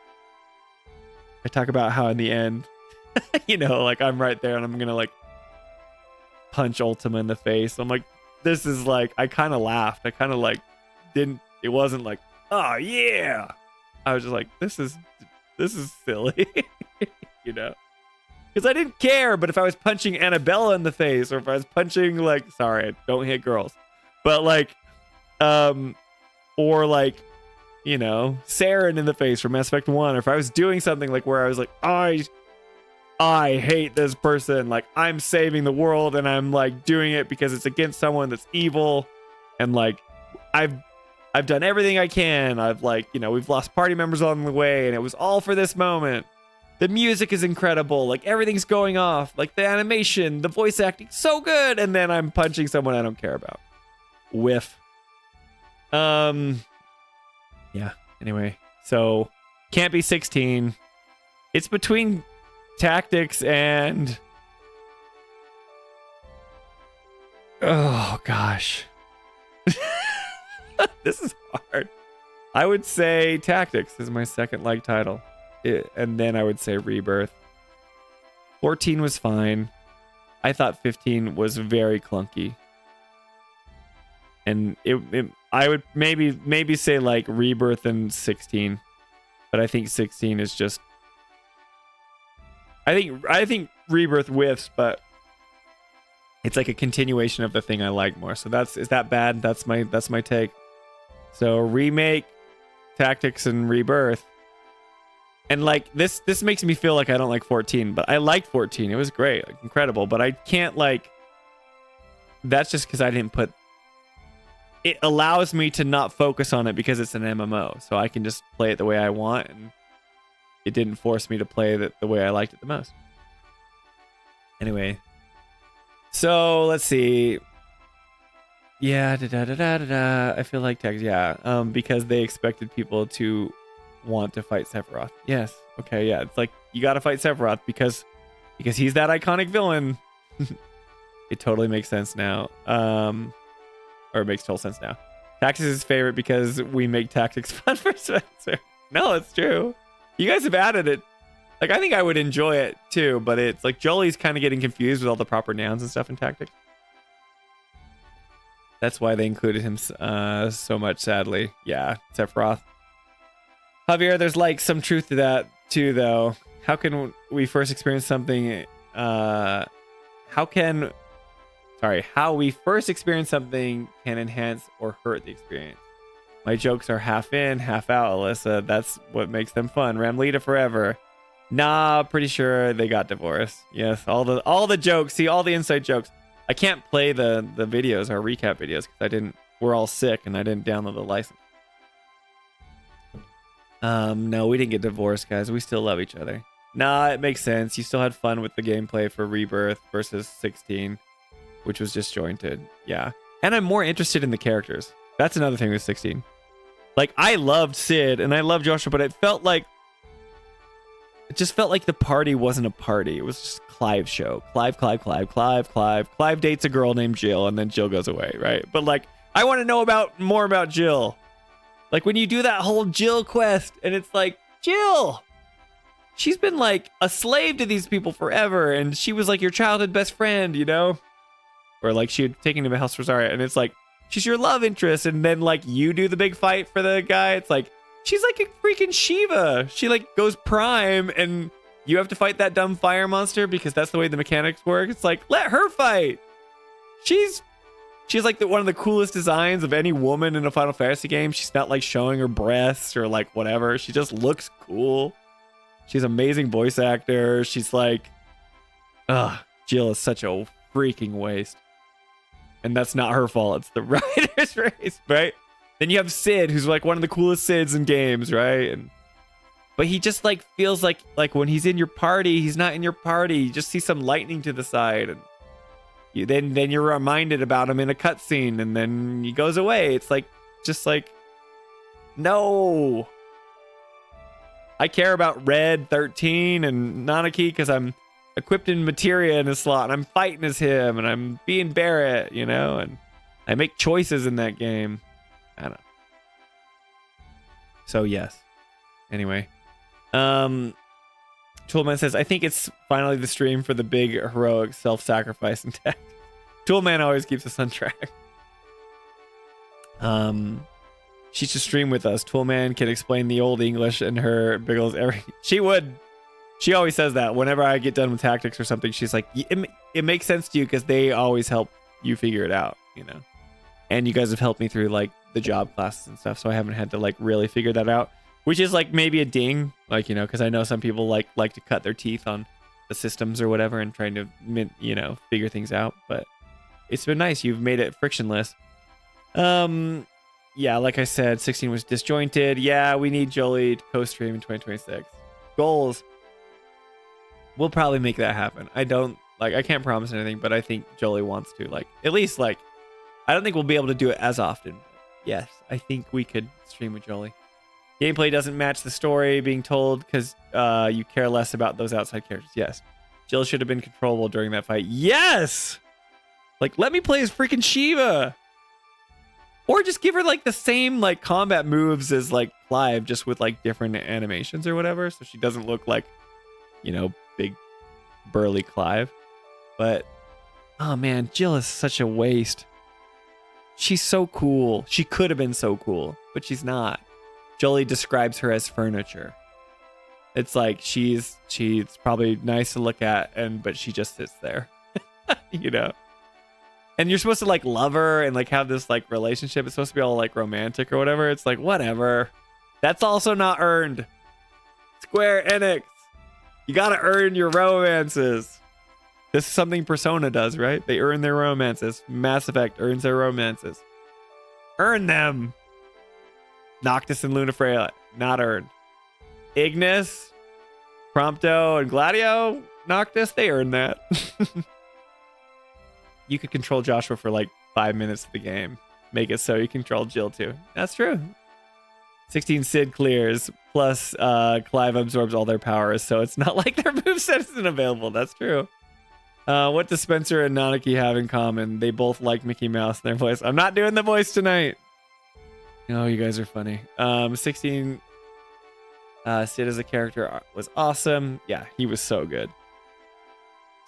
in the end, you know, like I'm right there and I'm gonna like punch Ultima in the face. I'm like, this is like, I kind of laughed. I kind of like it wasn't like, oh yeah. I was just like, this is silly, you know, because I didn't care. But if I was punching Annabella in the face, or if I was punching like, sorry, don't hit girls, but like, or like, you know, Saren in the face from Mass Effect 1, or if I was doing something like where I was like, I hate this person, like I'm saving the world and I'm like doing it because it's against someone that's evil, and like I've done everything I can. I've like, you know, we've lost party members along the way and it was all for this moment. The music is incredible, like everything's going off, like the animation, the voice acting, so good, and then I'm punching someone I don't care about. Whiff. Yeah, anyway, so can't be 16. It's between Tactics and, oh gosh. This is hard. I would say Tactics is my second like title. And then I would say Rebirth. 14 was fine. I thought 15 was very clunky. And I would maybe say like Rebirth and 16. But I think 16 is just, I think Rebirth whiffs, but it's like a continuation of the thing I like more. So is that bad? That's my take. So Remake, Tactics, and Rebirth. And like this makes me feel like I don't like 14, but I liked 14. It was great, like, incredible. But I can't like. That's just because I didn't put. It allows me to not focus on it because it's an MMO, so I can just play it the way I want, and it didn't force me to play it the way I liked it the most. Anyway, so let's see. Yeah, I feel like Tactics. Yeah, because they expected people to want to fight Sephiroth. Yes. Okay. Yeah. It's like you got to fight Sephiroth because he's that iconic villain. It totally makes sense now. Or it makes total sense now. Tactics is his favorite because we make Tactics fun for Spencer. No, it's true. You guys have added it. Like I think I would enjoy it too, but it's like Jolie's kind of getting confused with all the proper nouns and stuff in Tactics. That's why they included him so much, sadly. Yeah, Sephiroth. Javier, there's like some truth to that too, though. How can we first experience something? How we first experience something can enhance or hurt the experience. My jokes are half in, half out, Alyssa. That's what makes them fun. Ramlita forever. Nah, pretty sure they got divorced. Yes, all the jokes. See, all the inside jokes. I can't play the videos or recap videos because we're all sick and I didn't download the license. No, we didn't get divorced, guys. We still love each other. Nah, it makes sense. You still had fun with the gameplay for Rebirth versus 16, which was disjointed. Yeah. And I'm more interested in the characters. That's another thing with 16. Like, I loved Sid and I loved Joshua, but it just felt like the party wasn't a party. It was just Clive's show. Clive. Clive dates a girl named Jill and then Jill goes away, right? But like, I want to know more about Jill. Like when you do that whole Jill quest and it's like, Jill, she's been like a slave to these people forever. And she was like your childhood best friend, you know? Or like she had taken him to House Rosaria and it's like, she's your love interest. And then like you do the big fight for the guy. It's like, she's like a freaking Shiva. She like goes prime and you have to fight that dumb fire monster because that's the way the mechanics work. It's like, let her fight. She's like one of the coolest designs of any woman in a Final Fantasy game. She's not like showing her breasts or like whatever. She just looks cool. She's an amazing voice actor. She's like, Jill is such a freaking waste. And that's not her fault. It's the writer's race, right? Then you have Sid, who's like one of the coolest Sids in games, right? But he just like feels like when he's in your party, he's not in your party. You just see some lightning to the side, and then you're reminded about him in a cutscene, and then he goes away. It's like just like, no. I care about Red 13 and Nanaki because I'm equipped in materia in a slot, and I'm fighting as him, and I'm being Barrett, you know, and I make choices in that game. I don't know. So yes. Anyway. Toolman says, I think it's finally the stream for the big heroic self-sacrifice and tech. Toolman always keeps us on track. She should stream with us. Toolman can explain the old English and her Biggles she would. She always says that whenever I get done with tactics or something. She's like, it makes sense to you because they always help you figure it out, you know. And you guys have helped me through like the job classes and stuff, so I haven't had to like really figure that out, which is like maybe a ding, like, you know, because I know some people like to cut their teeth on the systems or whatever and trying to, you know, figure things out. But it's been nice. You've made it frictionless. Yeah, like I said, 16 was disjointed. Yeah, we need Jolie to co-stream in 2026. Goals. We'll probably make that happen. I can't promise anything, but I think Jolie wants to, like, at least like, I don't think we'll be able to do it as often. Yes, I think we could stream with Jolie. Gameplay doesn't match the story being told because you care less about those outside characters. Yes. Jill should have been controllable during that fight. Yes! Like, let me play as freaking Shiva. Or just give her like the same like combat moves as like Clive, just with like different animations or whatever. So she doesn't look like, you know, big burly Clive. But, oh man, Jill is such a waste. She's so cool. She could have been so cool, but she's not. Jolie describes her as furniture. It's like she's probably nice to look at, but she just sits there, you know. And you're supposed to like love her and like have this like relationship. It's supposed to be all like romantic or whatever. It's like whatever. That's also not earned. Square Enix, you gotta earn your romances. This is something Persona does, right? They earn their romances. Mass Effect earns their romances. Earn them. Noctis and Lunafreya, not earned. Ignis, Prompto, and Gladio, Noctis, they earned that. You could control Joshua for like 5 minutes of the game. Make it so you control Jill too. That's true. 16 Sid clears, plus Clive absorbs all their powers, so it's not like their moveset isn't available. That's true. What does Spencer and Nanaki have in common? They both like Mickey Mouse in their voice. I'm not doing the voice tonight. Oh, you guys are funny. 16 Sid as a character was awesome. Yeah, he was so good.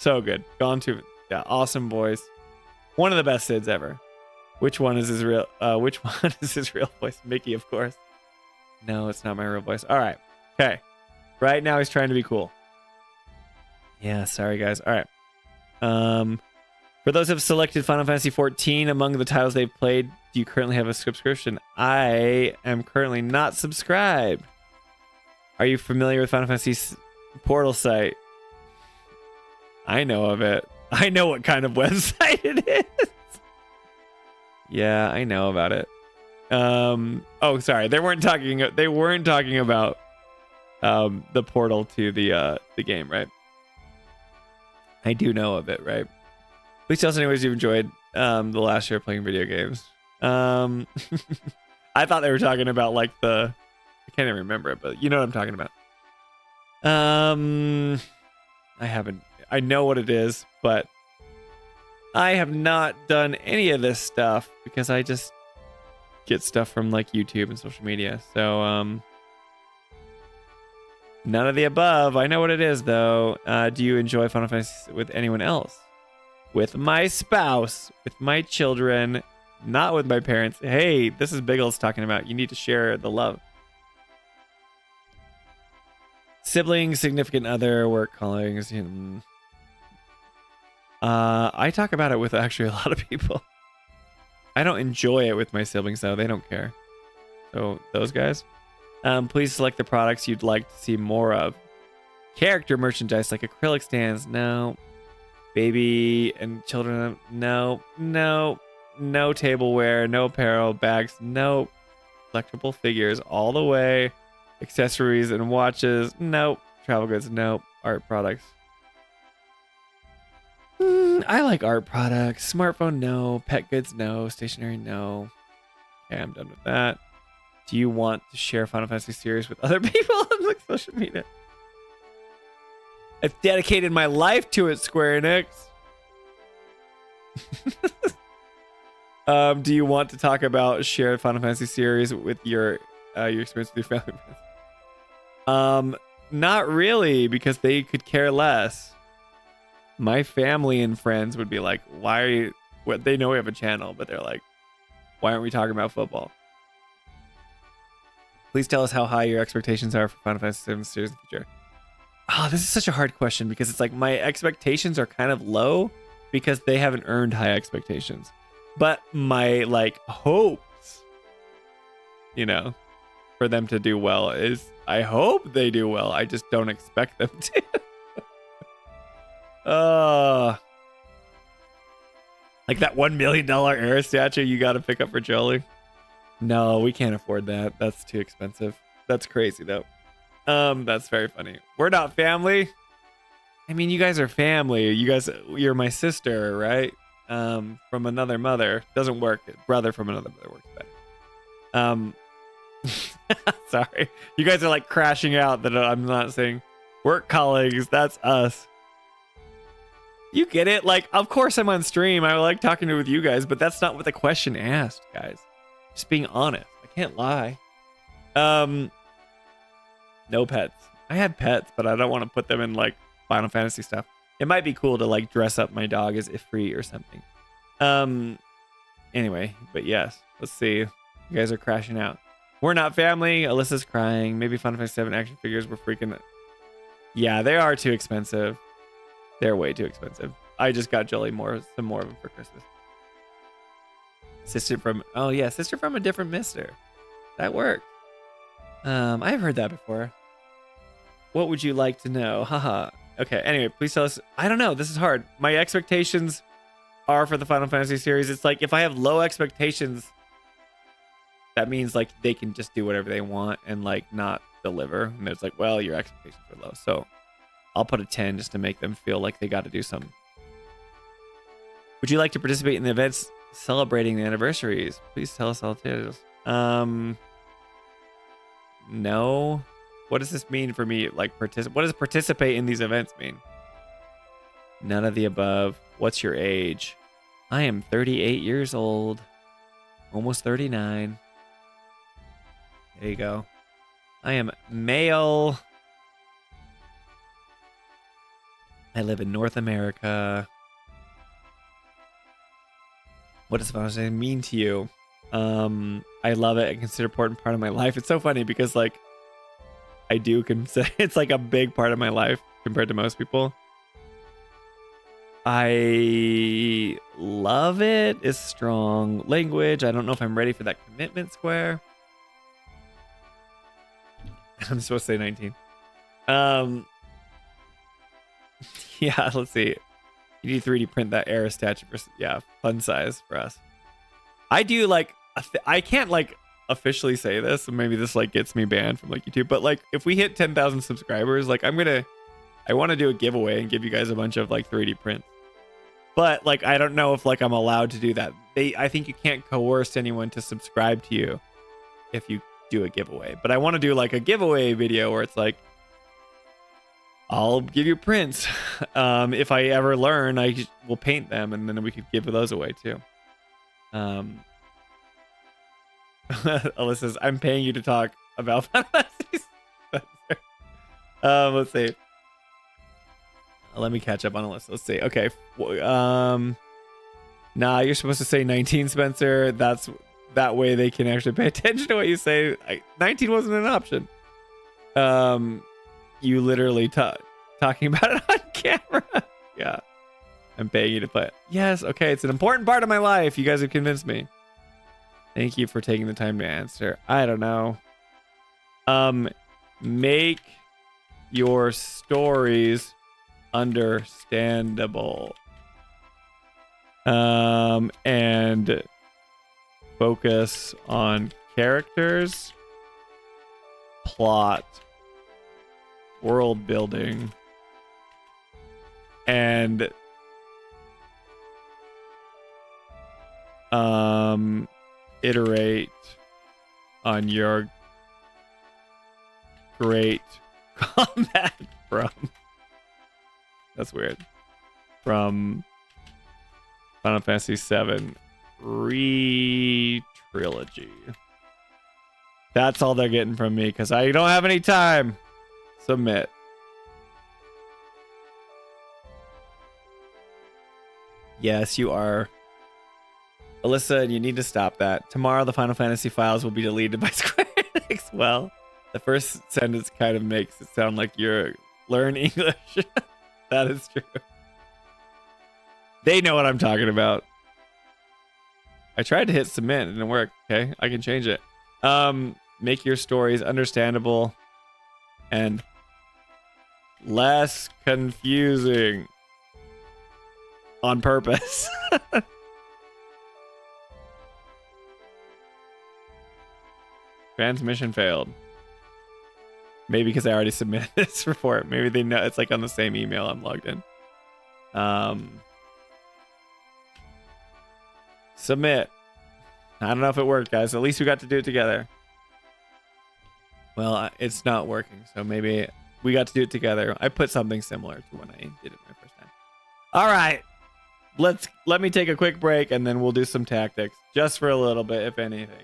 So good. Gone to, yeah, awesome voice. One of the best Sids ever. Which one is his real voice? Mickey, of course. No, it's not my real voice. All right. Okay. Right now he's trying to be cool. Yeah, sorry guys. All right. For those who have selected Final Fantasy 14 among the titles they've played, do you currently have a subscription? I am currently not subscribed. Are you familiar with Final Fantasy Portal site. I know of it. I know what kind of website it is. Yeah, I know about it. Oh, sorry. They weren't talking about the portal to the game, right? I do know of it, right? Please tell us anyways you've enjoyed the last year playing video games. I thought they were talking about like I can't even remember it, but you know what I'm talking about. I know what it is, but I have not done any of this stuff because I just get stuff from like YouTube and social media. So none of the above. I know what it is though. Do you enjoy Final Fantasy with anyone else? With my spouse, with my children, not with my parents. Hey, this is Biggles talking about. You need to share the love. Siblings, significant other, work colleagues. I talk about it with actually a lot of people. I don't enjoy it with my siblings though. They don't care. So those guys. Please select the products you'd like to see more of. Character merchandise like acrylic stands. No. Baby and children. No. No. No tableware. No apparel. Bags. No. Collectible figures all the way. Accessories and watches. Nope. Travel goods. Nope. Art products. I like art products. Smartphone. No. Pet goods. No. Stationery. No. Okay, I'm done with that. Do you want to share Final Fantasy series with other people on like social media? I've dedicated my life to it, Square Enix. Do you want to talk about share Final Fantasy series with your experience with your family members? Not really, because they could care less. My family and friends would be like, "Why are you?" What they know we have a channel, but they're like, "Why aren't we talking about football?" Please tell us how high your expectations are for Final Fantasy VII series in the future. Oh, this is such a hard question because it's like my expectations are kind of low because they haven't earned high expectations. But my like hopes, for them to do well is I hope they do well. I just don't expect them to. Like that $1 million air statue you got to pick up for Jolie. No, we can't afford that. That's too expensive. That's crazy though. That's very funny. We're not family. I mean, you guys are family. You're my sister, right? From another mother. Doesn't work. Brother from another mother works better. Sorry. You guys are like crashing out that I'm not saying work colleagues. That's us. You get it? Like, of course I'm on stream. I like talking with you guys, but that's not what the question asked, guys. Just being honest. I can't lie. No pets. I had pets, but I don't want to put them in like Final Fantasy stuff. It might be cool to like dress up my dog as Ifrit or something. Anyway, but yes. Let's see. You guys are crashing out. We're not family. Alyssa's crying. Maybe Final Fantasy 7 action figures were freaking. Yeah, they are too expensive. They're way too expensive. I just got Jolie some more of them for Christmas. Sister from a different mister. That worked. I've heard that before. What would you like to know? Haha. Okay, anyway, please tell us. I don't know. This is hard. My expectations are for the Final Fantasy series. It's like if I have low expectations, that means like they can just do whatever they want and like not deliver. And it's like, well, your expectations are low. So I'll put a 10 just to make them feel like they got to do something. Would you like to participate in the events celebrating the anniversaries? Please tell us all details. No. What does this mean for me? Like, what does participate in these events mean? None of the above. What's your age? I am 38 years old. Almost 39. There you go. I am male. I live in North America. What does Final Fantasy mean to you? I love it. I consider it an important part of my life. It's so funny because like I do consider it's like a big part of my life compared to most people. I love it. It's strong language. I don't know if I'm ready for that commitment square. I'm supposed to say 19. Yeah, let's see. You need 3D print that era statue for, yeah, fun size for us. I do like, I can't like officially say this, and maybe this like gets me banned from like YouTube, but like if we hit 10,000 subscribers, like I want to do a giveaway and give you guys a bunch of like 3D prints. But like, I don't know if like I'm allowed to do that. I think you can't coerce anyone to subscribe to you if you do a giveaway. But I want to do like a giveaway video where it's like, I'll give you prints. If I ever learn, I will paint them, and then we could give those away too. Alyssa says, I'm paying you to talk about Final Fantasy. Let's see. Let me catch up on Alyssa. Let's see. Okay. Nah, you're supposed to say 19, Spencer. That way they can actually pay attention to what you say. 19 wasn't an option. You literally talking about it on camera. Yeah. I'm paying you to play it. Yes, okay. It's an important part of my life. You guys have convinced me. Thank you for taking the time to answer. I don't know. Make your stories understandable. And focus on characters, plot, world building, and iterate on your great combat that's weird, from Final Fantasy VII Re-Trilogy. That's all they're getting from me because I don't have any time. Submit. Yes, you are. Alyssa, you need to stop that. Tomorrow the Final Fantasy files will be deleted by Square Enix. Well, the first sentence kind of makes it sound like you're learn English. That is true. They know what I'm talking about. I tried to hit submit and it didn't work. Okay, I can change it. Make your stories understandable and less confusing on purpose. Transmission failed. Maybe because I already submitted this report. Maybe they know it's like on the same email I'm logged in. Submit. I don't know if it worked, guys. At least we got to do it together. Well, it's not working, so maybe we got to do it together. I put something similar to when I did it my first time. All right. Let me take a quick break, and then we'll do some tactics. Just for a little bit, if anything.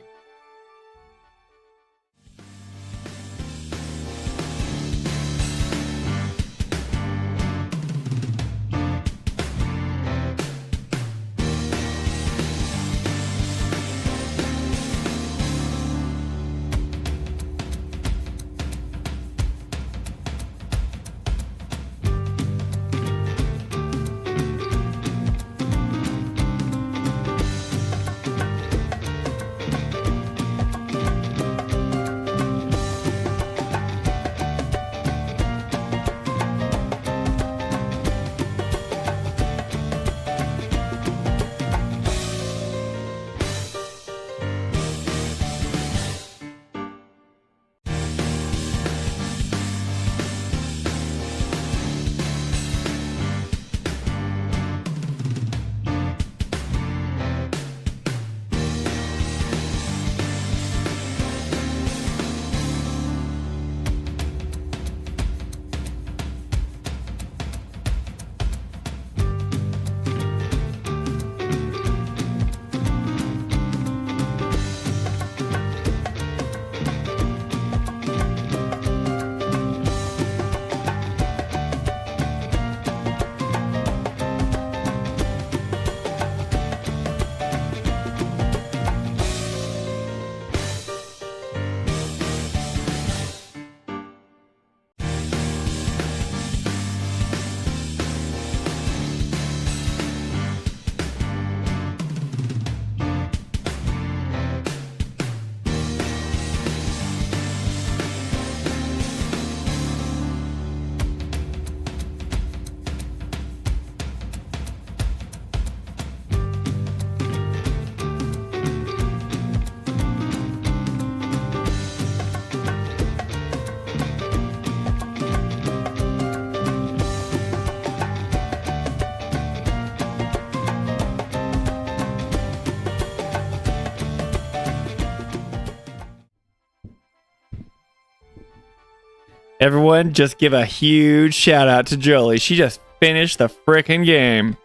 Everyone, just give a huge shout out to Jolie. She just finished the frickin' game.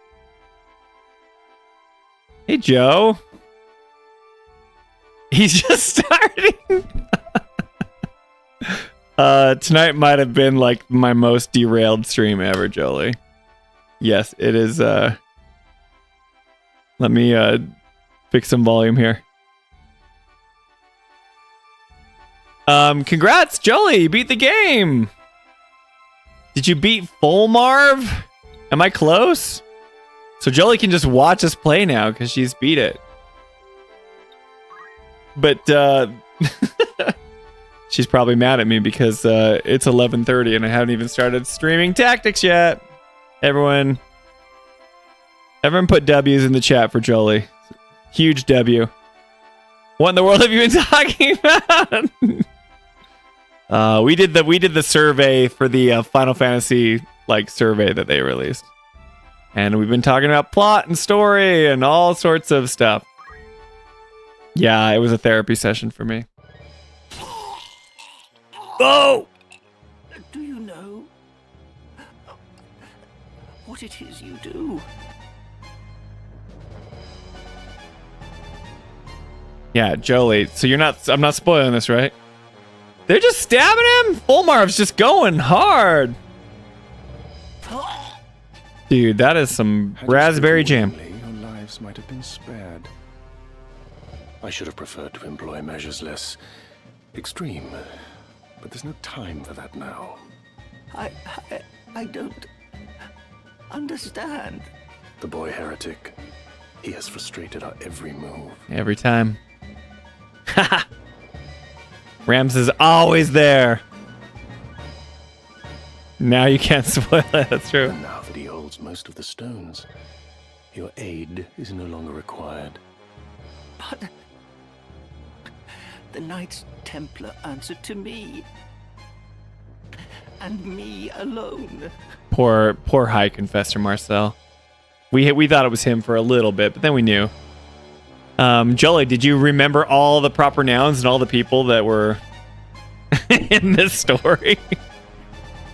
Hey, Joe. He's just starting. Tonight might have been like my most derailed stream ever, Jolie. Yes, it is. Let me fix some volume here. Congrats, Jolie, you beat the game. Did you beat Folmarv? Am I close? So Jolie can just watch us play now because she's beat it. But she's probably mad at me because it's 11:30 and I haven't even started streaming tactics yet. Everyone put W's in the chat for Jolie. Huge W. What in the world have you been talking about? We did the survey for the Final Fantasy survey that they released. And we've been talking about plot and story and all sorts of stuff. Yeah, it was a therapy session for me. Oh! Do you know what it is you do? Yeah, Jolie. So I'm not spoiling this, right? They're just stabbing him? Folmarv's just going hard. Dude, that is some raspberry jam. Your lives might have been spared. I should have preferred to employ measures less extreme, but there's no time for that now. I don't understand. The boy heretic, he has frustrated our every move. Every time. Haha. Rams is always there. Now you can't spoil it, that's true. And now that he holds most of the stones, your aid is no longer required. But the Knights Templar answered to me. And me alone. Poor High Confessor Marcel. We thought it was him for a little bit, but then we knew. Jolie, did you remember all the proper nouns and all the people that were in this story?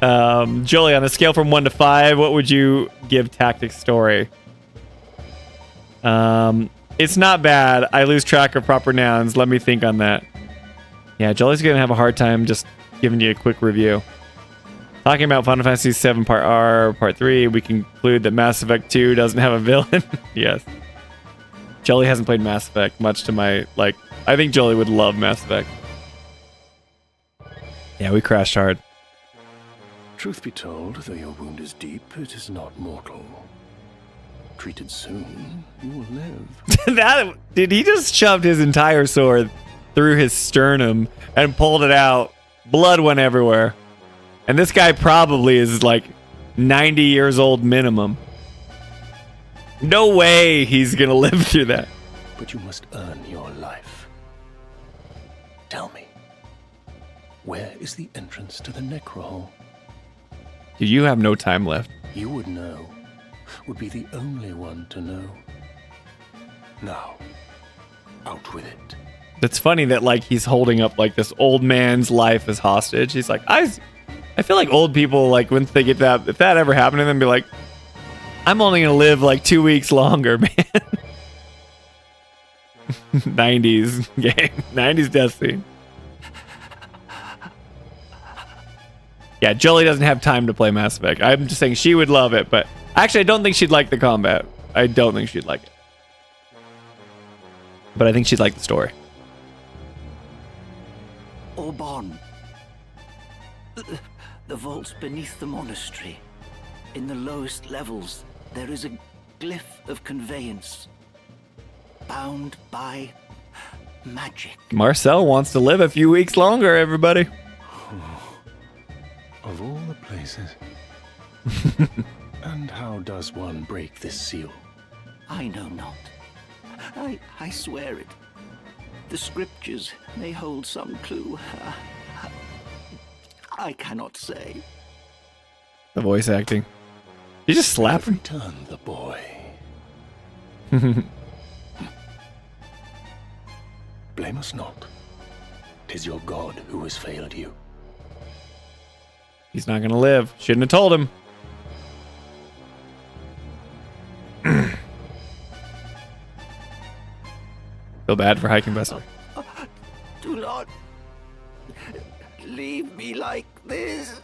Jolie, on a scale from 1 to 5, what would you give Tactic's story? It's not bad. I lose track of proper nouns. Let me think on that. Yeah, Jolie's gonna have a hard time just giving you a quick review. Talking about Final Fantasy VII Part R, Part 3, we conclude that Mass Effect 2 doesn't have a villain. Yes. Jolie hasn't played Mass Effect, much to my, I think Jolie would love Mass Effect. Yeah, we crashed hard. Truth be told, though your wound is deep, it is not mortal. Treated soon, you will live. Dude, he just shoved his entire sword through his sternum and pulled it out. Blood went everywhere. And this guy probably is 90 years old minimum. No way he's gonna live through that. But you must earn your life. Tell me, where is the entrance to the Necrohole? Dude, you have no time left. You would know. Would be the only one to know. Now, out with it. It's funny that he's holding up this old man's life as hostage. He's like, I feel like old people once they get that, if that ever happened to them, be like, I'm only gonna live 2 weeks longer, man. 90s game, 90s death scene. Yeah, Jolie doesn't have time to play Mass Effect. I'm just saying she would love it, but actually I don't think she'd like the combat. I don't think she'd like it. But I think she'd like the story. Orbon. The vaults beneath the monastery. In the lowest levels, there is a glyph of conveyance. Bound by magic. Marcel wants to live a few weeks longer, everybody. Of all the places. And how does one break this seal? I know not. I swear it. The scriptures may hold some clue. I cannot say. The voice acting. You just slap him. Return the boy. Blame us not. 'Tis your God who has failed you. He's not gonna live. Shouldn't have told him. Feel bad for hiking Buster. Do not leave me like this.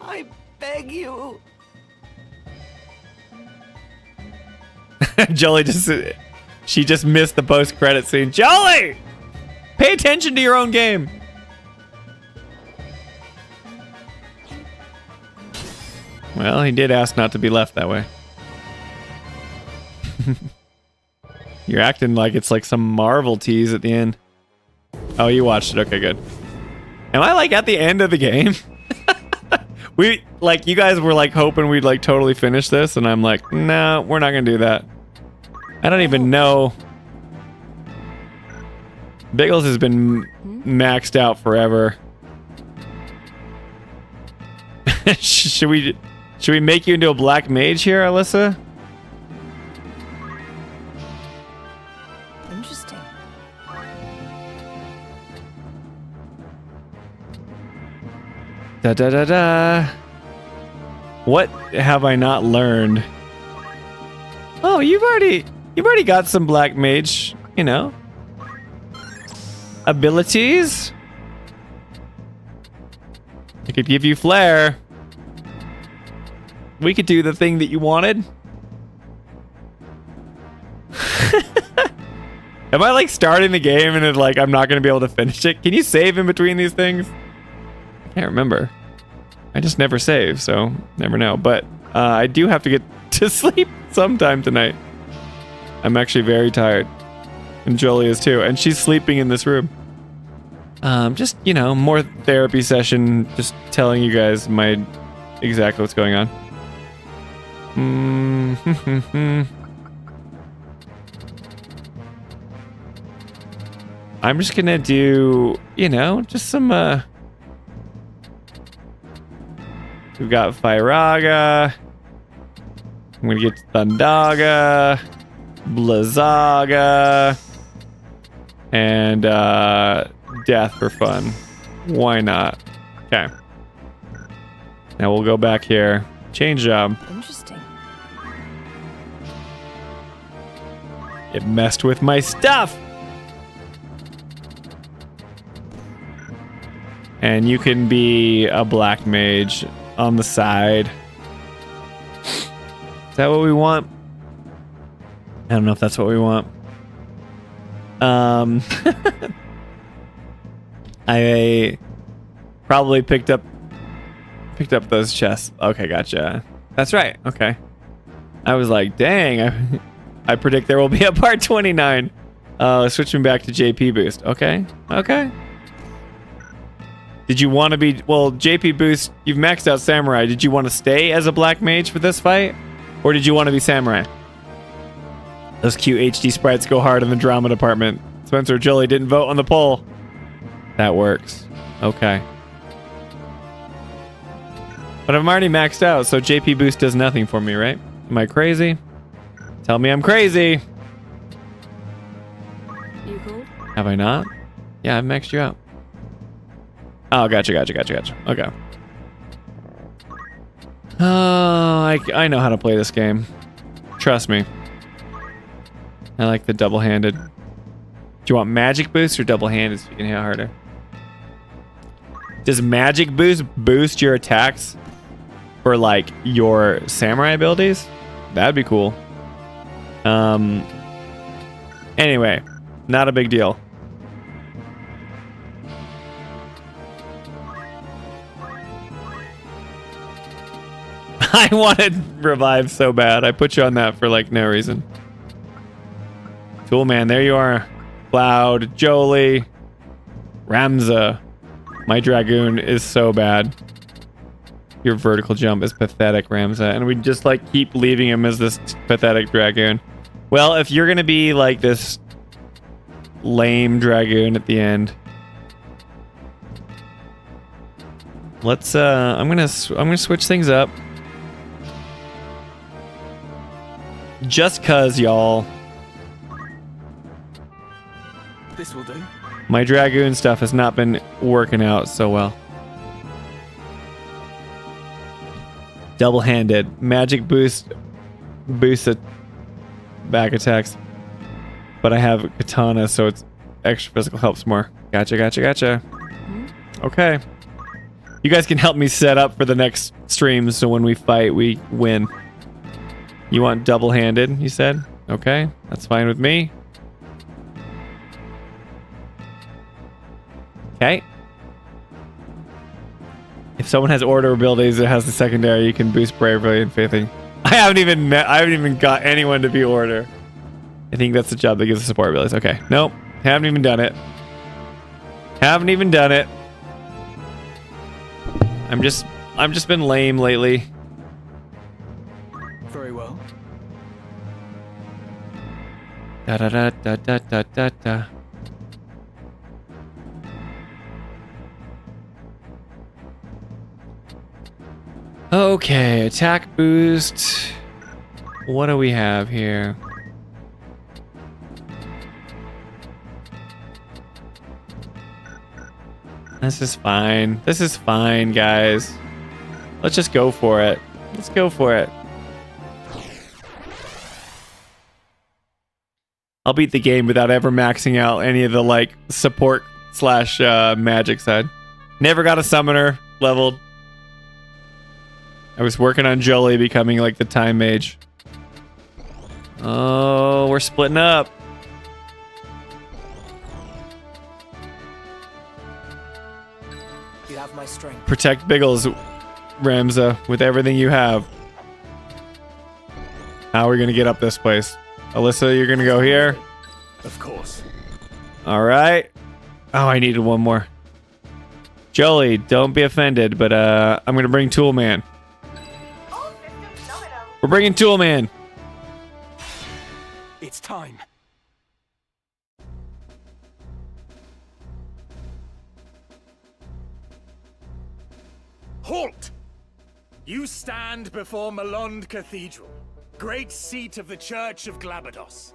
I beg you. Jolie she just missed the post-credit scene. Jolie! Pay attention to your own game. Well, he did ask not to be left that way. You're acting like it's like some Marvel tease at the end. Oh, you watched it. Okay, good. Am I like at the end of the game? We like you guys were like hoping we'd like totally finish this, and I'm like, no, we're not gonna do that. I don't even know. Biggles has been maxed out forever. Should we make you into a black mage here, Alyssa? Interesting. Da da da da. What have I not learned? Oh, you've already got some black mage, you know, abilities. I could give you flair. We could do the thing that you wanted. Am I like starting the game and it's like I'm not going to be able to finish it? Can you save in between these things? I can't remember. I just never save, so never know. But I do have to get to sleep sometime tonight. I'm actually very tired. And Jolie is too. And she's sleeping in this room. Just, you know, more therapy session. Just telling you guys exactly what's going on. I'm just gonna do, you know, just some, we've got Firaga. I'm gonna get Thundaga, Blizzaga, and, Death for fun. Why not? Okay. Now we'll go back here. Change job. Interesting. It messed with my stuff. And you can be a black mage on the side. Is that what we want? I don't know if that's what we want. I probably picked up those chests. Okay, gotcha. That's right. Okay. I was like, dang, I predict there will be a part 29. Switching back to JP boost. Okay. Okay. Did you want to be, well, JP boost, you've maxed out samurai. Did you want to stay as a black mage for this fight? Or did you want to be samurai? Those cute HD sprites go hard in the drama department. Spencer Jolie didn't vote on the poll. That works. Okay. But I'm already maxed out, so JP boost does nothing for me, right? Am I crazy? Tell me I'm crazy. You cool? Have I not? Yeah, I've maxed you out. Oh, gotcha. Okay. Oh, I know how to play this game. Trust me. I like the double-handed. Do you want magic boost or double-handed so you can hit harder? Does magic boost your attacks for like your samurai abilities? That'd be cool. Anyway, not a big deal. I wanted revive so bad. I put you on that for like no reason. Cool, man. There you are. Cloud, Jolie, Ramza. My Dragoon is so bad. Your vertical jump is pathetic, Ramza. And we just like keep leaving him as this pathetic Dragoon. Well, if you're gonna be like this lame Dragoon at the end, let's I'm gonna switch things up. Just cause, y'all. This will do. My Dragoon stuff has not been working out so well. Double-handed. Magic boost at back attacks. But I have katana, so it's extra physical helps more. Gotcha. Okay. You guys can help me set up for the next stream, so when we fight, we win. You want double-handed, you said? Okay, that's fine with me. Okay. If someone has order abilities that has the secondary, you can boost bravery and faithing. I haven't even got anyone to be order. I think that's the job that gives the support abilities. Okay, nope, haven't even done it. Haven't even done it. I'm just been lame lately. Very well. Da da da da da da da da. Okay, attack boost. What do we have here? This is fine. This is fine, guys. Let's just go for it. Let's go for it. I'll beat the game without ever maxing out any of the like support slash magic side. Never got a summoner leveled. I was working on Jolie becoming like the time mage. Oh, we're splitting up. You have my strength. Protect Biggles, Ramza, with everything you have. How are we gonna get up this place? Alyssa, you're gonna go here? Of course. Alright. Oh, I needed one more. Jolie, don't be offended, but I'm gonna bring Toolman. We're bringing Toolman. It's time. Halt! You stand before Malond Cathedral, great seat of the Church of Glabados.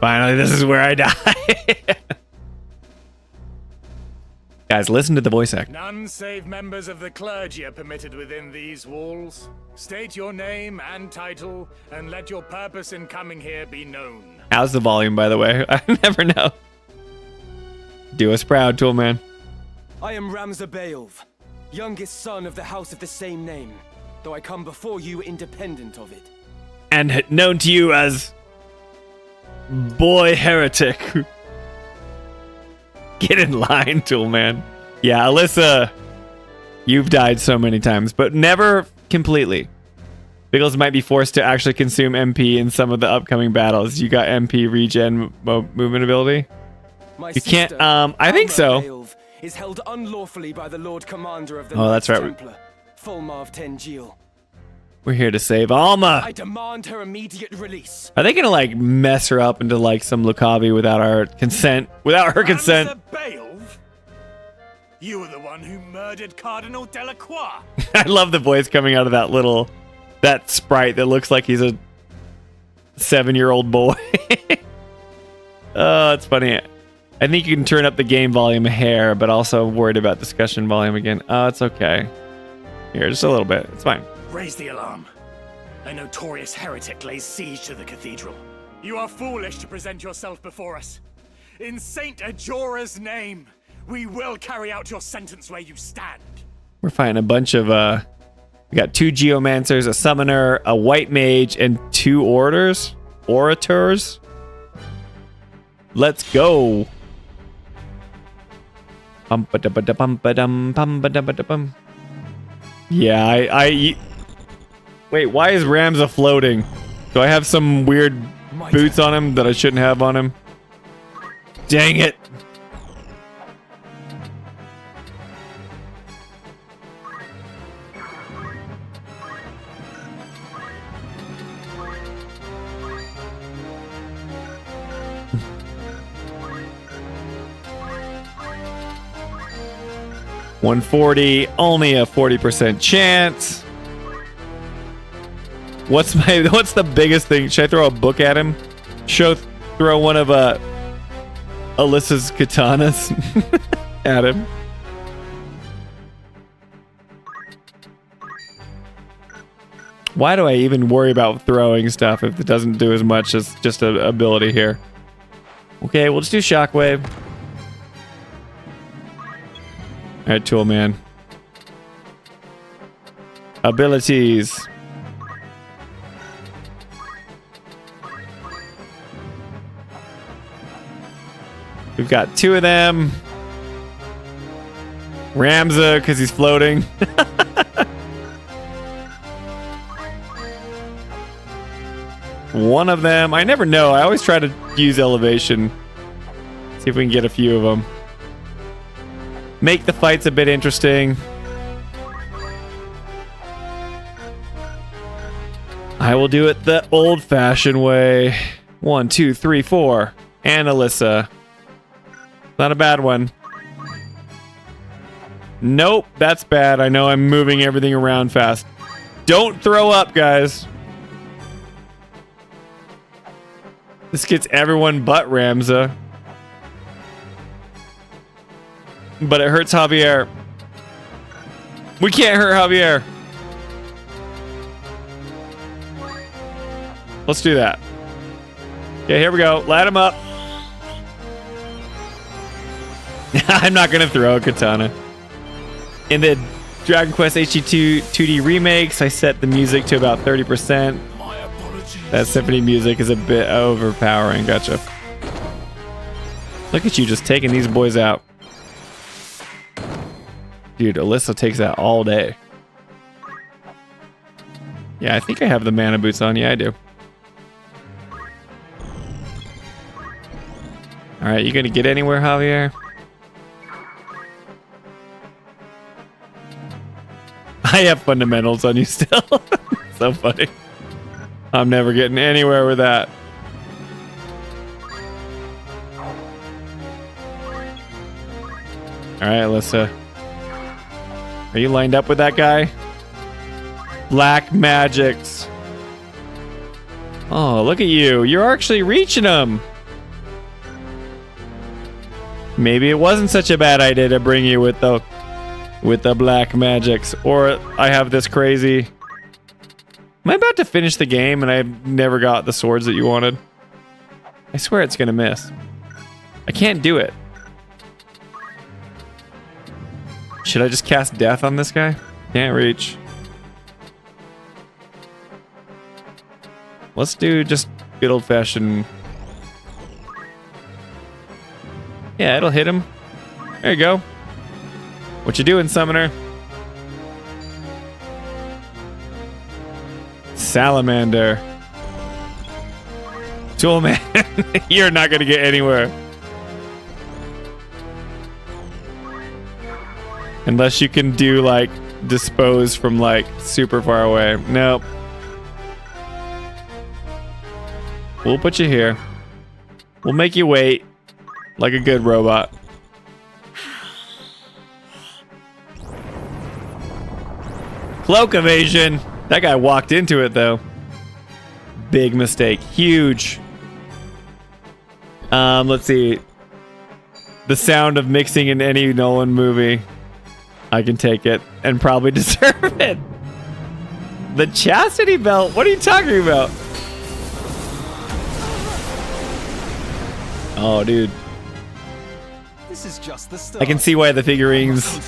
Finally, this is where I die. Guys, listen to the voice act. None save members of the clergy are permitted within these walls. State your name and title, and let your purpose in coming here be known. How's the volume, by the way? I never know. Do us proud, Toolman. I am Ramza Beowulf, youngest son of the house of the same name, though I come before you independent of it. And known to you as Boy Heretic. Get in line, Toolman. Yeah, Alyssa, you've died so many times, but never completely. Biggles might be forced to actually consume MP in some of the upcoming battles. You got MP regen movement ability? My You can't, sister, I think Alma so. Beowulf, is held unlawfully by the Lord Commander of the Oh, that's Knights right. Templar, Folmarv Tenjil. We're here to save Alma. I demand her immediate release. Are they gonna like mess her up into like some Lucavi without our consent? Without her consent? Ramza Beowulf? You were the one who murdered Cardinal Delacroix. I love the voice coming out of that sprite that looks like he's a 7-year-old boy. Oh, it's funny. I think you can turn up the game volume a hair, but also worried about discussion volume again. Oh, it's okay. Here, just a little bit. It's fine. Raise the alarm. A notorious heretic lays siege to the cathedral. You are foolish to present yourself before us. In Saint Ajora's name, we will carry out your sentence where you stand. We're fighting a bunch of, we got 2 geomancers, a summoner, a white mage, and 2 orators. Let's go. Yeah, wait, why is Ramza floating? Do I have some weird boots on him that I shouldn't have on him? Dang it. $140, only a 40% chance. What's the biggest thing? Should I throw a book at him? Throw one of Alyssa's katanas at him. Why do I even worry about throwing stuff if it doesn't do as much as just an ability here? Okay, we'll just do Shockwave. Alright, Toolman. Abilities. We've got 2 of them. Ramza, because he's floating. One of them. I never know. I always try to use elevation. See if we can get a few of them. Make the fights a bit interesting. I will do it the old-fashioned way. 1, 2, 3, 4. And Alyssa. Not a bad one. Nope, that's bad. I know I'm moving everything around fast. Don't throw up, guys. This gets everyone but Ramza. But it hurts Javier. We can't hurt Javier. Let's do that. Okay, here we go. Light him up. I'm not going to throw a katana. In the Dragon Quest HD 2D remakes, I set the music to about 30%. That symphony music is a bit overpowering. Gotcha. Look at you just taking these boys out. Dude, Alyssa takes that all day. Yeah, I think I have the mana boots on. Yeah, I do. Alright, you gonna get anywhere, Javier? I have fundamentals on you still. So funny. I'm never getting anywhere with that. Alright, Alyssa. Are you lined up with that guy? Black magics. Oh, look at you. You're actually reaching him. Maybe it wasn't such a bad idea to bring you with the black magics. Or I have this crazy... Am I about to finish the game and I've never got the swords that you wanted? I swear it's gonna miss. I can't do it. Should I just cast death on this guy? Can't reach. Let's do just good old-fashioned... Yeah, it'll hit him. There you go. What you doing, Summoner? Salamander. Toolman. You're not gonna get anywhere. Unless you can do, like, dispose from, like, super far away. Nope. We'll put you here. We'll make you wait. Like a good robot. Cloak evasion. That guy walked into it, though. Big mistake. Huge. Let's see. The sound of mixing in any Nolan movie. I can take it and probably deserve it. The chastity belt? What are you talking about? Oh, dude. This is just the start. I can see why the figurines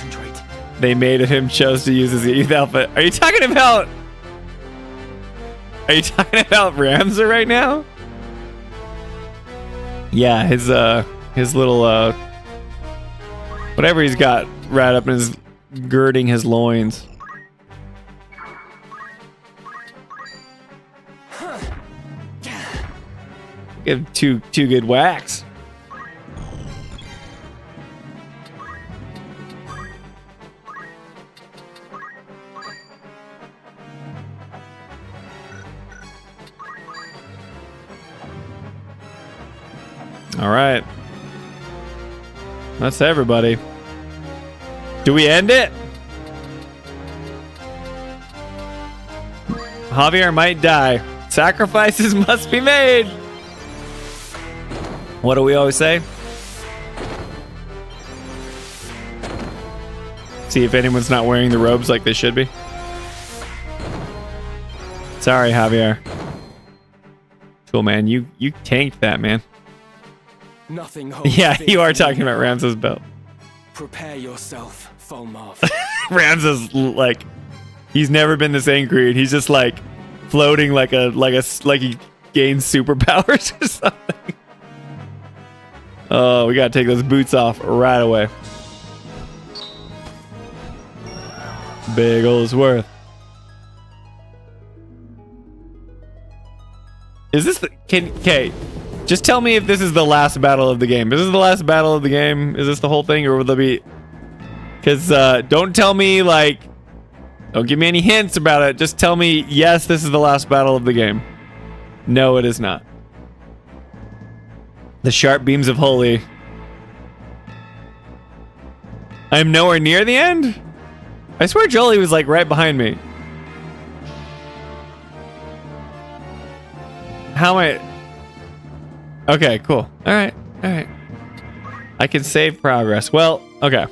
they made of him chose to use his youth outfit. Are you talking about... Are you talking about Ramza right now? Yeah, his little whatever he's got right up in his girding his loins. Give two good whacks. All right. That's everybody. Do we end it? Javier might die. Sacrifices must be made. What do we always say? See if anyone's not wearing the robes like they should be. Sorry, Javier. Cool, man. You tanked that, man. Nothing holds Yeah, fear you are for me talking about now. Ramses belt. Prepare yourself, Folmarv. Ramses, like, he's never been this angry, and he's just like floating like he gains superpowers or something. Oh, we gotta take those boots off right away. Big Oldsworth. Is this the okay? Just tell me if this is the last battle of the game. Is this the last battle of the game? Is this the whole thing, or will there be? Because don't tell me like, don't give me any hints about it. Just tell me yes, this is the last battle of the game. No, it is not. The sharp beams of holy. I'm nowhere near the end. I swear Jolie was like right behind me. How am I? Okay, cool. All right. I can save progress. Well, okay.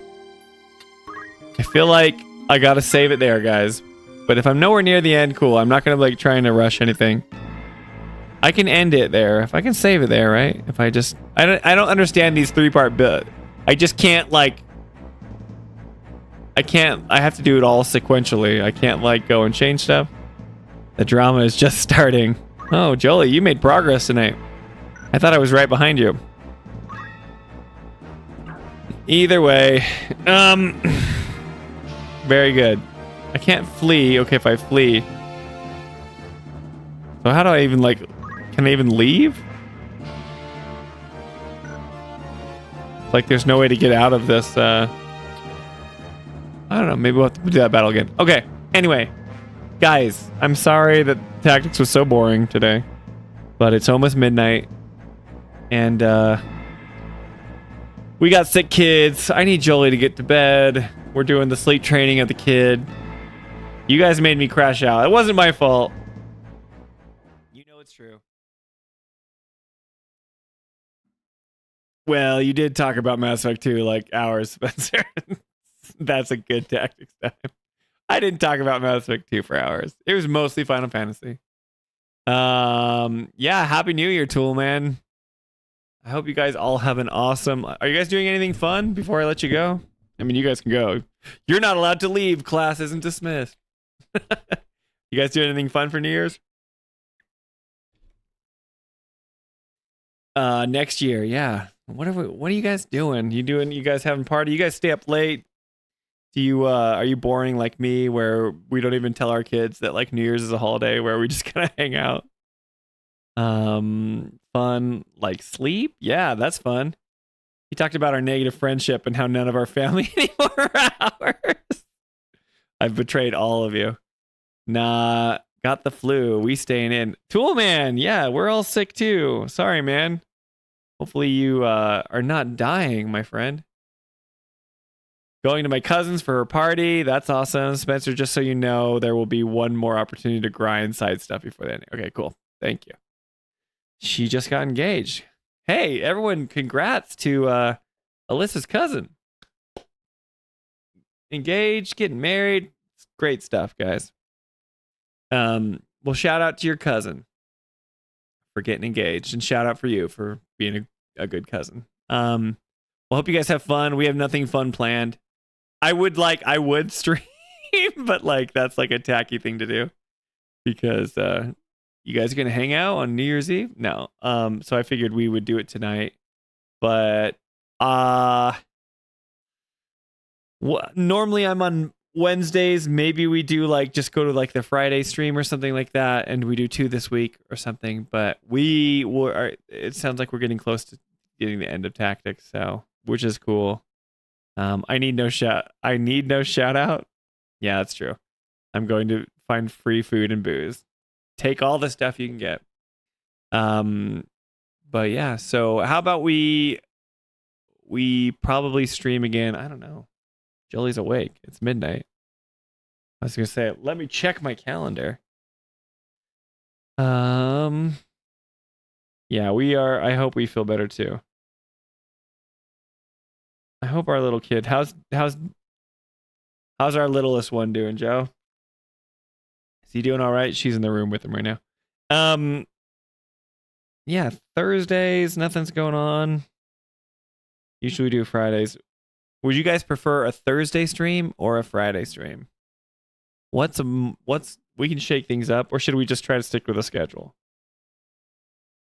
I feel like I gotta save it there, guys. But if I'm nowhere near the end, cool. I'm not gonna like trying to rush anything. I can end it there. If I can save it there, right? If I just... I don't understand these 3-part bit. I just can't like... I have to do it all sequentially. I can't like go and change stuff. The drama is just starting. Oh, Jolie, you made progress tonight. I thought I was right behind you. Either way, very good. I can't flee. Okay, if I flee. So how do I even like, can I even leave? Like there's no way to get out of this, I don't know, maybe we'll have to do that battle again. Okay, anyway. Guys, I'm sorry that tactics was so boring today, but it's almost midnight, and we got sick kids. I need Jolie to get to bed. We're doing the sleep training of the kid. You guys made me crash out. It wasn't my fault. You know it's true. Well, you did talk about Mass Effect 2 like hours, Spencer. That's a good tactics time. I didn't talk about Mass Effect 2 for hours. It was mostly Final Fantasy. Yeah, Happy New Year, Tool Man. I hope you guys all have an awesome... Are you guys doing anything fun before I let you go? I mean, you guys can go. You're not allowed to leave. Class isn't dismissed. You guys doing anything fun for New Year's? Next year, yeah. What are you guys doing? You guys having party? You guys stay up late? Do you are you boring like me where we don't even tell our kids that like New Year's is a holiday where we just kind of hang out? Fun like sleep? Yeah, that's fun. He talked about our negative friendship and how none of our family anymore are ours. I've betrayed all of you. Nah, got the flu. We staying in. Tool Man, yeah, we're all sick too. Sorry, man. Hopefully you are not dying, my friend. Going to my cousin's for her party. That's awesome. Spencer, just so you know, there will be one more opportunity to grind side stuff before then. Okay, cool. Thank you. She just got engaged. Hey, everyone, congrats to Alyssa's cousin. Engaged, getting married. It's great stuff, guys. Well, shout out to your cousin for getting engaged, and shout out for you for being a good cousin. Well, hope you guys have fun. We have nothing fun planned. I would stream, but like that's like a tacky thing to do because you guys are gonna hang out on New Year's Eve? No. So I figured we would do it tonight. But normally I'm on Wednesdays. Maybe we do like just go to like the Friday stream or something like that, and we do 2 this week or something. But it sounds like we're getting close to getting the end of tactics, so which is cool. I need no shout out. Yeah, that's true. I'm going to find free food and booze. Take all the stuff you can get. But yeah, so how about we probably stream again. I don't know. Jolie's awake. It's midnight. I was gonna say, let me check my calendar. Yeah, we are. I hope we feel better too. I hope our little kid. How's our littlest one doing, Joe? Is he doing all right? She's in the room with him right now. Yeah, Thursdays, nothing's going on. Usually we do Fridays. Would you guys prefer a Thursday stream or a Friday stream? What's we can shake things up, or should we just try to stick with a schedule?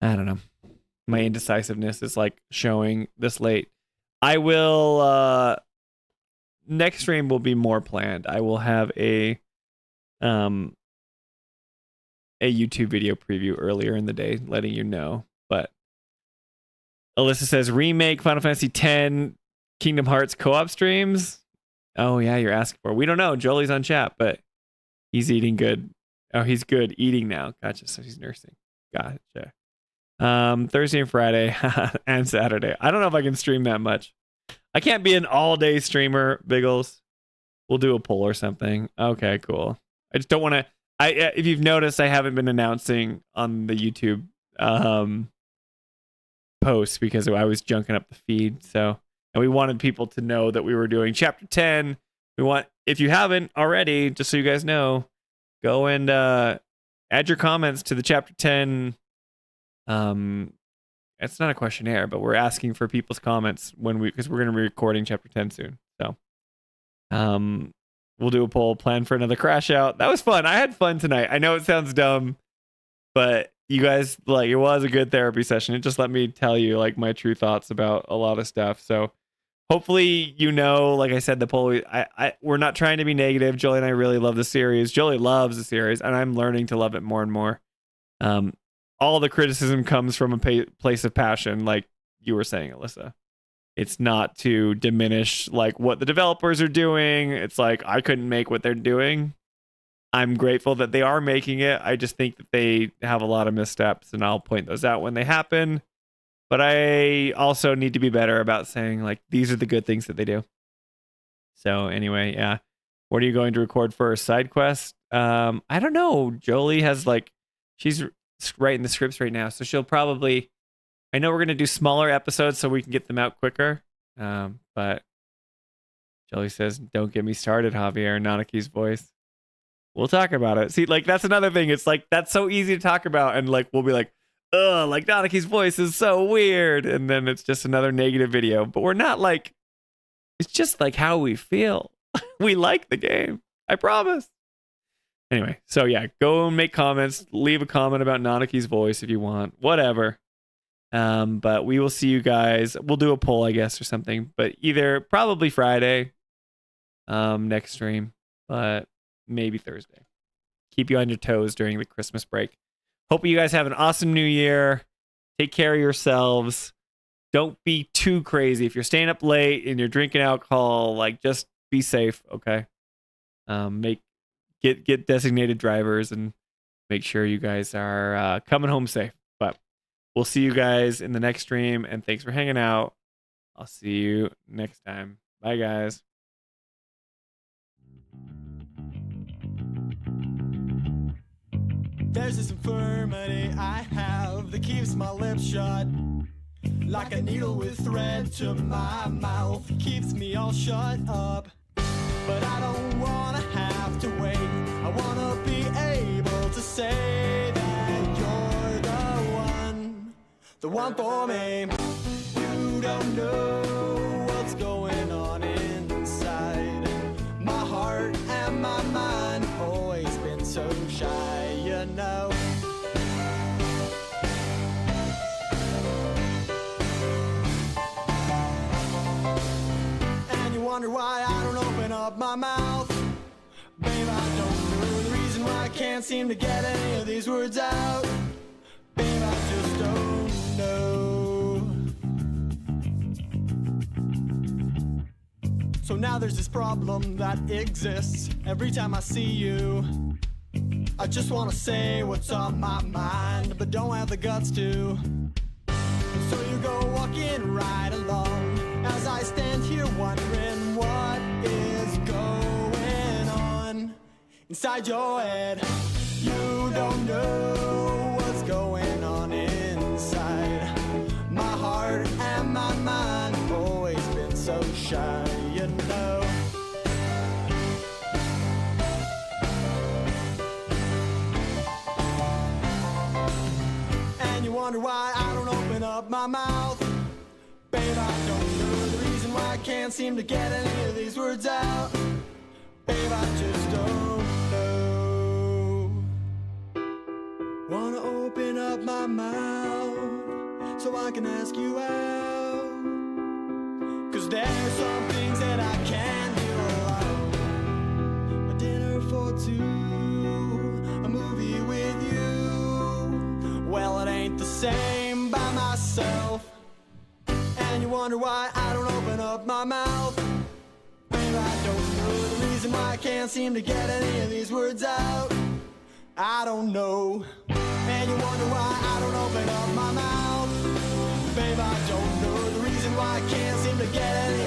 I don't know. My indecisiveness is like showing this late. I will next stream will be more planned. I will have a YouTube video preview earlier in the day, letting you know. But Alyssa says remake Final Fantasy X Kingdom Hearts co-op streams. Oh yeah, you're asking for. We don't know. Jolie's on chat, but he's eating good. Oh, he's good eating now. Gotcha. So he's nursing. Gotcha. Thursday and Friday and Saturday. I don't know if I can stream that much. I can't be an all-day streamer, Biggles. We'll do a poll or something. Okay, cool. I just don't want to. If you've noticed, I haven't been announcing on the YouTube posts because I was junking up the feed. So, and we wanted people to know that we were doing Chapter 10. We want, if you haven't already, just so you guys know, go and add your comments to the Chapter 10. It's not a questionnaire, but we're asking for people's comments because we're going to be recording Chapter 10 soon. So, we'll do a poll, plan for another crash out. That was fun. I had fun tonight. I know it sounds dumb, but you guys, like, it was a good therapy session. It just let me tell you like my true thoughts about a lot of stuff. So hopefully, like I said, the poll, we're not trying to be negative. Jolie and I really love the series. Jolie loves the series, and I'm learning to love it more and more. All the criticism comes from a place of passion, like you were saying, Alyssa. It's not to diminish like what the developers are doing. It's like I couldn't make what they're doing. I'm grateful that they are making it. I just think that they have a lot of missteps, and I'll point those out when they happen. But I also need to be better about saying like these are the good things that they do. So anyway, yeah. What are you going to record first? Side quest? I don't know. Jolie has she's writing the scripts right now, so she'll probably. I know we're going to do smaller episodes so we can get them out quicker. But Jolie says, don't get me started, Javier. Nanaki's voice. We'll talk about it. See, like, that's another thing. It's like, that's so easy to talk about. And like, we'll be like, ugh, like Nanaki's voice is so weird. And then it's just another negative video. But we're not like, it's just like how we feel. We like the game. I promise. Anyway, so yeah, go and make comments. Leave a comment about Nanaki's voice if you want. Whatever. But we will see you guys. We'll do a poll, I guess, or something. But probably Friday, next stream, but maybe Thursday. Keep you on your toes during the Christmas break. Hope you guys have an awesome new year. Take care of yourselves. Don't be too crazy. If you're staying up late and you're drinking alcohol, like just be safe, okay? Get designated drivers and make sure you guys are coming home safe. But we'll see you guys in the next stream, and thanks for hanging out. I'll see you next time. Bye, guys. There's this infirmity I have that keeps my lips shut, like a needle with thread to my mouth, keeps me all shut up. But I don't wanna have to wait. I wanna be able to say that you're the one for me. You don't know what's going on inside. My heart and my mind have always been so shy, you know. And you wonder why I don't open up my mouth. Babe, I don't know the reason why I can't seem to get any of these words out. Babe, I just don't know. So now there's this problem that exists. Every time I see you, I just want to say what's on my mind, but don't have the guts to. So you go walking right along as I stand here wondering what is going on inside your head. You don't know what's going on inside. My heart and my mind have always been so shy, you know. wonder why I don't open up my mouth. Babe, I don't know the reason why I can't seem to get any of these words out. Babe, I just don't know. Wanna open up my mouth so I can ask you out. 'Cause there's some things that I can't do alone. A dinner for two, a movie with you. Well, it ain't the same by myself. And you wonder why I don't open up my mouth. Babe, I don't know the reason why I can't seem to get any of these words out. I don't know. And you wonder why I don't open up my mouth. Babe, I don't know the reason why I can't seem to get any